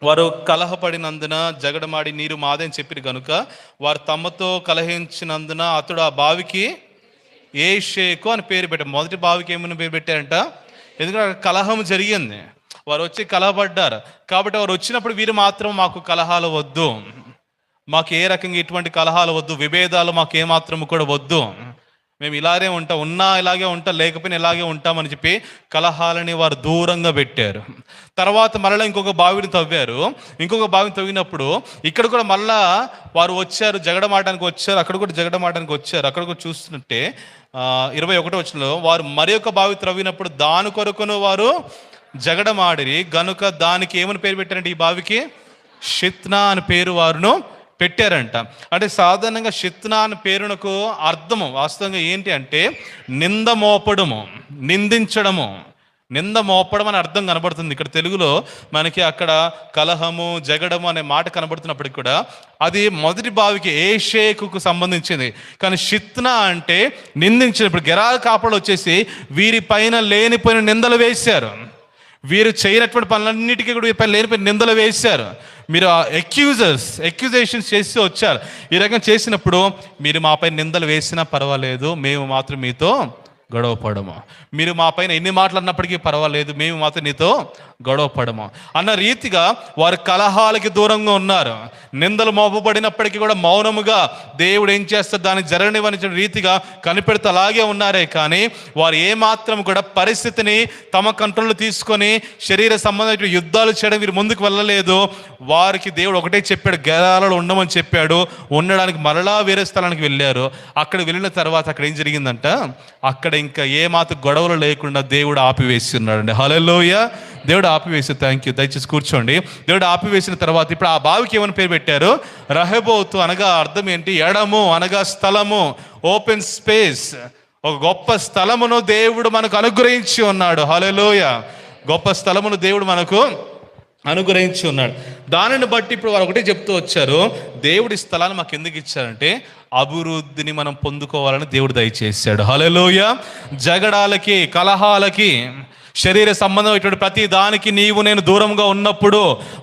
వారు కలహపడినందున జగడమాడి నీరు మాదని చెప్పారు కనుక వారు తమతో కలహించినందున అతడు ఆ బావికి ఏషేకు అని పేరు పెట్టారు. మొదటి బావికి ఏమని పేరు పెట్టారంట? ఎందుకంటే కలహం జరిగింది, వారు వచ్చి కలహపడ్డారు. కాబట్టి వారు వచ్చినప్పుడు వీరు మాత్రం మాకు కలహాలు వద్దు, మాకు ఏ రకంగా ఇటువంటి కలహాలు వద్దు, విభేదాలు మాకు ఏమాత్రము కూడా వద్దు, మేము ఇలాగే ఉంటాం, ఉన్నా ఇలాగే ఉంటాం, లేకపోయినా ఇలాగే ఉంటామని చెప్పి కలహాలని వారు దూరంగా పెట్టారు. తర్వాత మళ్ళీ ఇంకొక బావిని తవ్వారు. ఇంకొక బావిని తవ్వినప్పుడు ఇక్కడ కూడా మళ్ళా వారు వచ్చారు, జగడమాడడానికి వచ్చారు. అక్కడ కూడా జగడమాడడానికి వచ్చారు. అక్కడ కూడా చూస్తుంటే 21వ వచనంలో వారు మరి ఒక బావి త్రవ్వినప్పుడు దాని కొరకును వారు జగడమాడిరి గనుక దానికి ఏమని పేరు పెట్టారంటే ఈ బావికి షిత్నా అని పేరు వారును పెట్టారంట. అంటే సాధారణంగా షిత్నా అని పేరునకు అర్థము వాస్తవంగా ఏంటి అంటే నింద మోపడము, నిందించడము, నింద మోపడం అని అర్థం కనబడుతుంది. ఇక్కడ తెలుగులో మనకి అక్కడ కలహము, జగడము అనే మాట కనబడుతున్నప్పటికి కూడా అది మొదటి బావికి ఏషేకుకు సంబంధించింది. కానీ షిత్నా అంటే నిందించిన. ఇప్పుడు గెరారు కాపర్లు వచ్చేసి వీరి పైన లేనిపోయిన నిందలు వేశారు, వీరు చేయనటువంటి పనులన్నిటికీ కూడా వీరి పైన లేనిపోయిన నిందలు వేశారు. మీరు ఎక్యూజేషన్స్ చేసి వచ్చారు. ఈ రకంగా చేసినప్పుడు మీరు మాపై నిందలు వేసినా పర్వాలేదు, మేము మాత్రం మీతో గొడవ పడము. మీరు మా పైన ఎన్ని మాట్లాడినప్పటికీ పర్వాలేదు, మేము మాత్రం నీతో గొడవ పడము అన్న రీతిగా వారు కలహాలకి దూరంగా ఉన్నారు. నిందలు మోపబడినప్పటికీ కూడా మౌనముగా దేవుడు ఏం చేస్తారు దానికి జరగనివ్వని రీతిగా కనిపెడుతూ అలాగే ఉన్నారే కానీ వారు ఏమాత్రం కూడా పరిస్థితిని తమ కంట్రోల్లో తీసుకొని శరీర సంబంధమైన యుద్ధాలు చేయడం వీరు ముందుకు వెళ్ళలేదు. వారికి దేవుడు ఒకటే చెప్పాడు, గెరాలలో ఉండమని చెప్పాడు. ఉండడానికి మరలా వేరే స్థలానికి వెళ్ళారు. అక్కడ వెళ్ళిన తర్వాత అక్కడ ఏం జరిగిందంట, అక్కడ ఇంకా ఏమాత్రం గొడవలు లేకుండా దేవుడు ఆపివేసి ఉన్నాడండి. హల్లెలూయా. దేవుడు ఆపివేసి, థ్యాంక్ యూ, దయచేసి కూర్చోండి. దేవుడు ఆపివేసిన తర్వాత ఇప్పుడు ఆ బావికి ఏమని పేరు పెట్టారు? రహబోతు అనగా అర్థం ఏంటి? ఎడము అనగా స్థలము, ఓపెన్ స్పేస్. ఒక గొప్ప స్థలమును దేవుడు మనకు అనుగ్రహించి ఉన్నాడు. హల్లెలూయా. గొప్ప స్థలమును దేవుడు మనకు అనుగ్రహించి ఉన్నాడు. దానిని బట్టి ఇప్పుడు వారు ఒకటే చెప్తూ వచ్చారు, దేవుడి స్థలాన్ని మాకు ఎందుకు ఇచ్చారంటే అభివృద్ధిని మనం పొందుకోవాలని దేవుడు దయచేశాడు. హల్లెలూయా. జగడాలకి, కలహాలకి, శరీర సంబంధమైనటువంటి ప్రతి దానికి నీవు నేను దూరంగా ఉన్నప్పుడు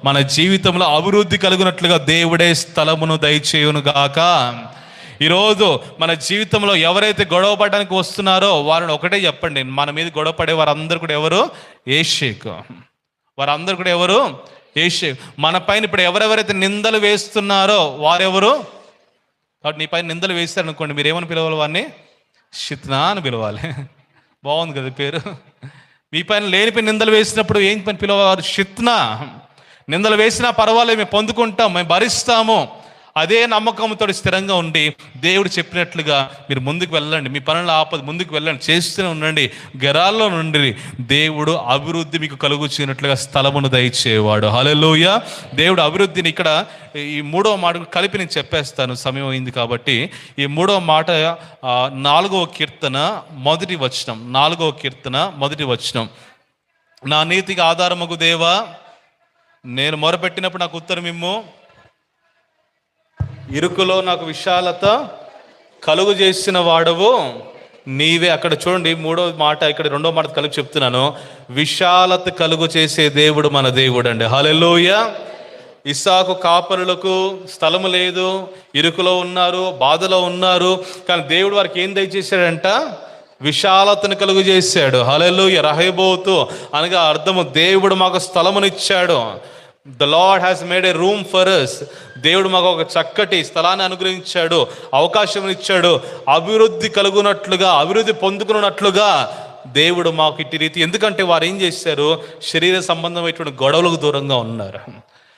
మన జీవితంలో అభివృద్ధి కలుగునట్లుగా దేవుడే స్థలమును దయచేయును గాక. ఈరోజు మన జీవితంలో ఎవరైతే గొడవ పడడానికి వస్తున్నారో వారిని ఒకటే చెప్పండి, మన మీద గొడవ పడే వారందరూ కూడా ఎవరు? ఏషేకు. వారందరూ కూడా ఎవరు? ఏషేకు. మన పైన ఇప్పుడు ఎవరెవరైతే నిందలు వేస్తున్నారో వారెవరు? కాబట్టి నీ పైన నిందలు వేస్తారనుకోండి, మీరు ఏమని పిలవాలి? వాడిని షిత్నా అని పిలవాలి. బాగుంది కదా పేరు. మీ పైన లేనిపై నిందలు వేసినప్పుడు ఏం పని పిలవాలి? షిత్నా. నిందలు వేసినా పర్వాలేదు, మేము పొందుకుంటాం, మేము భరిస్తాము. అదే నమ్మకంతో స్థిరంగా ఉండి దేవుడు చెప్పినట్లుగా మీరు ముందుకు వెళ్ళండి. మీ పనులు ఆపదు, ముందుకు వెళ్ళండి, చేస్తూనే ఉండండి. గెరాల్లో నుండి దేవుడు అభివృద్ధి మీకు కలుగుచున్నట్లుగా స్థలమును దయచేవాడు. హల్లెలూయా. దేవుడు అభివృద్ధిని ఇక్కడ ఈ 3వ మాట కలిపి నేను చెప్పేస్తాను, సమయం అయింది కాబట్టి. ఈ 3వ మాట 4వ కీర్తన 1వ వచనం. 4వ కీర్తన 1వ వచనం. నా నీతికి ఆధారమగు దేవా, నేను మొరపెట్టినప్పుడు నాకు ఉత్తరం ఇమ్ము. ఇరుకులో నాకు విశాలత కలుగు చేసిన వాడవు నీవే. అక్కడ చూడండి 3వ మాట, ఇక్కడ 2వ మాట కలిపి చెప్తున్నాను. విశాలత కలుగు చేసే దేవుడు మన దేవుడు అండి. హల్లెలూయా. ఇస్సాకు కాపరులకు స్థలము లేదు, ఇరుకులో ఉన్నారు, బాధలో ఉన్నారు. కానీ దేవుడు వారికి ఏం దయచేశాడంట? విశాలతను కలుగు చేశాడు. హల్లెలూయా. రహబోతు అనగా అర్థము దేవుడు మాకు స్థలమునిచ్చాడు. The Lord has made a room for us. దేవుడు మాకు ఒక చక్కటి స్థలాన్ని అనుగ్రహించాడు, అవకాశం ఇచ్చాడు. అభివృద్ధి కలుగునట్లుగా, అభివృద్ధి పొందుకున్నట్లుగా దేవుడు మాకు ఇట్టి రీతి. ఎందుకంటే వారు ఏం చేశారు? శరీర సంబంధమైనటువంటి గొడవలకు దూరంగా ఉన్నారు,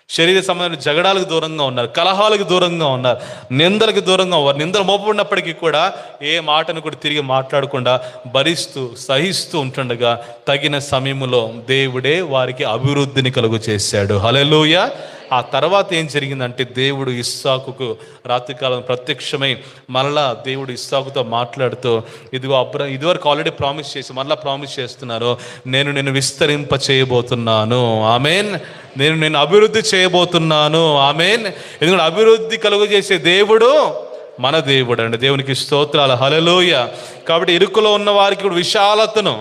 శరీర సంబంధమైన జగడాలకు దూరంగా ఉన్నారు, కలహాలకు దూరంగా ఉన్నారు, నిందలకు దూరంగా ఉన్నారు. నిందలు మోపబడినప్పటికీ కూడా ఏ మాటను కూడా తిరిగి మాట్లాడకుండా భరిస్తూ సహిస్తూ ఉంటుండగా తగిన సమయంలో దేవుడే వారికి అభివృద్ధిని కలుగు చేశాడు. హల్లెలూయా. ఆ తర్వాత ఏం జరిగిందంటే దేవుడు ఇస్సాకుకు రాత్రికాలం ప్రత్యక్షమై మరలా దేవుడు ఇస్సాకుతో మాట్లాడుతూ, ఇదిగో ఇదివరకు ఆల్రెడీ ప్రామిస్ చేసి మరలా ప్రామిస్ చేస్తున్నారు, నేను నిన్ను విస్తరింప చేయబోతున్నాను. ఆమేన్. నేను అభివృద్ధి చేయబోతున్నాను. ఆమేన్. ఎందుకంటే అభివృద్ధి కలుగు చేసే దేవుడు మన దేవుడు అండి. దేవునికి స్తోత్రాలు. హల్లెలూయా. కాబట్టి ఇరుకులో ఉన్న వారికి కూడా విశాలతను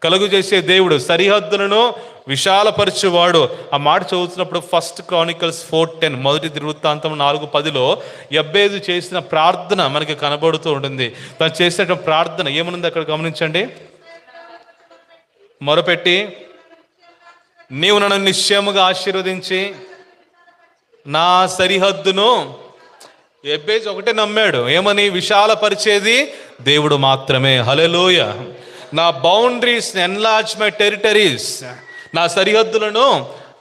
కలుగు చేసే దేవుడు, సరిహద్దులను విశాలపరచువాడు. ఆ మాట చదువుతున్నప్పుడు 1 Chronicles 4:10, 1 దినవృత్తాంతం 4:10లో యబ్బేజు చేసిన ప్రార్థన మనకి కనబడుతూ ఉంటుంది. తను చేసిన ప్రార్థన ఏమనుంది అక్కడ గమనించండి. మొరపెట్టి, నీవు నన్ను నిశ్చయముగా ఆశీర్వదించి నా సరిహద్దును. యబ్బేజు ఒకటే నమ్మాడు, ఏమని? విశాలపరిచేది దేవుడు మాత్రమే. హల్లెలూయా. నా బౌండరీస్ ఎన్లార్జ్ మై టెరిటరీస్, నా సరిహద్దులను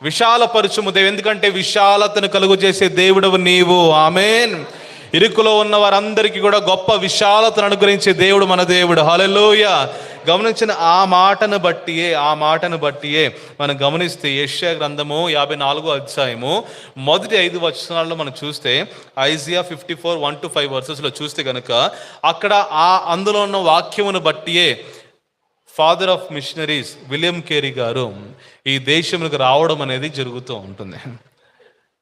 విశాలపరచుము దేవు, ఎందుకంటే విశాలతను కలుగు చేసే దేవుడవు నీవు. ఆమేన్. ఇరుకులో ఉన్న వారందరికీ కూడా గొప్ప విశాలతను అనుగ్రహించే దేవుడు మన దేవుడు. హల్లెలూయా. గమనించిన ఆ మాటను బట్టియే మనం గమనిస్తే యెషయా గ్రంథము 54వ అధ్యాయము 5 వచనాల్లో మనం చూస్తే, ఐజియా 54 1-5 వర్సెస్లో చూస్తే కనుక అక్కడ అందులో ఉన్న వాక్యమును బట్టియే father of missionaries William Carey గారు ఈ దేశంలోకి రావడం అనేది జరుగుతూ ఉంటుంది.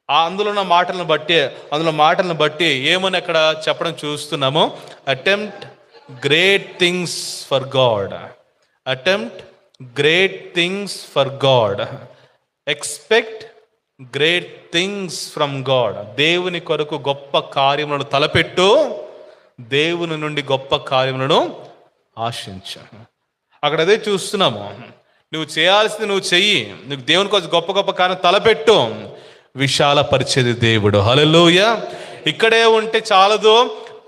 అందులో మాటలను బట్టి ఏమని అక్కడ చెప్పడం చూస్తున్నాము? Attempt great things for God, attempt great things for God, expect great things from God. దేవుని కొరకు గొప్ప కార్యములను తలపెట్టు, దేవుని నుండి గొప్ప కార్యములను ఆశించు. అక్కడ అదే చూస్తున్నాము. నువ్వు చేయాల్సింది నువ్వు చెయ్యి. నువ్వు దేవుని కోసం గొప్ప గొప్ప కార్యం తలపెట్టు, విశాలపరిచేది దేవుడు. హల్లెలూయా. ఇక్కడే ఉంటే చాలదు,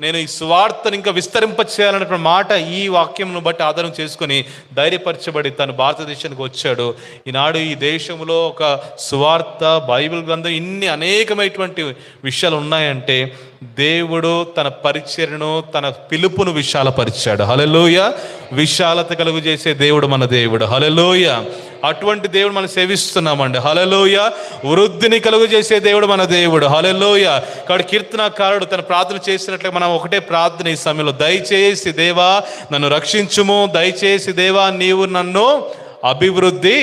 నేను ఈ సువార్తను ఇంకా విస్తరింప చేయాలన్నటువంటి మాట ఈ వాక్యంను బట్టి ఆధారం చేసుకొని ధైర్యపరచబడి తను భారతదేశానికి వచ్చాడు. ఈనాడు ఈ దేశంలో ఒక సువార్త, బైబిల్ గ్రంథం, ఇన్ని అనేకమైనటువంటి విషయాలు ఉన్నాయంటే దేవుడు తన పరిచర్యను, తన పిలుపును విశాలపరిచాడు. హల్లెలూయా. విశాలత కలుగు చేసే దేవుడు మన దేవుడు. హల్లెలూయా. అటువంటి దేవుడు మనం సేవిస్తున్నామండి. హల్లెలూయా. వృద్ధిని కలుగు చేసే దేవుడు మన దేవుడు. హల్లెలూయా. కాబట్టి కీర్తనకారుడు తన ప్రార్థన చేసినట్లే మనం ఒకటే ప్రార్థన ఈ సమయంలో, దయచేసి దేవా నన్ను రక్షించుము, దయచేసి దేవా నీవు నన్ను అభివృద్ధి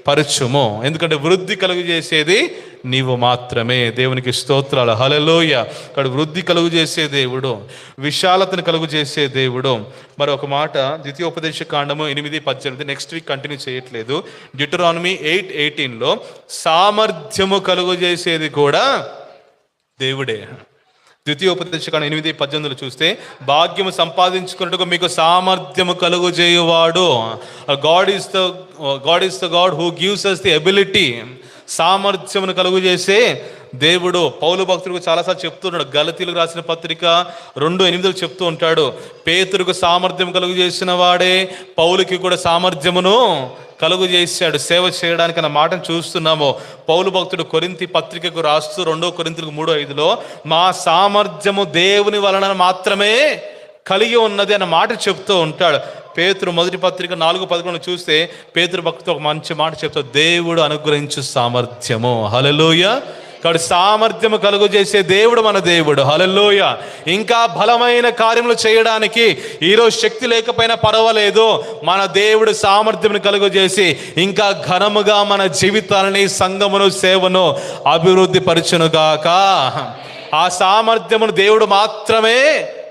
పరచుము. ఎందుకంటే వృద్ధి కలుగు చేసేది నీవు మాత్రమే. దేవునికి స్తోత్రాలు. హల్లెలూయా. కాబట్టి వృద్ధి కలుగు చేసే దేవుడు, విశాలతను కలుగు చేసే దేవుడు. మరొక మాట ద్వితీయోపదేశ కాండము 8:18, నెక్స్ట్ వీక్ కంటిన్యూ చేయట్లేదు. డ్యూటరానమీ 8:18లో సామర్థ్యము కలుగు చేసేది కూడా దేవుడే. ద్వితీయోపదేశ కాండం 8:18 చూస్తే, భాగ్యము సంపాదించుకున్నట్టుగా మీకు సామర్థ్యము కలుగు చేయువాడు. God is the God who gives us the ability. సామర్థ్యమును కలుగు చేసే దేవుడు. పౌలు భక్తుడికి చాలాసార్లు చెప్తున్నాడు. గలతీయులకు రాసిన పత్రిక 2:8 చెప్తూ ఉంటాడు, పేతురుకు సామర్థ్యం కలుగు చేసిన వాడే పౌలుకి కూడా సామర్థ్యమును కలుగు చేశాడు సేవ చేయడానికి అన్న మాటను చూస్తున్నాము. పౌలు భక్తుడు కొరింథీ పత్రికకు రాస్తూ 2 కొరింథీయులకు 3:5లో మా సామర్థ్యము దేవుని వలన మాత్రమే కలిగి ఉన్నది అన్న మాట చెప్తూ ఉంటాడు. పేతురు మొదటి పత్రిక 4:11 చూస్తే పేతురు భక్తుడు ఒక మంచి మాట చెప్తాడు, దేవుడు అనుగ్రహించు సామర్థ్యము. హల్లెలూయా. కాబట్టి సామర్థ్యము కలుగు చేసే దేవుడు మన దేవుడు. హల్లెలూయా. ఇంకా బలమైన కార్యములు చేయడానికి ఈరోజు శక్తి లేకపోయినా పర్వాలేదు, మన దేవుడు సామర్థ్యమును కలుగు చేసి ఇంకా ఘనముగా మన జీవితాలని, సంఘమును, సేవను అభివృద్ధి పరచునుగాక. ఆ సామర్థ్యమును దేవుడు మాత్రమే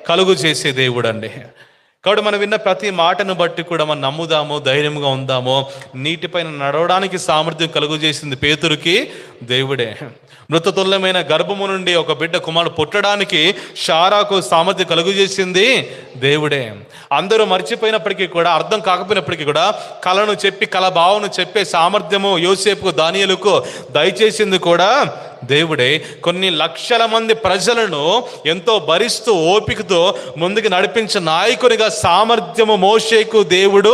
కలుగు చేసే దేవుడు అండి. కాబట్టి మనం విన్న ప్రతి మాటను బట్టి కూడా మనం నమ్ముదాము, ధైర్యంగా ఉందాము. నీటిపైన నడవడానికి సామర్థ్యం కలుగు చేసింది పేతురుకి దేవుడే. మృతతుల్యమైన గర్భము నుండి ఒక బిడ్డ కుమారుడు పుట్టడానికి షారాకు సామర్థ్యం కలుగు చేసింది దేవుడే. అందరూ మర్చిపోయినప్పటికీ కూడా, అర్థం కాకపోయినప్పటికీ కూడా కళను చెప్పి, కళ భావను చెప్పే సామర్థ్యము యోసేపుకు, దానియేలుకు దయచేసింది కూడా దేవుడే. కొన్ని లక్షల మంది ప్రజలను ఎంతో భరిస్తూ ఓపికతో ముందుకు నడిపించిన నాయకునిగా సామర్థ్యము మోషేకు దేవుడు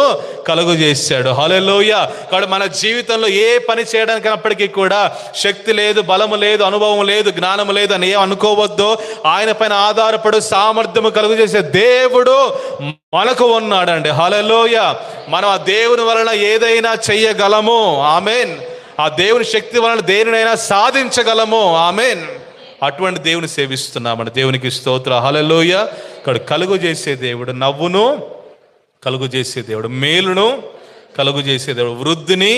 కలుగు చేశాడు. హల్లెలూయా. కాబట్టి మన జీవితంలో ఏ పని చేయడానికైనప్పటికీ కూడా శక్తి లేదు, బలము లేదు, అనుభవం లేదు, జ్ఞానం లేదు అని ఏం అనుకోవద్దు. ఆయన పైన ఆధారపడు సామర్థ్యము కలుగు చేసే దేవుడు మనకు ఉన్నాడండి. హల్లెలూయా. మనం ఆ దేవుని వలన ఏదైనా చెయ్యగలము. ఆమేన్. ఆ దేవుని శక్తి వలన దేనినైనా సాధించగలము. ఆమేన్. అటువంటి దేవుని సేవిస్తున్నామని దేవునికి స్తోత్రం. హల్లెలూయా. ఇక్కడ కలుగు చేసే దేవుడు, నవ్వును కలుగు చేసే దేవుడు, మేలును కలుగు చేసే దేవుడు, వృద్ధిని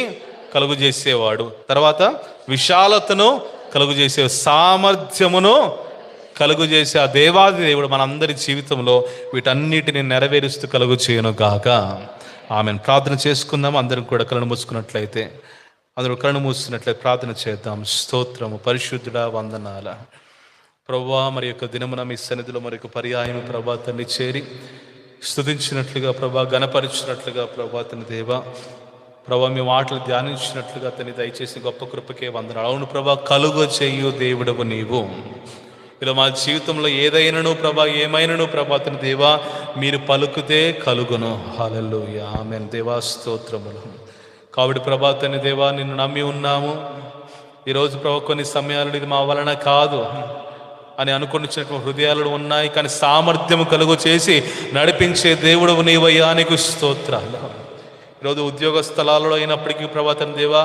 కలుగు చేసేవాడు, తర్వాత విశాలతను కలుగు చేసే, సామర్థ్యమును కలుగు చేసే ఆ దేవాది దేవుడు మనందరి జీవితంలో వీటన్నిటిని నెరవేరుస్తూ కలుగు చేయను గాక. ఆమెను ప్రార్థన చేసుకుందాం. అందరం కూడా కళ్ళు మూసుకున్నట్లయితే, అందరూ కళ్ళు మూస్తున్నట్లయితే ప్రార్థన చేద్దాం. స్తోత్రము. పరిశుద్ధుడా, వందనాల ప్రభువా, మరి యొక్క దినమున మీ సన్నిధిలో మరి యొక్క పర్యాయం ప్రభా తండ్రి చేరి స్తుతించినట్లుగా ప్రభా, గణపరిచినట్లుగా ప్రభా తండ్రి దేవా, ప్రభా మీ మాటలు ధ్యానించినట్లుగా తండ్రి దయచేసి గొప్ప కృపకే వందనాలు. అవును ప్రభా, కలుగు చేయు దేవుడవు నీవు. ఇలా మా జీవితంలో ఏదైనాను ప్రభా, ఏమైనాను ప్రభా తండ్రి దేవా మీరు పలుకుతే కలుగును. హల్లెలూయా. ఆమేన్. దేవా స్తోత్రములు. కాబట్టి ప్రభా తండ్రి దేవా నిన్ను నమ్మి ఉన్నాము. ఈరోజు ప్రభా కొన్ని సమయాలు ఇది మా వలన కాదు అని అనుకున్నటువంటి హృదయాలు ఉన్నాయి, కానీ సామర్థ్యము కలుగు చేసి నడిపించే దేవుడు నీవయ్యా, నీకు స్తోత్రాలు. ఈరోజు ఉద్యోగ స్థలాలలో అయినప్పటికీ ప్రభా తండ్రి దేవా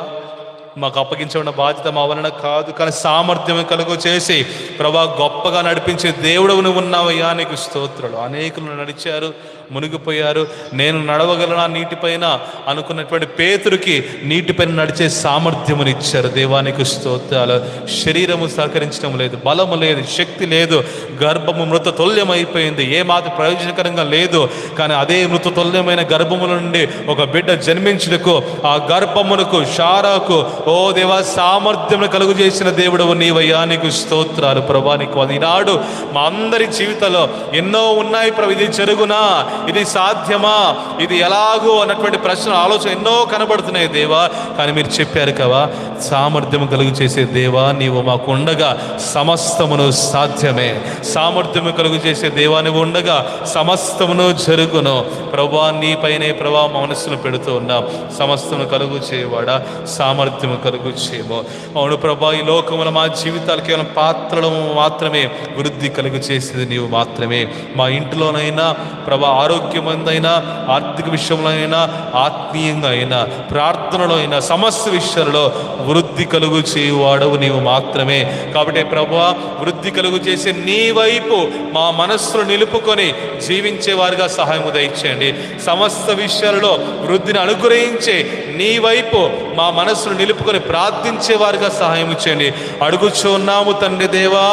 మాకు అప్పగించబడిన బాధ్యత మా వలన కాదు, కానీ సామర్థ్యం కలుగు చేసి ప్రభా గొప్పగా నడిపించే దేవుడు నువ్వు ఉన్నావయ్యా, నీకు స్తోత్రాలు. అనేకులు నడిచారు, మునిగిపోయారు. నేను నడవగలనా నీటిపైన అనుకున్నటువంటి పేతురుకి నీటిపైన నడిచే సామర్థ్యముని ఇచ్చారు. దేవానికి స్తోత్రాలు. శరీరము సహకరించడం లేదు, బలము లేదు, శక్తి లేదు, గర్భము మృతతుల్యమైపోయింది, ఏ మాత్రం ప్రయోజనకరంగా లేదు. కానీ అదే మృతతుల్యమైన గర్భముల నుండి ఒక బిడ్డ జన్మించుటకు, ఆ గర్భమునకు, షారాకు ఓ దేవా సామర్థ్యం కలుగు చేసిన దేవుడవు నీవయ్యా, నీకు స్తోత్రాలు. ప్రభా నీకు ఈనాడు మా అందరి జీవితంలో ఎన్నో ఉన్నాయి ప్రభు, ఇది జరుగునా, ఇది సాధ్యమా, ఇది ఎలాగో అన్నటువంటి ప్రశ్న ఆలోచన ఎన్నో కనబడుతున్నాయి దేవా. కానీ మీరు చెప్పారు కదా, సామర్థ్యం కలుగు చేసే దేవా నీవు మాకు ఉండగా సమస్తమును సాధ్యమే. సామర్థ్యము కలుగు చేసే దేవా నువ్వు ఉండగా సమస్తమును జరుగును. ప్రభా నీపైనే ప్రభా మనస్సును పెడుతూ ఉన్నాం. సమస్తము కలుగు చేయవాడా, సామర్థ్యము కలుగు చేయము. అవును ప్రభా, ఈ లోకములో మా జీవితాలు కేవలం పాత్రలు మాత్రమే వృద్ధి కలుగు చేసేది నీవు మాత్రమే. మా ఇంట్లోనైనా ప్రభా, ఆరోగ్యమందైనా, ఆర్థిక విషయంలో అయినా, ఆత్మీయంగా అయినా, ప్రార్థనలో అయినా, సమస్త విషయాలలో వృద్ధి కలుగు చేయువాడవు నీవు మాత్రమే. కాబట్టి ప్రభా, వృద్ధి కలుగు చేసే నీ వైపు మా మనస్సును నిలుపుకొని జీవించే వారిగా సహాయము దయచేయండి. సమస్త విషయాలలో వృద్ధిని అనుగ్రహించే నీ వైపు మా మనస్సును నిలుపుకొని ప్రార్థించే వారిగా సహాయం చేయండి. అడుగుచున్నాము తండ్రి దేవా,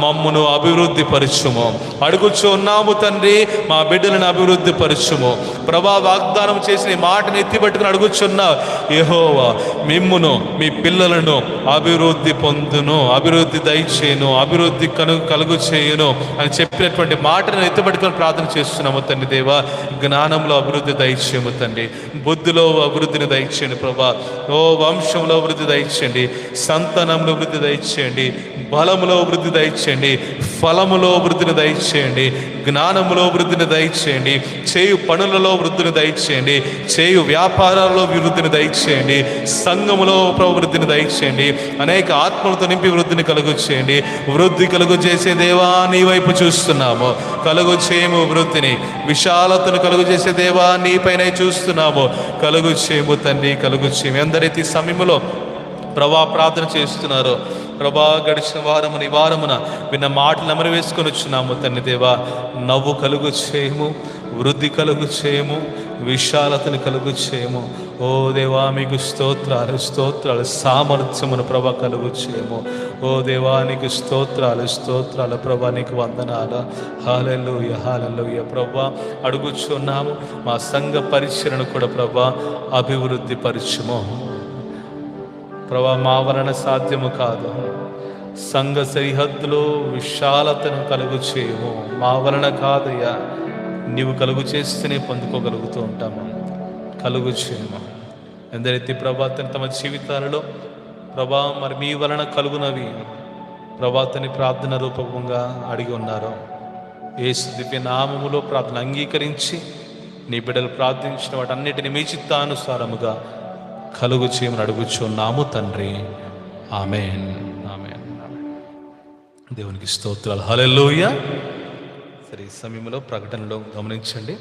మమ్మును అభివృద్ధి పరచుము. అడుగుచున్నాము తండ్రి, మా బిడ్డలను అభివృద్ధి పరచుము. ప్రభా, వాగ్దానం చేసిన మాటను ఎత్తిపట్టుకుని అడుగుచున్నా యెహోవా, మిమ్మును మీ పిల్లలను అభివృద్ధి పొందును, అభివృద్ధి దయచేయును, అభివృద్ధి కలుగు చేయును అని చెప్పినటువంటి మాటను ఎత్తిపట్టుకుని ప్రార్థన చేస్తున్నాము తండ్రి దేవా. జ్ఞానంలో అభివృద్ధి దయచేయము తండ్రి, బుద్ధిలో అభివృద్ధిని దయచేయండి ప్రభా. ఓ వంశంలో వృద్ధి దయచేయండి, సంతానంలో వృద్ధి దయచేయండి, బలములో వృద్ధి దయచేయండి, ఫలములో వృద్ధిని దయచేయండి, జ్ఞానములో వృద్ధిని దయచేయండి, చేయు పనులలో వృద్ధిని దయచేయండి, చేయు వ్యాపారాలలో వృద్ధిని దయచేయండి, సంఘములో వృద్ధిని దయచేయండి, అనేక ఆత్మలతో నింపి వృద్ధిని కలుగు చేయండి. వృద్ధి కలుగు చేసే దేవా నీ వైపు చూస్తున్నాము, కలుగు చేయము వృద్ధిని, విశాలతను కలుగు చేసే దేవా నీపైనే చూస్తున్నాము, కలుగు చేయము తండ్రి, కలుగు చేయము. అందరైతే ఈ సమయంలో ప్రభా ప్రార్థన చేస్తున్నారు ప్రభా, గడిచిన వారమున ఈ వారమున విన్న మాటలు నెమరు వేసుకొని వచ్చున్నాము తండ్రి దేవా. నవ్వు కలుగు చేయము, వృద్ధి కలుగు చేయము, విశాలతను కలుగు చేయము. ఓ దేవా మీకు స్తోత్రాలు, స్తోత్రాలు. సామర్థ్యమును ప్రభా కలుగు చేయము. ఓ దేవా నీకు స్తోత్రాలు, స్తోత్రాలు ప్రభా, నీకు వందనాలు. హల్లెలూయా, హల్లెలూయా. ప్రభా అడుగుచున్నాము మా సంఘ పరిచయను కూడా ప్రభా అభివృద్ధి పరచుము ప్రభా. మా వలన సాధ్యము కాదు, సంఘ సరిహద్దులో విశాలతను కలుగు చేయము. మా వలన కాదయ్యా, నీవు కలుగు చేస్తేనే పొందుకోగలుగుతూ ఉంటాము, కలుగు చేయము. ఎందరైతే ప్రభా తమ జీవితాలలో ప్రభా మరి మీ వలన కలుగునవి ప్రభాతని ప్రార్థన రూపంగా అడిగి ఉన్నారు. యేసు దివ్య నామములో ప్రార్థన అంగీకరించి నీ బిడ్డలు ప్రార్థించిన వాటన్నిటిని మీ చిత్తానుసారముగా కలుగు చేయమని అడుగుచున్నాము తండ్రి. ఆమేన్, ఆమేన్. దేవునికి స్తోత్రాలు. హల్లెలూయా. సరే, ఈ సమయంలో ప్రకటనలో గమనించండి.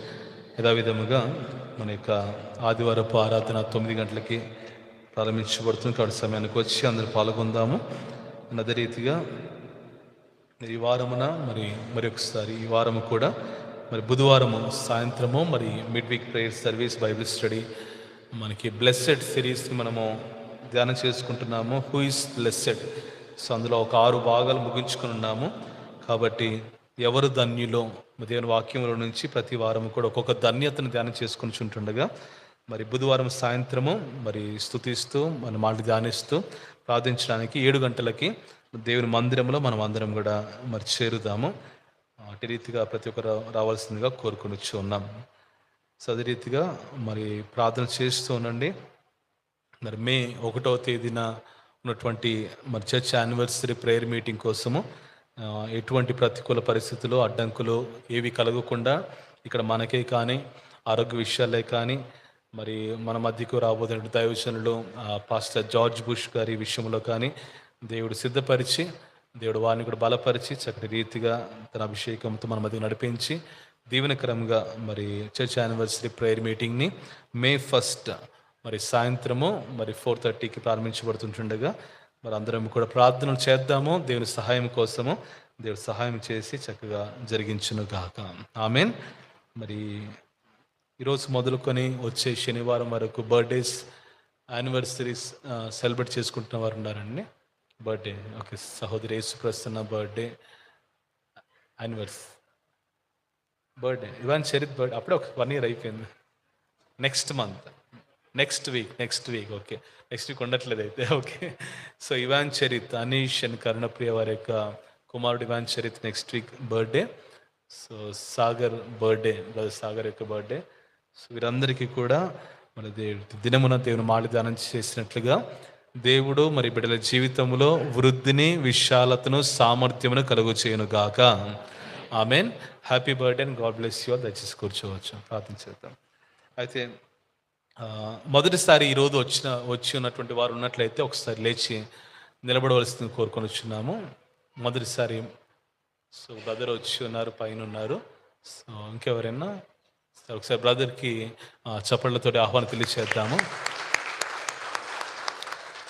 యథావిధముగా మన యొక్క ఆదివారపు ఆరాధన 9 గంటలకి ప్రారంభించబడుతుంది. కాబట్టి సమయానికి వచ్చి అందరూ పాల్గొందాము. అదే రీతిగా ఈ వారమున మరి ఒకసారి ఈ వారము కూడా మరి బుధవారము సాయంత్రము మరి mid week prayer service Bible study మనకి బ్లెస్సెడ్ సిరీస్ని మనము ధ్యానం చేసుకుంటున్నాము. Who is blessed. సో అందులో ఒక 6 భాగాలు ముగించుకుని ఉన్నాము. కాబట్టి ఎవరు ధన్యులో దేవుని వాక్యముల నుంచి ప్రతి వారం కూడా ఒక్కొక్క ధన్యతను ధ్యానం చేసుకుని చుంటుండగా మరి బుధవారం సాయంత్రము మరి స్తుతిస్తూ మన మాటలు ధ్యానిస్తూ ప్రార్థించడానికి 7 గంటలకి దేవుని మందిరంలో మనం అందరం కూడా మరి చేరుదాము. అటు రీతిగా ప్రతి ఒక్కరు రావాల్సిందిగా కోరుకొని ఉన్నాం. సో అదే రీతిగా మరి ప్రార్థన చేస్తూ ఉండండి. మరి మే 1వ తేదీన ఉన్నటువంటి మరి చర్చ్ యానివర్సరీ ప్రేయర్ మీటింగ్ కోసము ఎటువంటి ప్రతికూల పరిస్థితులు అడ్డంకులు ఏవి కలగకుండా ఇక్కడ మనకే కానీ ఆరోగ్య విషయాలే కానీ మరి మన మధ్యకు రాబోతున్న దైవజనులు పాస్టర్ జార్జ్ బుష్ గారి విషయంలో కానీ దేవుడు సిద్ధపరిచి దేవుడు వారిని కూడా బలపరిచి చక్కటి రీతిగా తన అభిషేకంతో మన మధ్య నడిపించి దీవెనకరంగా మరి చర్చ్ యానివర్సరీ ప్రేయర్ మీటింగ్ని మే 1 మరి సాయంత్రము మరి 4:30కి ప్రారంభించబడుతుంటుండగా మరి అందరం కూడా ప్రార్థనలు చేద్దాము. దేవుని సహాయం కోసము దేవుడు సహాయం చేసి చక్కగా జరిగించును గాక. ఆమేన్. మరి ఈరోజు మొదలుకొని వచ్చే శనివారం వరకు బర్త్డేస్ యానివర్సరీస్ సెలబ్రేట్ చేసుకుంటున్న వారు ఉన్నారండి. బర్త్డే ఓకే, సహోదరి Yesuprasanna birthday anniversary, birthday Ivan Charith birthday అప్పుడే ఒక 1 year అయిపోయింది. Next month next week okay, next week ఉండట్లేదు అయితే okay. So Ivan Charith, Anish and Karunapriya వారి యొక్క కుమారుడు Ivan Charith next week birthday. So Sagar birthday, brother Sagar యొక్క బర్త్డే. సో వీరందరికీ కూడా మన దినమున దేవుని మాలిదానం చేసినట్లుగా దేవుడు మరి బిడ్డల జీవితంలో వృద్ధిని, విశాలతను, సామర్థ్యమును కలుగు చేయను గాక. Amen. Happy birthday and God bless you. దయచేసి కూర్చోవచ్చు, ప్రార్థన చేద్దాం. అయితే మొదటిసారి ఈరోజు వచ్చి ఉన్నటువంటి వారు ఉన్నట్లయితే ఒకసారి లేచి నిలబడవలసింది కోరుకొని వచ్చున్నాము. మొదటిసారి సో బ్రదర్ వచ్చి ఉన్నారు, పైన ఉన్నారు. సో ఇంకెవరైనా ఒకసారి బ్రదర్కి చప్పళ్ళతో ఆహ్వానం తెలియచేద్దాము.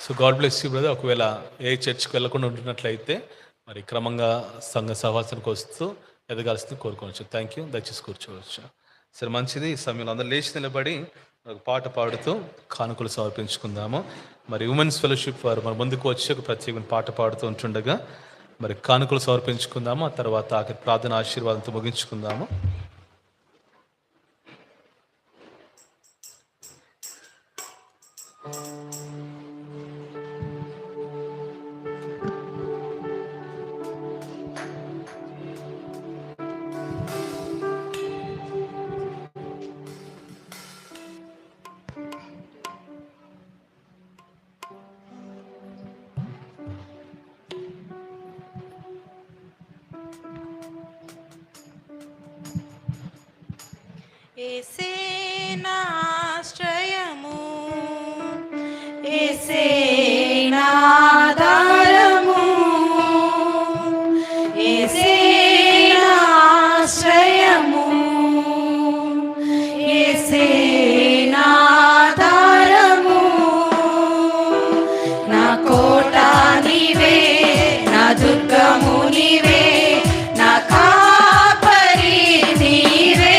So God bless you brother. ఒకవేళ ఏ చర్చ్కి వెళ్ళకుండా ఉంటున్నట్లయితే మరి క్రమంగా సంఘ సహవాసానికి వస్తూ ఎదగాల్సింది కోరుకోవచ్చు. Thank you. దయచేసి కూర్చోవచ్చు. సరే, మంచిది. ఈ సమయంలో అందరూ లేచి నిలబడి ఒక పాట పాడుతూ కానుకలు సమర్పించుకుందాము. మరి ఉమెన్స్ ఫెలోషిప్ వారు మన ముందుకు వచ్చి ఒక ప్రత్యేకమైన పాట పాడుతూ ఉంటుండగా మరి కానుకలు సమర్పించుకుందాము. ఆ తర్వాత ఆఖరి ప్రార్థన ఆశీర్వాదంతో ముగించుకుందాము. యేసే నా ఆశ్రయము, యేసే నా ఆధారము, యేసే నా ఆశ్రయము, యేసే నా ఆధారము, నా కోట నీవే, నా దుర్గము నీవే, నా కాపరి నీవే,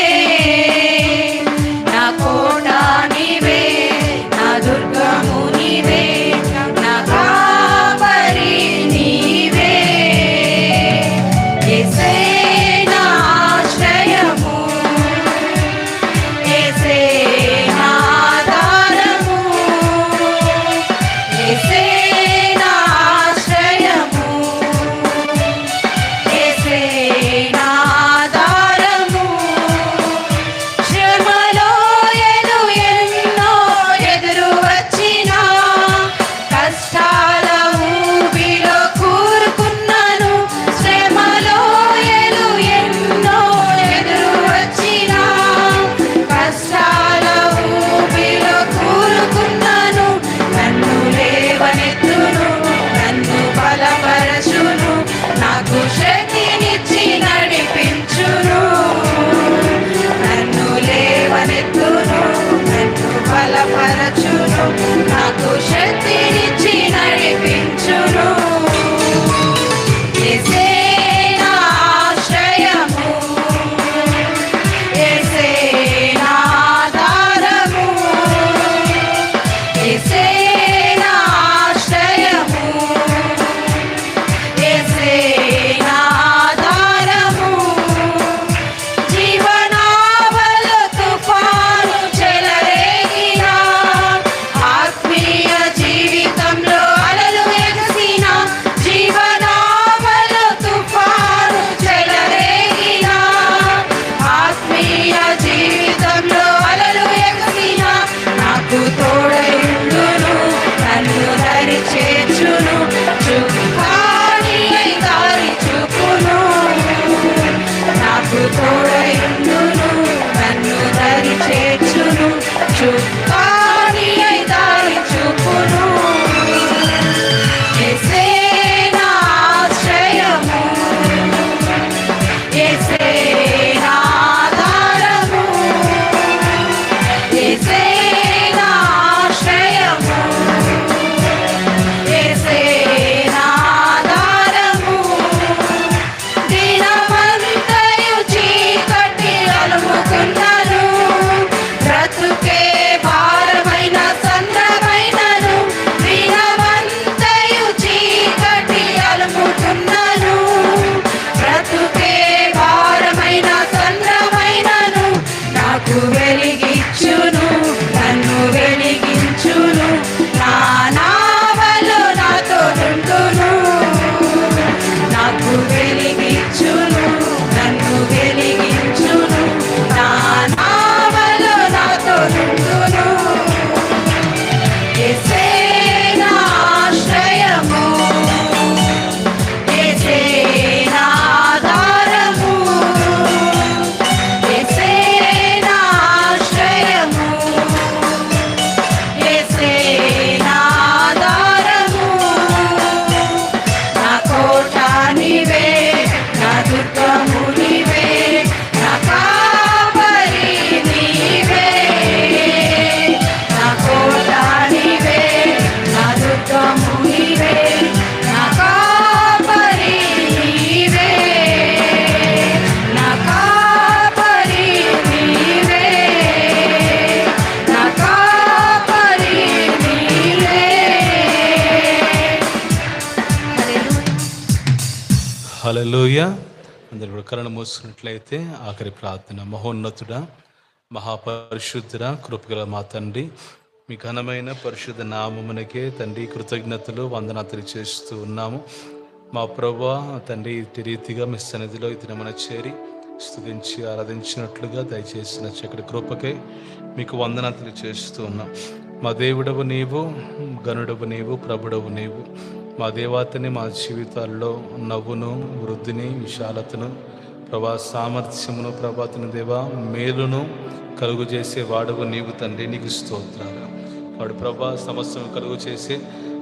నా కోట నీవే, నా దుర్గము నీవే, నా కాపరి నీవే. యేసే నా ఆశ్రయము, యేసే నా ఆధారము, యేసే నా ఆశ్రయము, యేసే నా ఆధారము. శ్రమలో ఎన్నో ఎదురు వచ్చినా, కష్టాల ఊబిలో కూరుకున్నాను. శ్రమలో ఎన్నో ఎదురు వచ్చినా, కష్టాల ఊబిలో కూరుకున్నాను. నన్ను లేవనెత్తును, నన్ను బలపరచును, నాకు శక్తినిచ్చి నడిపించును. నన్ను లేవనెత్తును, నన్ను బలపరచును, నాకు శక్తినిచ్చి నడిపించును. యేసే నా ఆశ్రయము, యేసే నా ఆధారము, యేసే నా ఆశ్రయము, యేసే నా ఆధారము. జీవనావల తుఫాను చెలరేగినా, ఆత్మీయ జీవితంలో అలలు ఎగసినా, జీవనావల తుఫాను చెలరేగినా, ఆత్మీయ జీవితంలో అలలు ఎగసినా, నాకు తోడయుండును, నన్ను దరి చేర్చును, చుక్కాని దారి చూపును. నాకు తోడయుండును, నన్ను దరి చేర్చును, చుక్కాని దారి చూపును. యేసే నా ఆశ్రయము, యేసే నా ఆధారము, యేసే నా ఆశ్రయము, యేసే నా ఆధారము. దినమంతయు చీకటి అలుముకున్నాను, బ్రతుకే భారమైన సంద్రమైనను. దినమంతయు చీకటి అలుముకున్నాను, బ్రతుకే భారమైన హల్లెలూయా. అందరు కూడా కళ్ళు మూసుకున్నట్లయితే ఆఖరి ప్రార్థన. మహోన్నతుడా, మహాపరిశుద్ధుడా, కృపగల మా తండ్రి, మీ ఘనమైన పరిశుద్ధ నామమునకే తండ్రి కృతజ్ఞతలు వందనాలు చేస్తూ ఉన్నాము. మా ప్రభువా తండ్రి, ఇటు రీతిగా మీ సన్నిధిలో ఈ దినమున చేరి స్తుతించి ఆరాధించినట్లుగా దయచేసిన చక్కటి కృపకై మీకు వందనాలు చేస్తూ ఉన్నాం. మా దేవుడవు నీవు, గనుడవు నీవు, ప్రభుడవు నీవు. మా దేవతని మా జీవితాల్లో నవ్వును, వృద్ధిని, విశాలతను, ప్రభా సామర్థ్యమును, ప్రభాతను దేవా మేలును కలుగు చేసే వాడవు నీవు తండ్రి. నీకు స్తోత్రాలు. వాడు ప్రభా సమస్యను కలుగు చేసి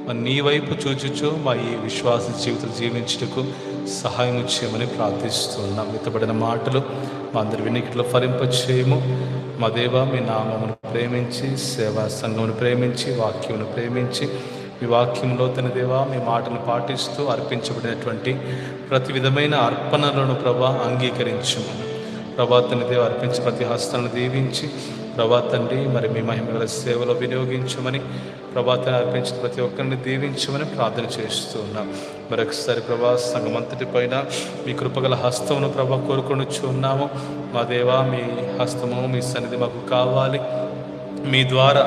మరి నీ వైపు చూచుచు మా ఈ విశ్వాస జీవితం జీవించుటకు సహాయం చేయమని ప్రార్థిస్తున్నాం. ఎత్తబడిన మాటలు మా అందరి వినికిడిలో ఫలింపచేయము. మా దేవ, మీ నామమును ప్రేమించి, సేవా సంఘమును ప్రేమించి, వాక్యమును ప్రేమించి, మీ వాక్యంలో తన దేవా మీ మాటను పాటిస్తూ అర్పించబడినటువంటి ప్రతి విధమైన అర్పణలను ప్రభా అంగీకరించమని, ప్రభా తన దేవ అర్పించి ప్రతి హస్తాలను దీవించి, ప్రభా తండ్రి మరి మీ మహిమగల సేవలో వినియోగించమని, ప్రభాతాన్ని అర్పించిన ప్రతి ఒక్కరిని దీవించమని ప్రార్థన చేస్తూ ఉన్నాం. మరొకసారి ప్రభా సంఘమంతటి పైన మీ కృపగల హస్తమును ప్రభా కోరుకొనుచు ఉన్నాము. మా దేవా మీ హస్తము, మీ సన్నిధి మాకు కావాలి. మీ ద్వారా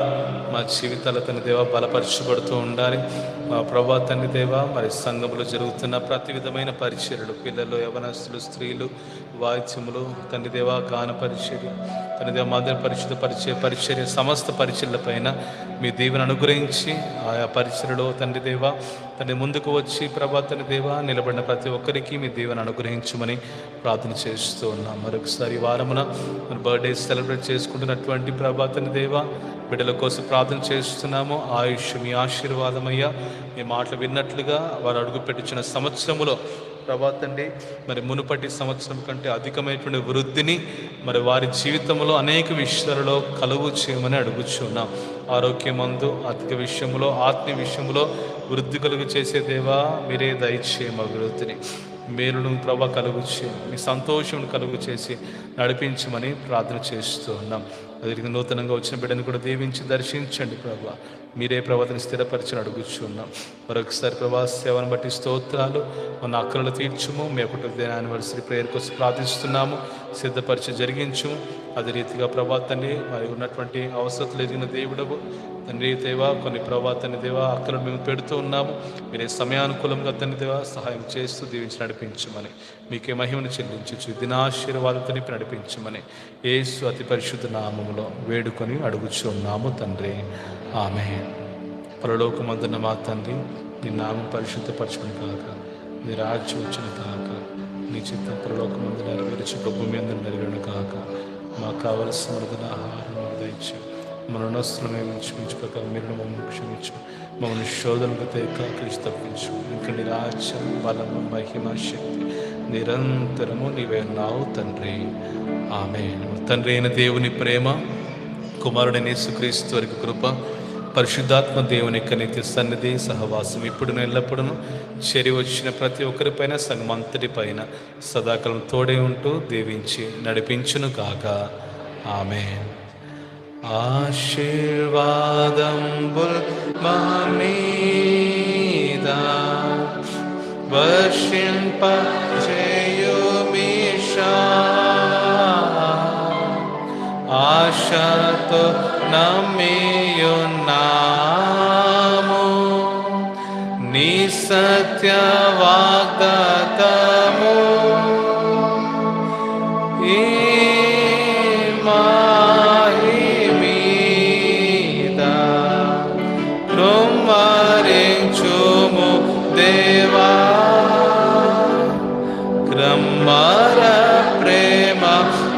మా జీవితాల తన దేవ బలపరచబడుతూ ఉండాలి. మా ప్రభా తండ్రి దేవ మరి సంఘములో జరుగుతున్న ప్రతి విధమైన పరిచర్యలు, పిల్లలు, యవనస్తులు, స్త్రీలు, వాయిద్యములు, తండ్రి దేవ గాన పరిచర్య, తండ్రి దేవ మాదిరి పరిశుద్ధ పరిచర్య సమస్త పరిచర్యల పైన మీ దీవెన అనుగ్రహించి ఆయా పరిచర్యలో తండ్రి దేవ తండ్రి ముందుకు వచ్చి ప్రభా తండ్రి దేవ నిలబడిన ప్రతి ఒక్కరికి మీ దీవెన అనుగ్రహించమని ప్రార్థన చేస్తూ ఉన్నాం. మరొకసారి ఈ వారమున బర్త్డే సెలబ్రేట్ చేసుకుంటున్నటువంటి ప్రభా తండ్రి దేవ బిడ్డల కోసం ప్రార్థన చేస్తున్నాము. ఆయుష్ మీ ఆశీర్వాదమయ్యా. మీ మాటలు విన్నట్లుగా వారు అడుగుపెట్టించిన సంవత్సరములో ప్రభా తండ్రి మరి మునుపటి సంవత్సరం కంటే అధికమైనటువంటి వృద్ధిని మరి వారి జీవితంలో అనేక విషయాలలో కలుగు చేయమని అడుగుచున్నాం. ఆరోగ్యమందు, అధిక విషయంలో, ఆత్మీయ విషయంలో వృద్ధి కలుగు చేసే దేవా మీరే దయచేయమ. అభివృద్ధిని మేలును ప్రభా కలుగు చేయండి. మీ సంతోషం కలుగు చేసి నడిపించమని ప్రార్థన చేస్తూ ఉన్నాం. అదే నూతనంగా వచ్చిన బిడ్డను కూడా దీవించి దర్శించండి ప్రభా. మీరే ప్రవర్తన స్థిరపరిచని అడుగుచున్నాం. మరొకసారి ప్రభా సేవను బట్టి స్తోత్రాలు. మన అక్కలను తీర్చుము. మీ ఒకటి యానివర్సరీ ప్రేయర్ కోసం ప్రార్థిస్తున్నాము. సిద్ధపరిచి జరిగించుము. అదే రీతిగా ప్రభా తండ్రి మరి ఉన్నటువంటి అవసరతలు ఎదిగిన దేవుడవు తండ్రి దేవా కొన్ని ప్రభా తండ్రి దేవా అక్కలను మేము పెడుతూ ఉన్నాము. మీరే సమయానుకూలంగా తండ్రి దేవా సహాయం చేస్తూ దీవించి నడిపించమని, మీకే మహిమను చెల్లించు దినాశీర్వాదంతో నింపి నడిపించమని యేసు అతి పరిశుద్ధ నామములో వేడుకొని అడుగుచున్నాము తండ్రి. ఆమేన్. పరలోకమందున్న మా తండ్రి, నీ నామం పరిశుద్ధపరచుకుని కాక, నీ రాజ్యం వచ్చిన కాక, నీ చిత్తం పరలోకమందు నెరవేర్చి భూమి అందరూ నెరవేరును కాక. మాకు కావలసిన ఆహారం దయచి మన రుణస్తులను మేము క్షమించుకోక మీరు మమ్మల్ని క్షమించు. మమ్మల్ని శోధనకు తేకాకరించి తప్పించు. ఇంకా నీ రాజ్యం, బలము, మహిమ, శక్తి నిరంతరము నీవే ఉన్నావు తండ్రి. ఆమేన్. తండ్రి అయిన దేవుని ప్రేమ, కుమారుడైన యేసుక్రీస్తు వారి కృప, పరిశుద్ధాత్మ దేవుని యొక్క నిత్య సన్నిధి సహవాసం ఇప్పుడు ఎల్లప్పుడూ చేరి వచ్చిన ప్రతి ఒక్కరిపైన సంఘమంతటి పైన సదాకాలం తోడే ఉంటూ దీవించి నడిపించును కాక. ఆమేన్. ఆశీర్వాదంబుల్ మా మీద వర్షింప చేయుమీషా, ఆశతో నమ్మియున్నాము నీ సత్య వాగ్దాతము. ఈ మారి మీద కృమ్మరించుము దేవా, క్రమ్మర ప్రేమ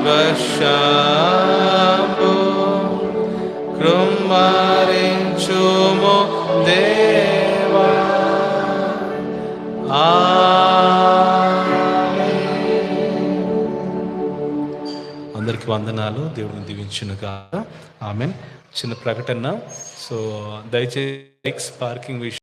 వర్షము కృమ్మరించుము దేవా. అందరికి వందనాలు. దేవుడిని దీవించునుగా. ఆమెన్. చిన్న ప్రకటన. సో దయచేసి పార్కింగ్ విషయం